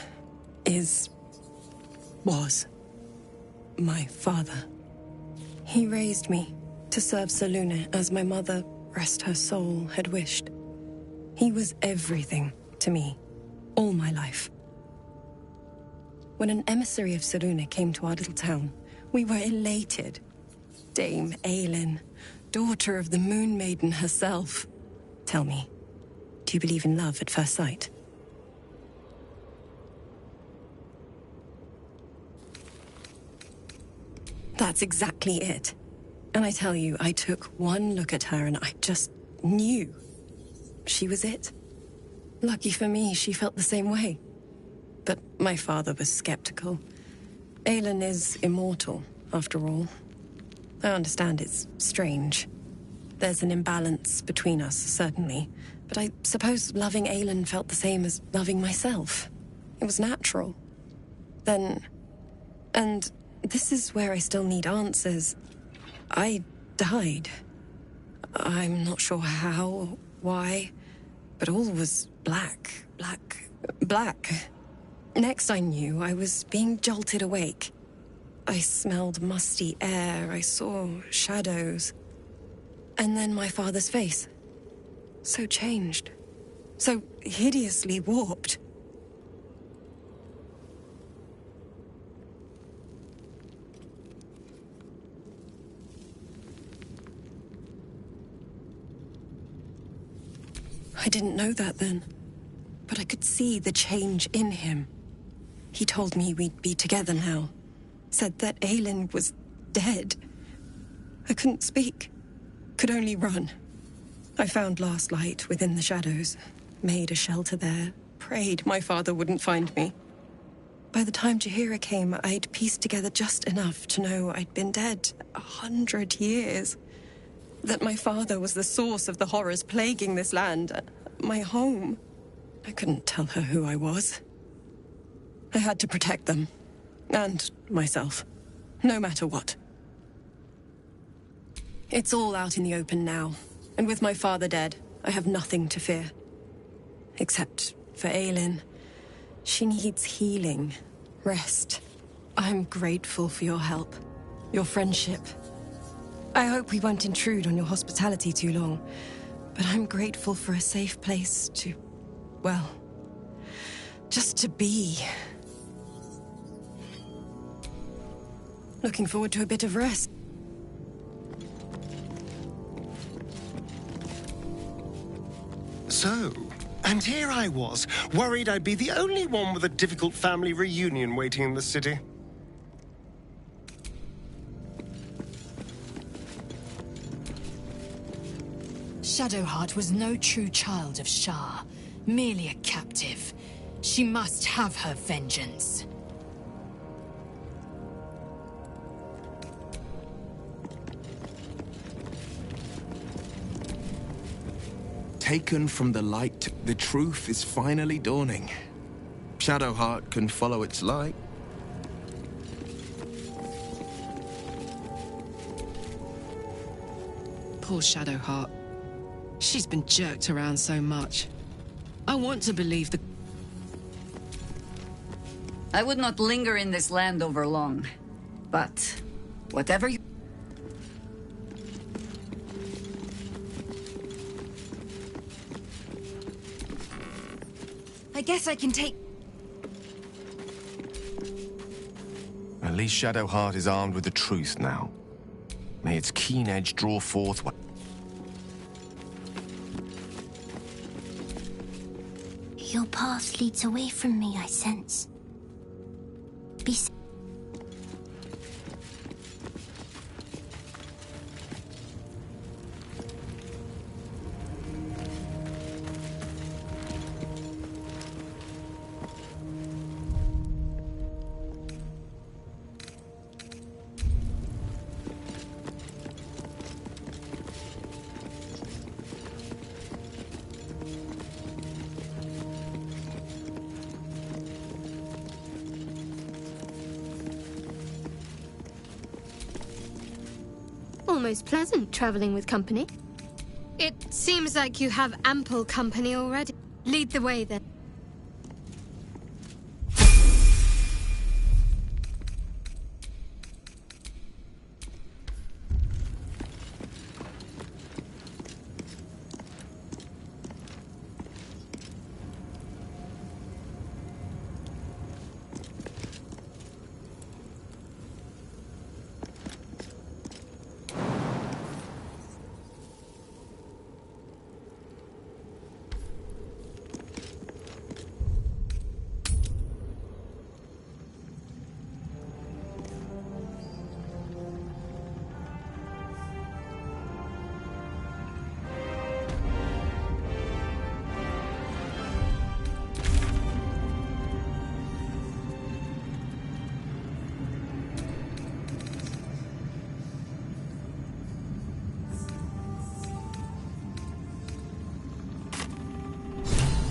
was my father. He raised me to serve Selûne as my mother, rest her soul, had wished. He was everything to me, all my life. When an emissary of Selûne came to our little town, we were elated. Dame Aelin, daughter of the Moon Maiden herself. Tell me, do you believe in love at first sight? That's exactly it. And I tell you, I took one look at her and I just knew she was it. Lucky for me, she felt the same way. But my father was skeptical. Aelin is immortal, after all. I understand it's strange. There's an imbalance between us, certainly. But I suppose loving Aelin felt the same as loving myself. It was natural. Then... And this is where I still need answers. I died. I'm not sure how or why, but all was black. Next I knew, I was being jolted awake. I smelled musty air, I saw shadows. And then my father's face. So changed. So hideously warped. I didn't know that then, but I could see the change in him. He told me we'd be together now. Said that Aelin was dead. I couldn't speak. Could only run. I found last light within the shadows. Made a shelter there. Prayed my father wouldn't find me. By the time Jaheira came, I'd pieced together just enough to know I'd been dead 100 years. That my father was the source of the horrors plaguing this land. My home. I couldn't tell her who I was. I had to protect them. And myself. No matter what. It's all out in the open now. And with my father dead, I have nothing to fear. Except for Aelin. She needs healing. Rest. I'm grateful for your help. Your friendship. I hope we won't intrude on your hospitality too long, but I'm grateful for a safe place to, well, just to be. Looking forward to a bit of rest. So, and here I was, worried I'd be the only one with a difficult family reunion waiting in the city. Shadowheart was no true child of Shah, merely a captive. She must have her vengeance. Taken from the light, the truth is finally dawning. Shadowheart can follow its light. Poor Shadowheart. She's been jerked around so much. I want to believe the... I would not linger in this land over long. But whatever you... I guess I can take... At least Shadowheart is armed with the truth now. May its keen edge draw forth what... Your path leads away from me, I sense. Be safe. Almost pleasant traveling with company. It seems like you have ample company already. Lead the way then.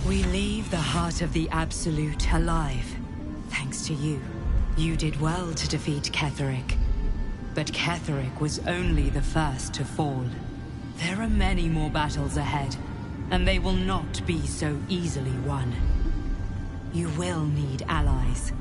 We leave the heart of the Absolute alive. Thanks to you. You did well to defeat Ketheric. But Ketheric was only the first to fall. There are many more battles ahead, and they will not be so easily won. You will need allies.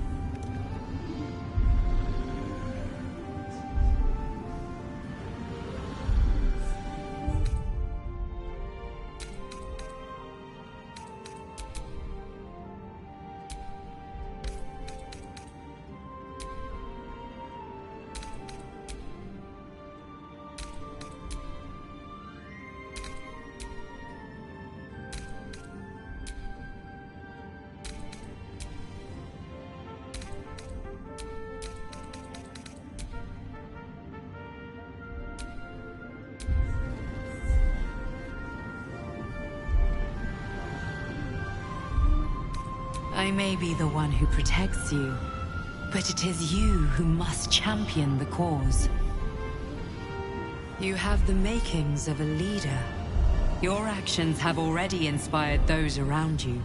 I may be the one who protects you, but it is you who must champion the cause. You have the makings of a leader. Your actions have already inspired those around you.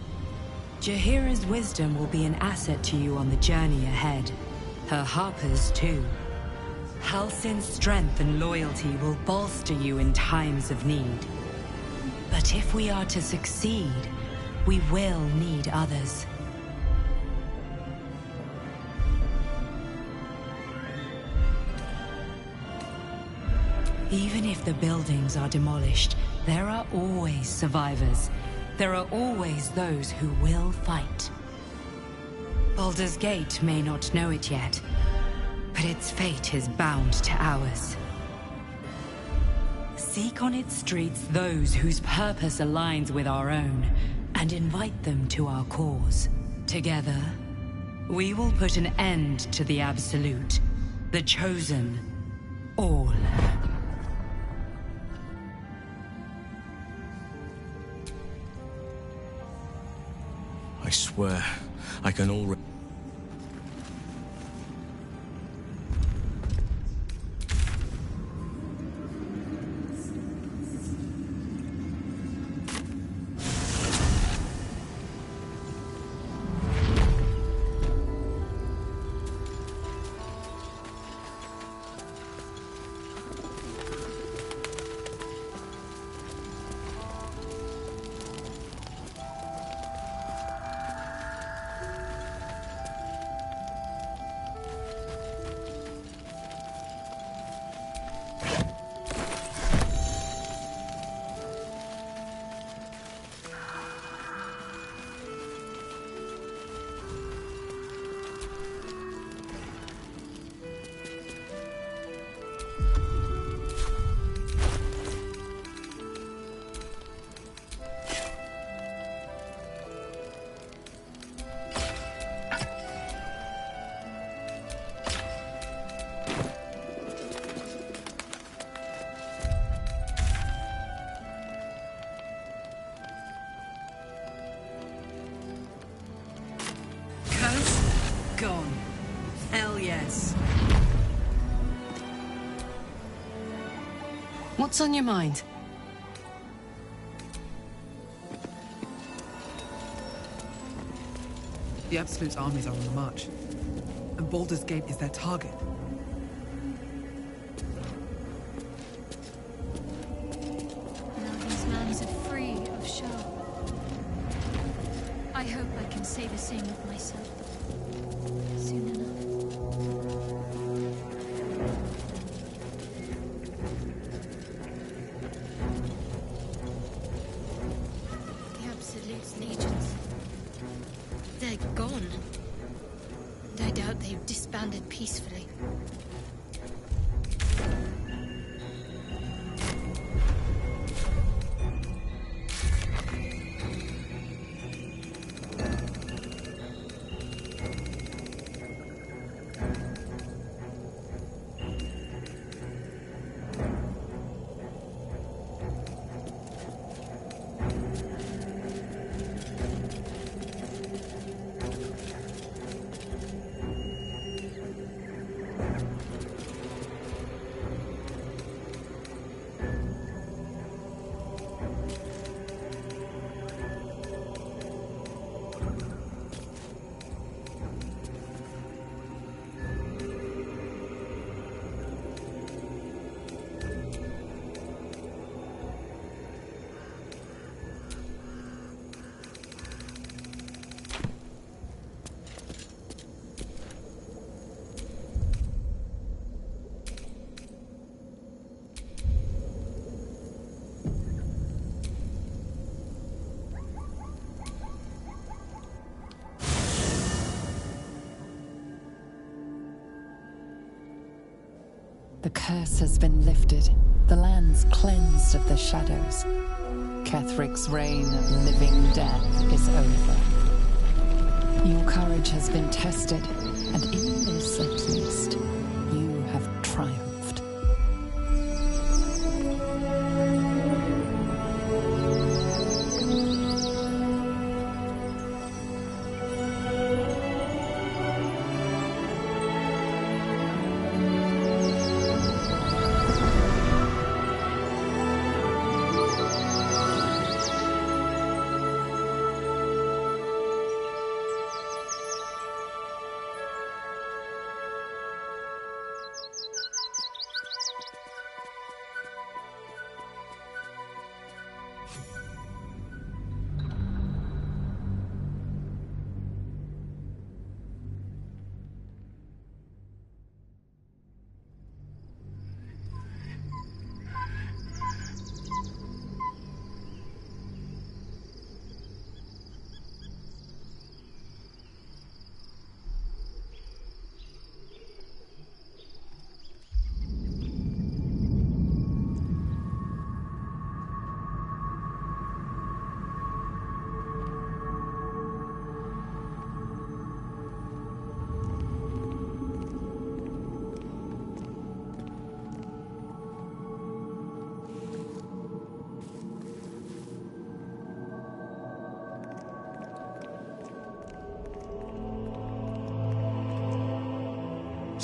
Jaheira's wisdom will be an asset to you on the journey ahead. Her harpers, too. Halsin's strength and loyalty will bolster you in times of need. But if we are to succeed, we will need others. Even if the buildings are demolished, there are always survivors. There are always those who will fight. Baldur's Gate may not know it yet, but its fate is bound to ours. Seek on its streets those whose purpose aligns with our own, and invite them to our cause. Together, we will put an end to the Absolute, the Chosen, all. I swear, I can already... Gone. Hell yes. What's on your mind? The Absolute's armies are on the march, and Baldur's Gate is their target. Now these lands are free of Shah. I hope I can say the same of myself soon enough. The Absolute's legions. They're gone. And I doubt they've disbanded peacefully. The curse has been lifted, the lands cleansed of the shadows. Kethric's reign of living death is over. Your courage has been tested, and in this at least, you have triumphed.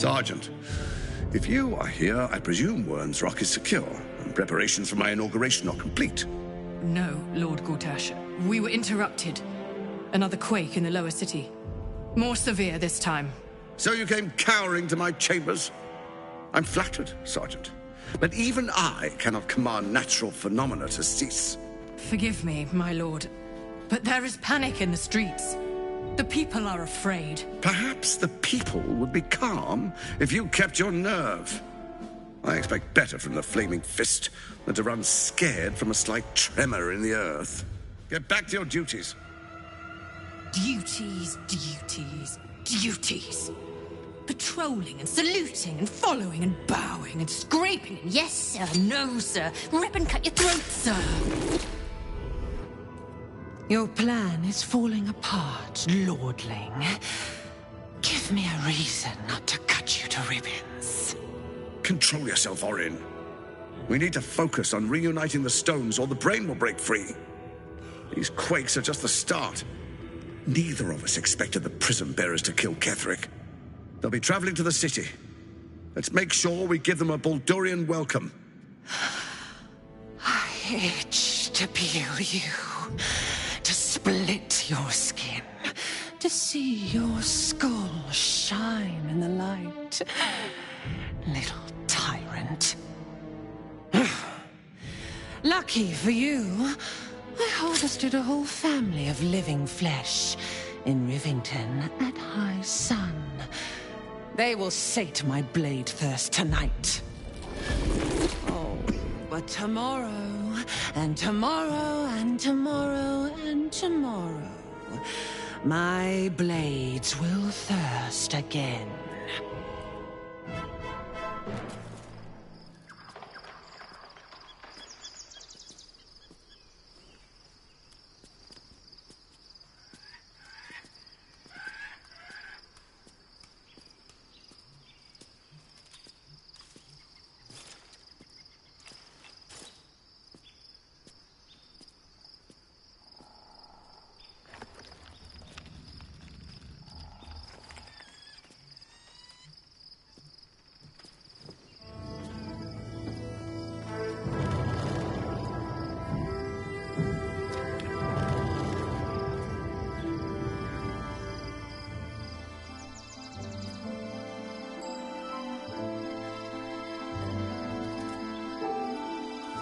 Sergeant, if you are here, I presume Wern's Rock is secure, and preparations for my inauguration are complete. No, Lord Gortash. We were interrupted. Another quake in the lower city. More severe this time. So you came cowering to my chambers? I'm flattered, Sergeant. But even I cannot command natural phenomena to cease. Forgive me, my lord, but there is panic in the streets. The people are afraid. Perhaps the people would be calm if you kept your nerve. I expect better from the Flaming Fist than to run scared from a slight tremor in the earth. Get back to your duties. Duties, duties, duties. Patrolling and saluting and following and bowing and scraping and yes, sir, no, sir. Rip and cut your throat, sir. Your plan is falling apart, lordling. Give me a reason not to cut you to ribbons. Control yourself, Orin. We need to focus on reuniting the stones or the brain will break free. These quakes are just the start. Neither of us expected the prison bearers to kill Ketheric. They'll be traveling to the city. Let's make sure we give them a Baldurian welcome. I itch to peel you, to split your skin, to see your skull shine in the light. Little tyrant. Lucky for you, I harvested a whole family of living flesh in Rivington at high sun. They will sate my blade thirst tonight. Oh, but tomorrow, and tomorrow, and tomorrow, and tomorrow, my blades will thirst again.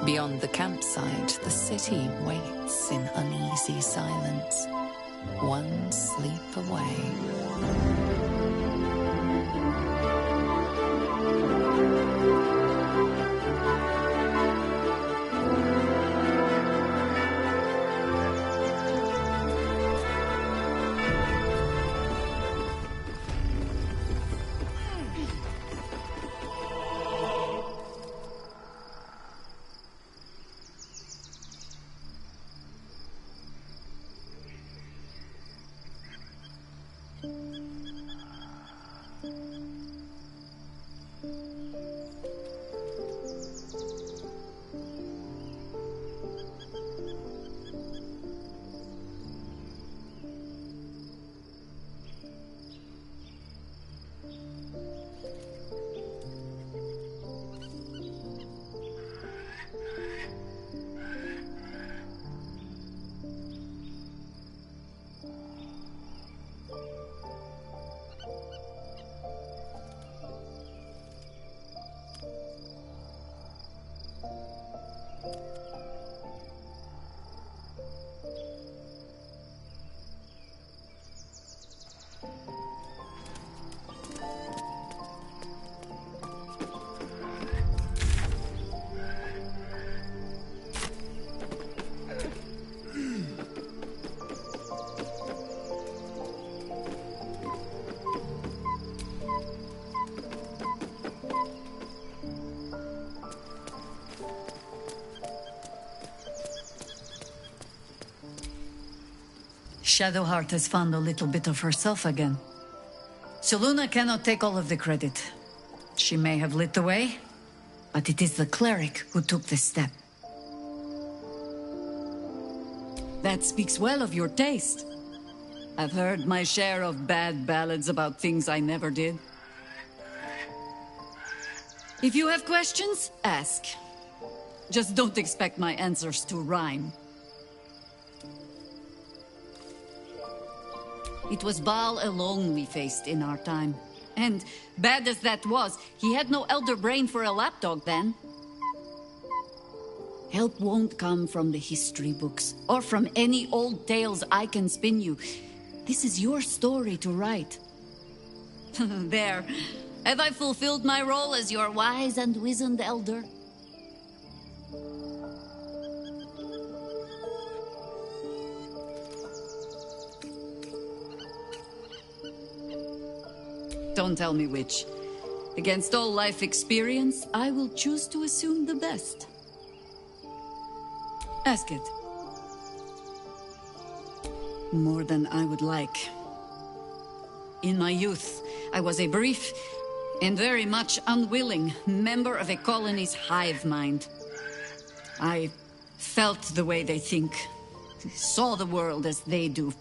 Beyond the campsite, the city waits in uneasy silence, one sleep away. Shadowheart has found a little bit of herself again. Selûne cannot take all of the credit. She may have lit the way, but it is the cleric who took this step. That speaks well of your taste. I've heard my share of bad ballads about things I never did. If you have questions, ask. Just don't expect my answers to rhyme. It was Baal alone we faced in our time. And, bad as that was, he had no elder brain for a lapdog then. Help won't come from the history books, or from any old tales I can spin you. This is your story to write. There. Have I fulfilled my role as your wise and wizened elder? Don't tell me which. Against all life experience, I will choose to assume the best. Ask it. More than I would like. In my youth, I was a brief and very much unwilling member of a colony's hive mind. I felt the way they think, saw the world as they do.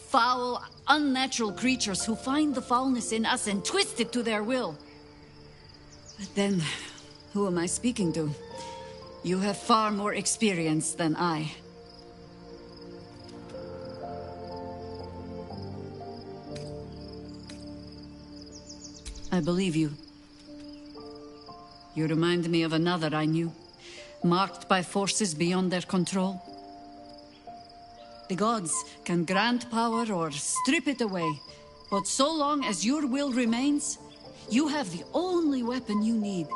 Foul, unnatural creatures who find the foulness in us and twist it to their will. But then, who am I speaking to? You have far more experience than I. I believe you. You remind me of another I knew, marked by forces beyond their control. The gods can grant power or strip it away, but so long as your will remains, you have the only weapon you need.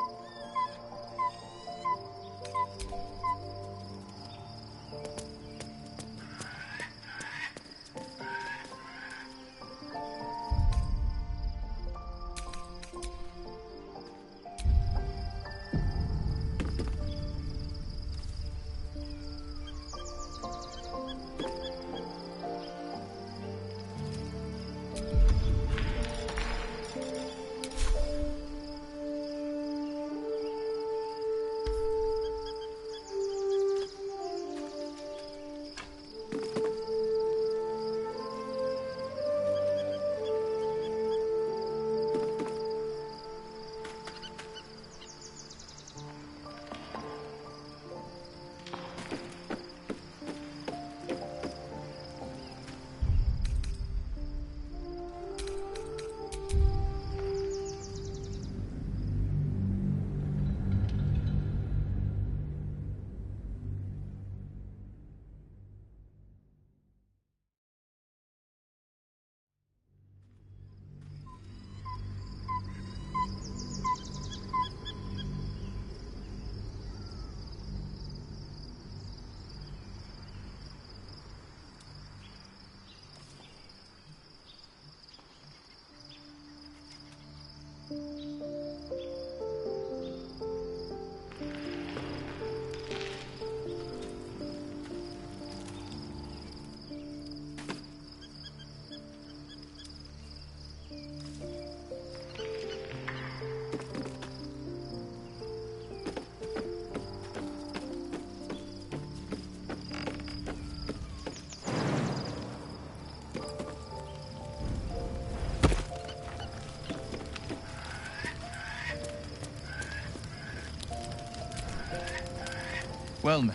Well met.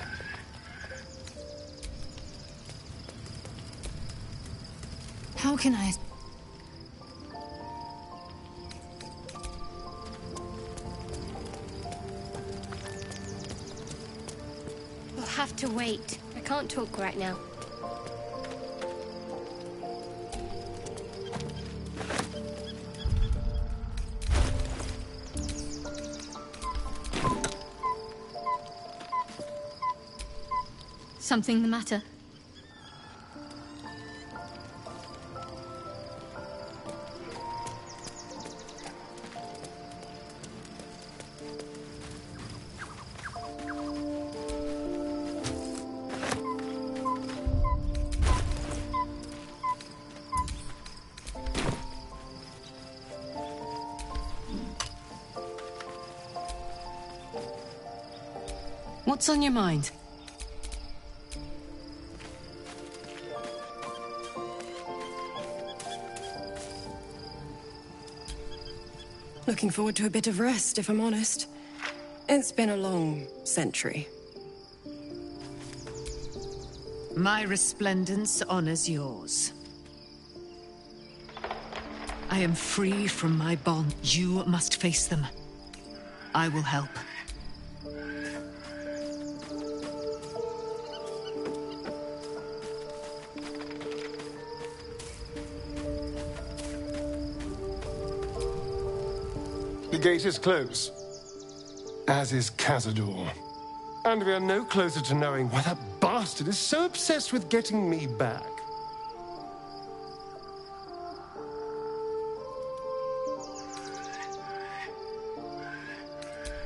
How can I... We'll have to wait. I can't talk right now. Something the matter? What's on your mind? Looking forward to a bit of rest, if I'm honest. It's been a long century. My resplendence honors yours. I am free from my bond. You must face them. I will help. The gate is closed, as is Cazador. And we are no closer to knowing why that bastard is so obsessed with getting me back.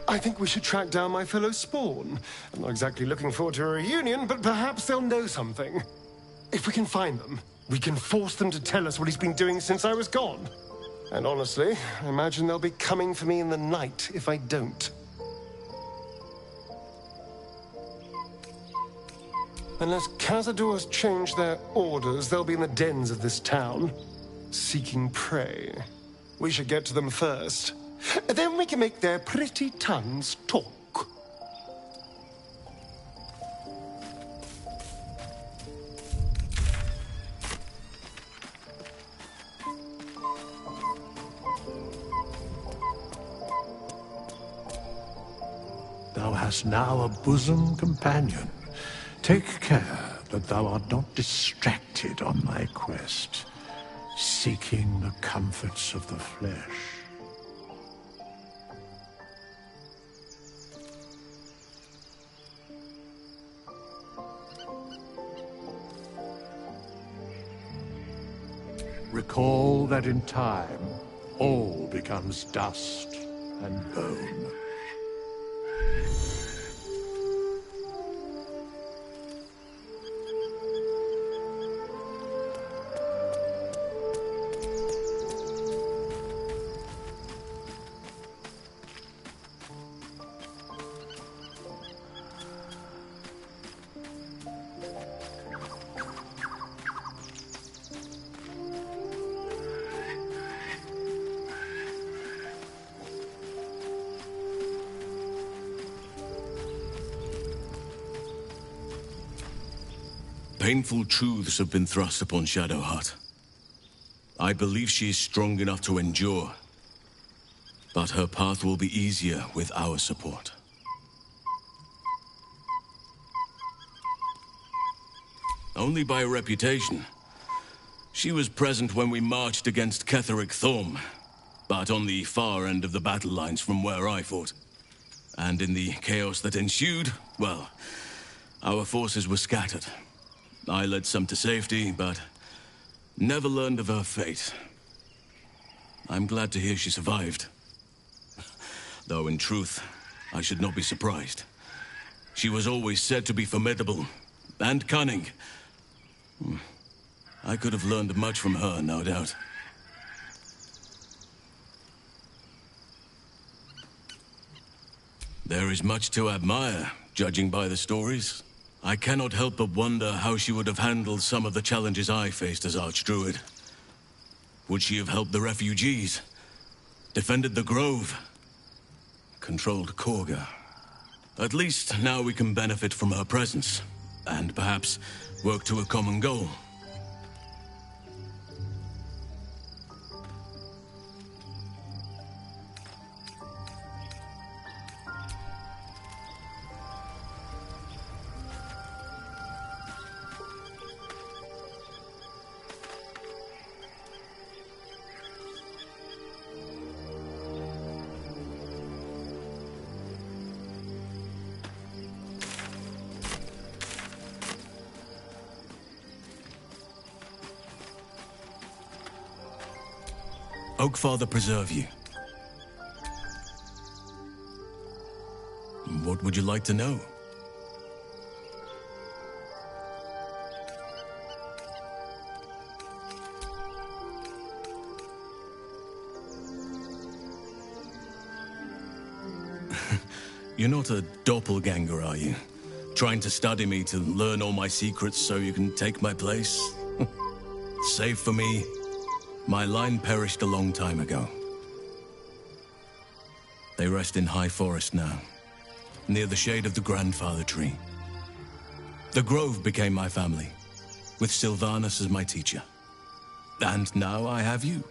I think we should track down my fellow Spawn. I'm not exactly looking forward to a reunion, but perhaps they'll know something. If we can find them, we can force them to tell us what he's been doing since I was gone. And honestly, I imagine they'll be coming for me in the night if I don't. Unless Cazador has changed their orders, they'll be in the dens of this town, seeking prey. We should get to them first. Then we can make their pretty tongues talk. Thou hast now a bosom companion. Take care that thou art not distracted on thy quest, seeking the comforts of the flesh. Recall that in time, all becomes dust and bone. Painful truths have been thrust upon Shadowheart. I believe she is strong enough to endure, but her path will be easier with our support. Only by reputation. She was present when we marched against Ketheric Thorm, but on the far end of the battle lines from where I fought. And in the chaos that ensued, well, our forces were scattered. I led some to safety, but never learned of her fate. I'm glad to hear she survived. Though in truth, I should not be surprised. She was always said to be formidable and cunning. I could have learned much from her, no doubt. There is much to admire, judging by the stories. I cannot help but wonder how she would have handled some of the challenges I faced as Archdruid. Would she have helped the refugees? Defended the Grove? Controlled Korga? At least now we can benefit from her presence, and perhaps work to a common goal. Oakfather preserve you. What would you like to know? You're not a doppelganger, are you? Trying to study me to learn all my secrets so you can take my place? Save for me, my line perished a long time ago. They rest in High Forest now, near the shade of the grandfather tree. The Grove became my family, with Sylvanus as my teacher. And now I have you.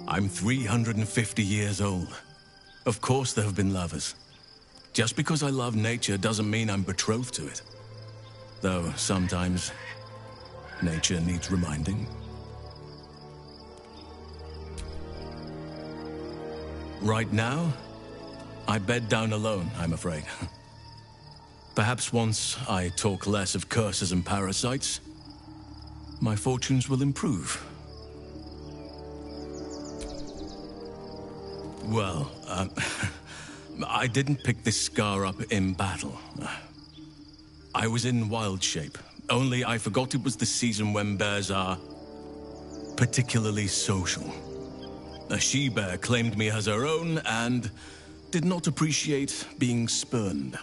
I'm 350 years old. Of course there have been lovers. Just because I love nature doesn't mean I'm betrothed to it. Though sometimes nature needs reminding. Right now, I bed down alone, I'm afraid. Perhaps once I talk less of curses and parasites, my fortunes will improve. Well, I didn't pick this scar up in battle. I was in wild shape, only I forgot it was the season when bears are particularly social. A she-bear claimed me as her own and did not appreciate being spurned.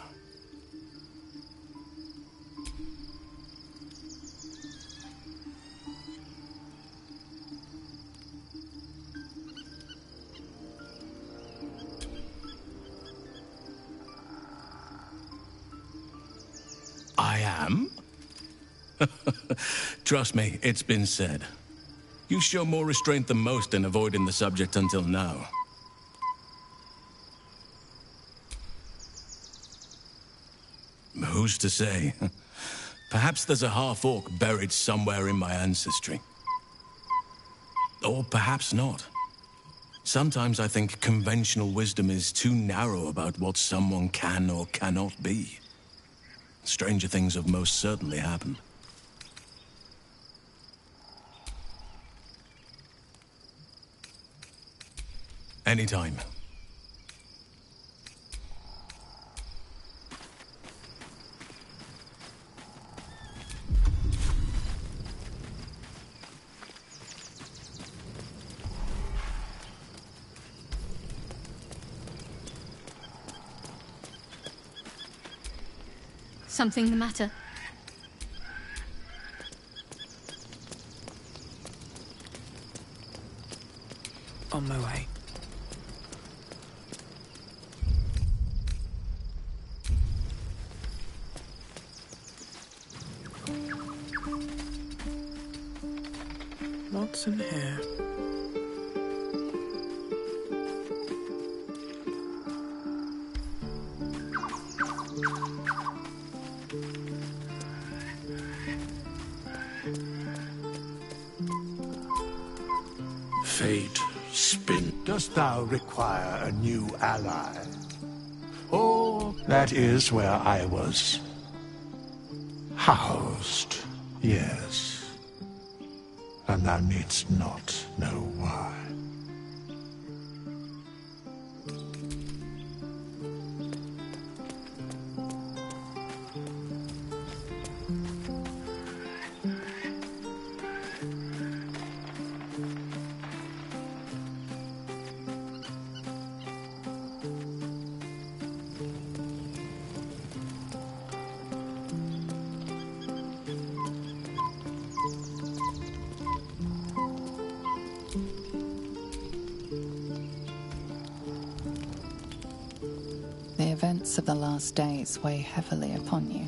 I am? Trust me, it's been said. You show more restraint than most in avoiding the subject until now. Who's to say? Perhaps there's a half-orc buried somewhere in my ancestry. Or perhaps not. Sometimes I think conventional wisdom is too narrow about what someone can or cannot be. Stranger things have most certainly happened. Anytime. Something the matter? On my way. What's in here? Fate, spin. Dost thou require a new ally? Oh, that is where I was housed, yes. And thou needst not know why. The events of the last days weigh heavily upon you.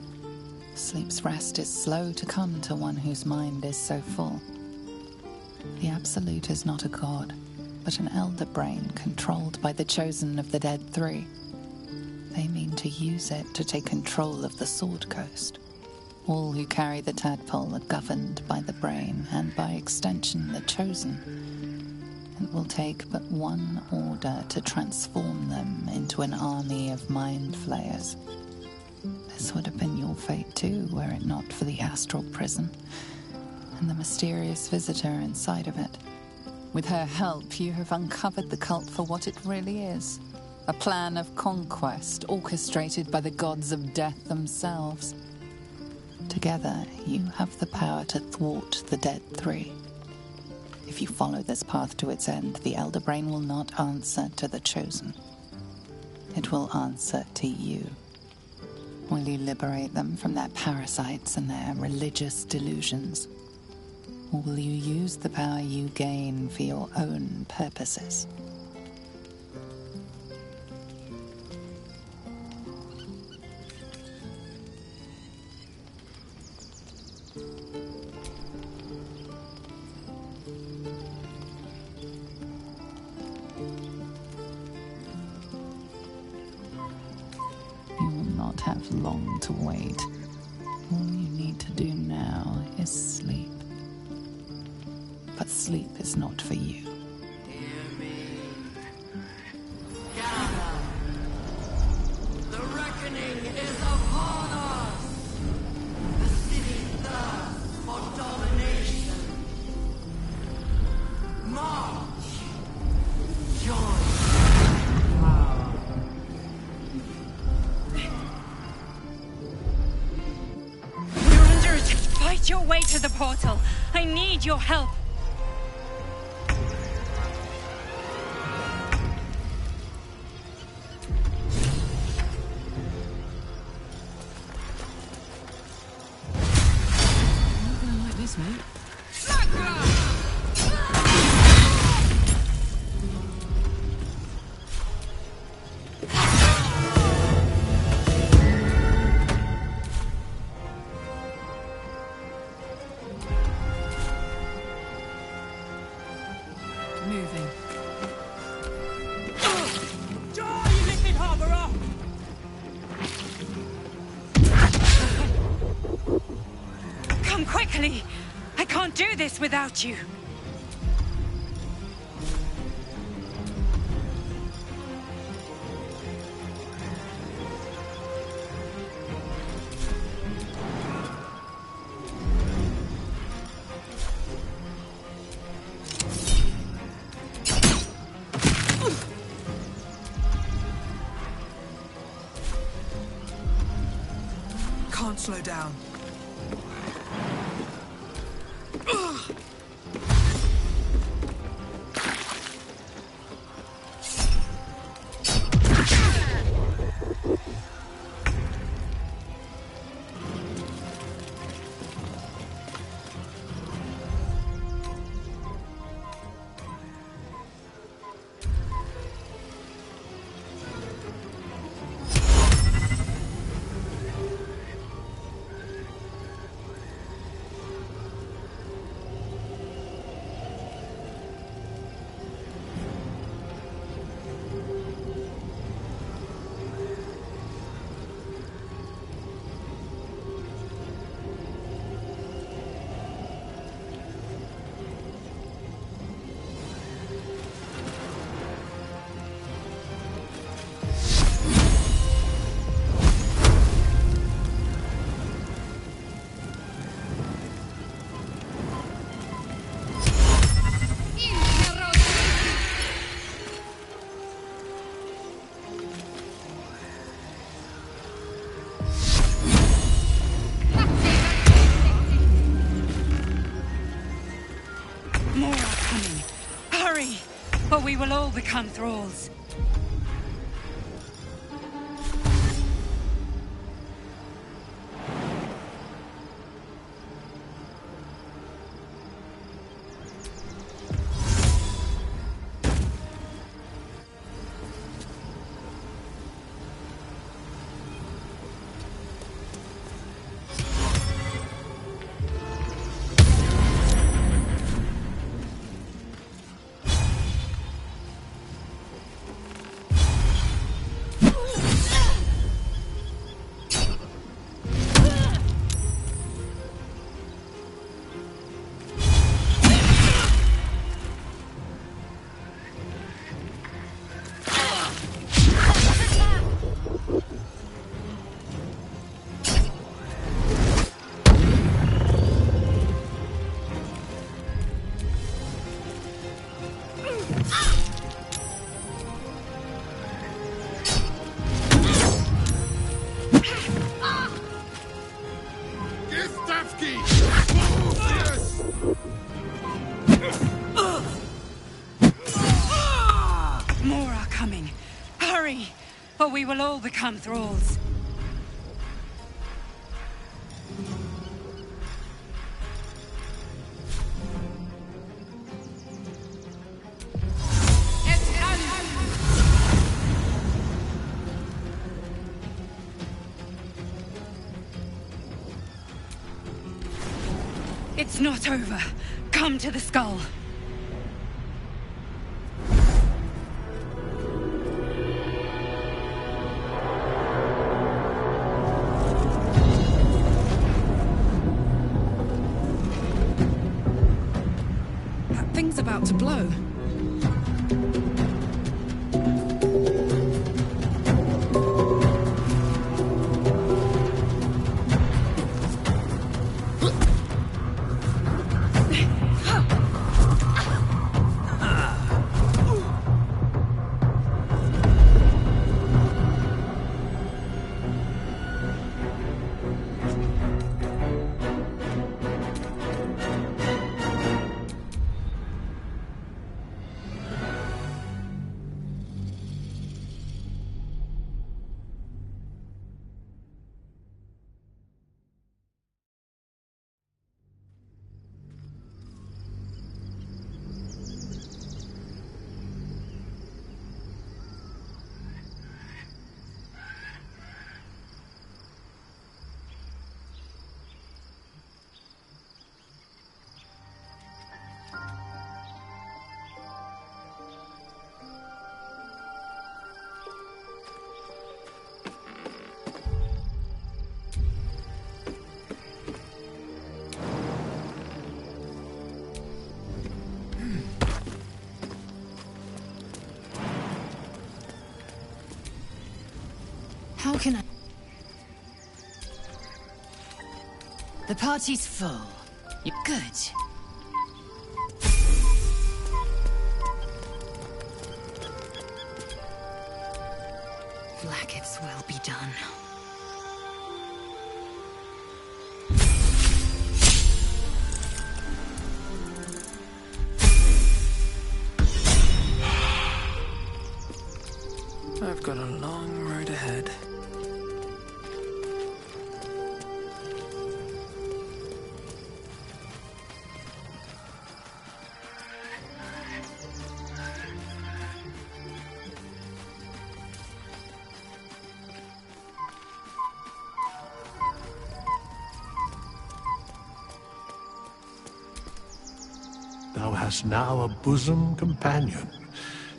Sleep's rest is slow to come to one whose mind is so full. The Absolute is not a god, but an elder brain controlled by the chosen of the Dead Three. They mean to use it to take control of the Sword Coast. All who carry the tadpole are governed by the brain, and by extension the chosen. It will take but one order to transform them into an army of mind flayers. This would have been your fate too, were it not for the astral prison and the mysterious visitor inside of it. With her help, you have uncovered the cult for what it really is. A plan of conquest orchestrated by the gods of death themselves. Together, you have the power to thwart the Dead Three. If you follow this path to its end, the Elder Brain will not answer to the Chosen. It will answer to you. Will you liberate them from their parasites and their religious delusions? Or will you use the power you gain for your own purposes? You will not have long to wait. All you need to do now is sleep. But sleep is not for you. The reckoning is upon us! The city thirsts for domination. March! Join power. You're under attack. Fight your way to the portal. I need your help. Mate. Moving. Die, you liquid harborer! Come quickly! I can't do this without you. Can't slow down. More are coming. Hurry, or we will all become thralls. or we will all become thralls. It's not over. Come to the skull. That thing's about to blow. How can I... The party's full. You're good. Blackets will be done. I've got a long road ahead. Thou hast now a bosom companion.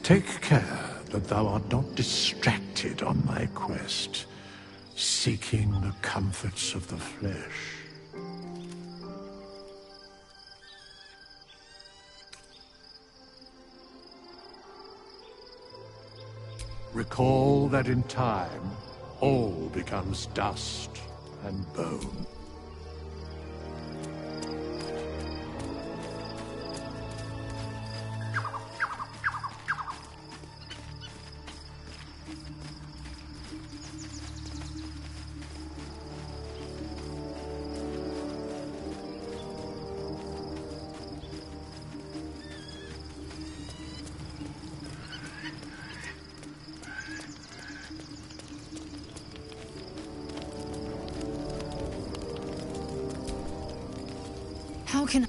Take care that thou art not distracted on thy quest, seeking the comforts of the flesh. Recall that in time, all becomes dust and bone. How can I...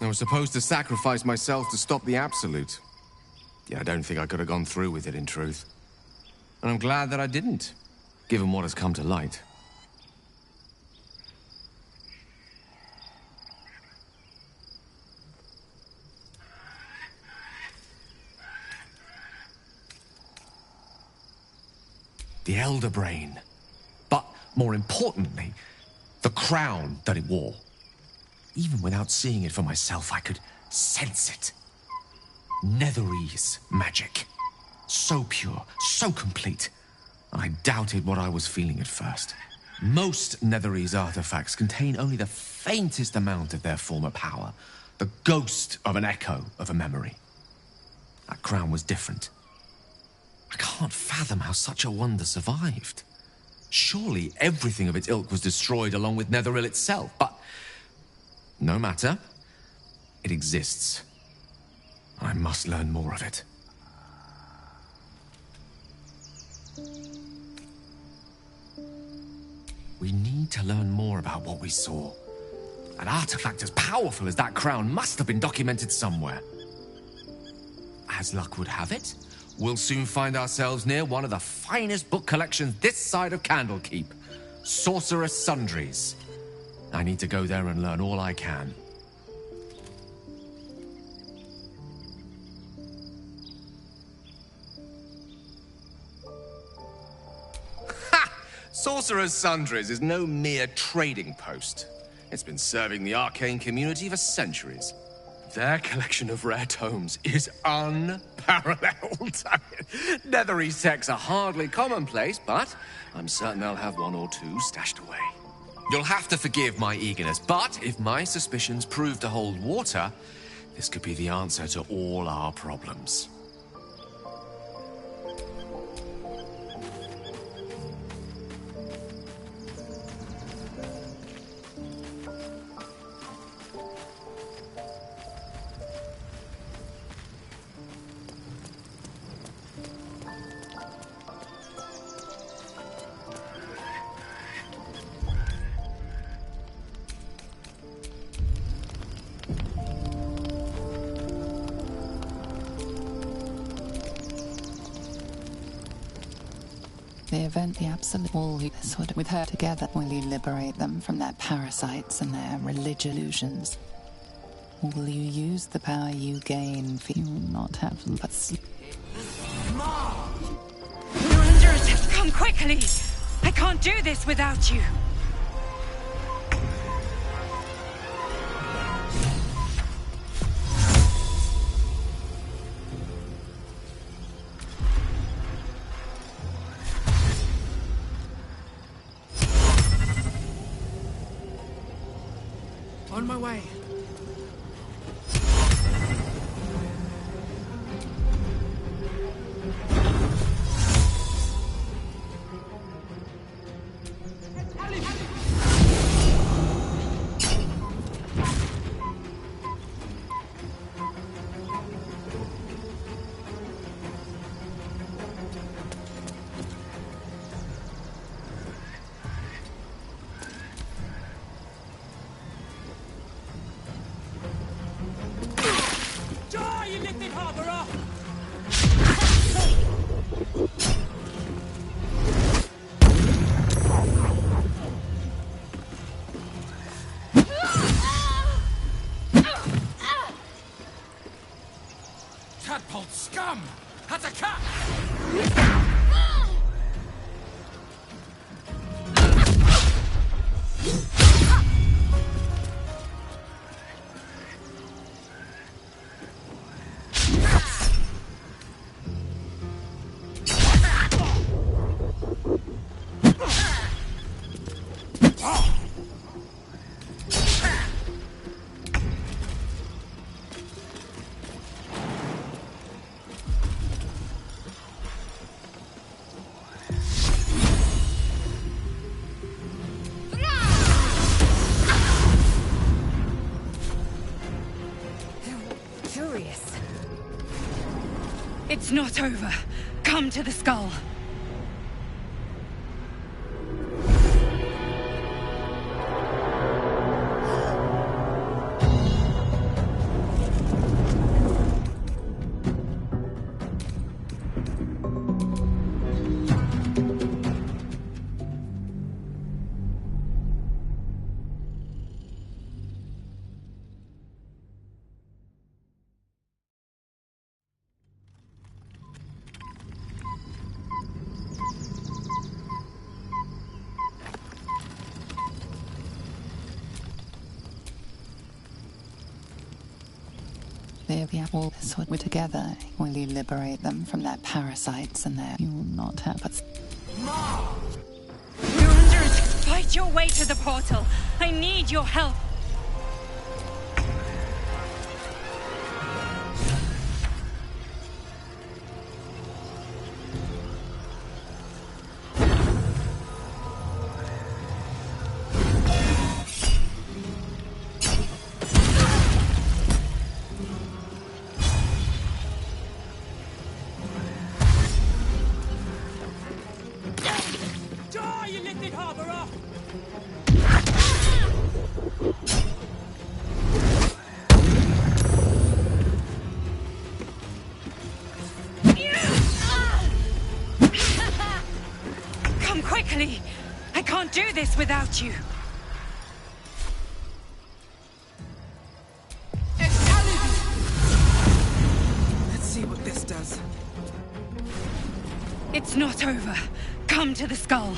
I was supposed to sacrifice myself to stop the Absolute. Yeah, I don't think I could have gone through with it, in truth. And I'm glad that I didn't, given what has come to light. The Elder Brain. But, more importantly, the crown that it wore. Even without seeing it for myself, I could sense it. Netherese magic. So pure, so complete. I doubted what I was feeling at first. Most Netherese artifacts contain only the faintest amount of their former power, the ghost of an echo of a memory. That crown was different. I can't fathom how such a wonder survived. Surely everything of its ilk was destroyed along with Netheril itself, but no matter. It exists. I must learn more of it. We need to learn more about what we saw. An artifact as powerful as that crown must have been documented somewhere. As luck would have it, we'll soon find ourselves near one of the finest book collections this side of Candlekeep. Sorcerer's Sundries. I need to go there and learn all I can. Sorcerer's Sundries is no mere trading post. It's been serving the arcane community for centuries. Their collection of rare tomes is unparalleled. Netherese texts are hardly commonplace, but I'm certain they'll have one or two stashed away. You'll have to forgive my eagerness, but if my suspicions prove to hold water, this could be the answer to all our problems. The event, the absolute, all you sort of with her together. Will you liberate them from their parasites and their religious illusions? Or will you use the power you gain for you not have but sleep? You're under attack. Come quickly! I can't do this without you! On my way. Tadpole scum! That's a cat! It's not over. Come to the skull. all this we're together. Will you liberate them from their parasites and their... You will not help us. You're under it. Fight your way to the portal. I need your help. Come quickly! I can't do this without you. Let's see what this does. It's not over. Come to the skull.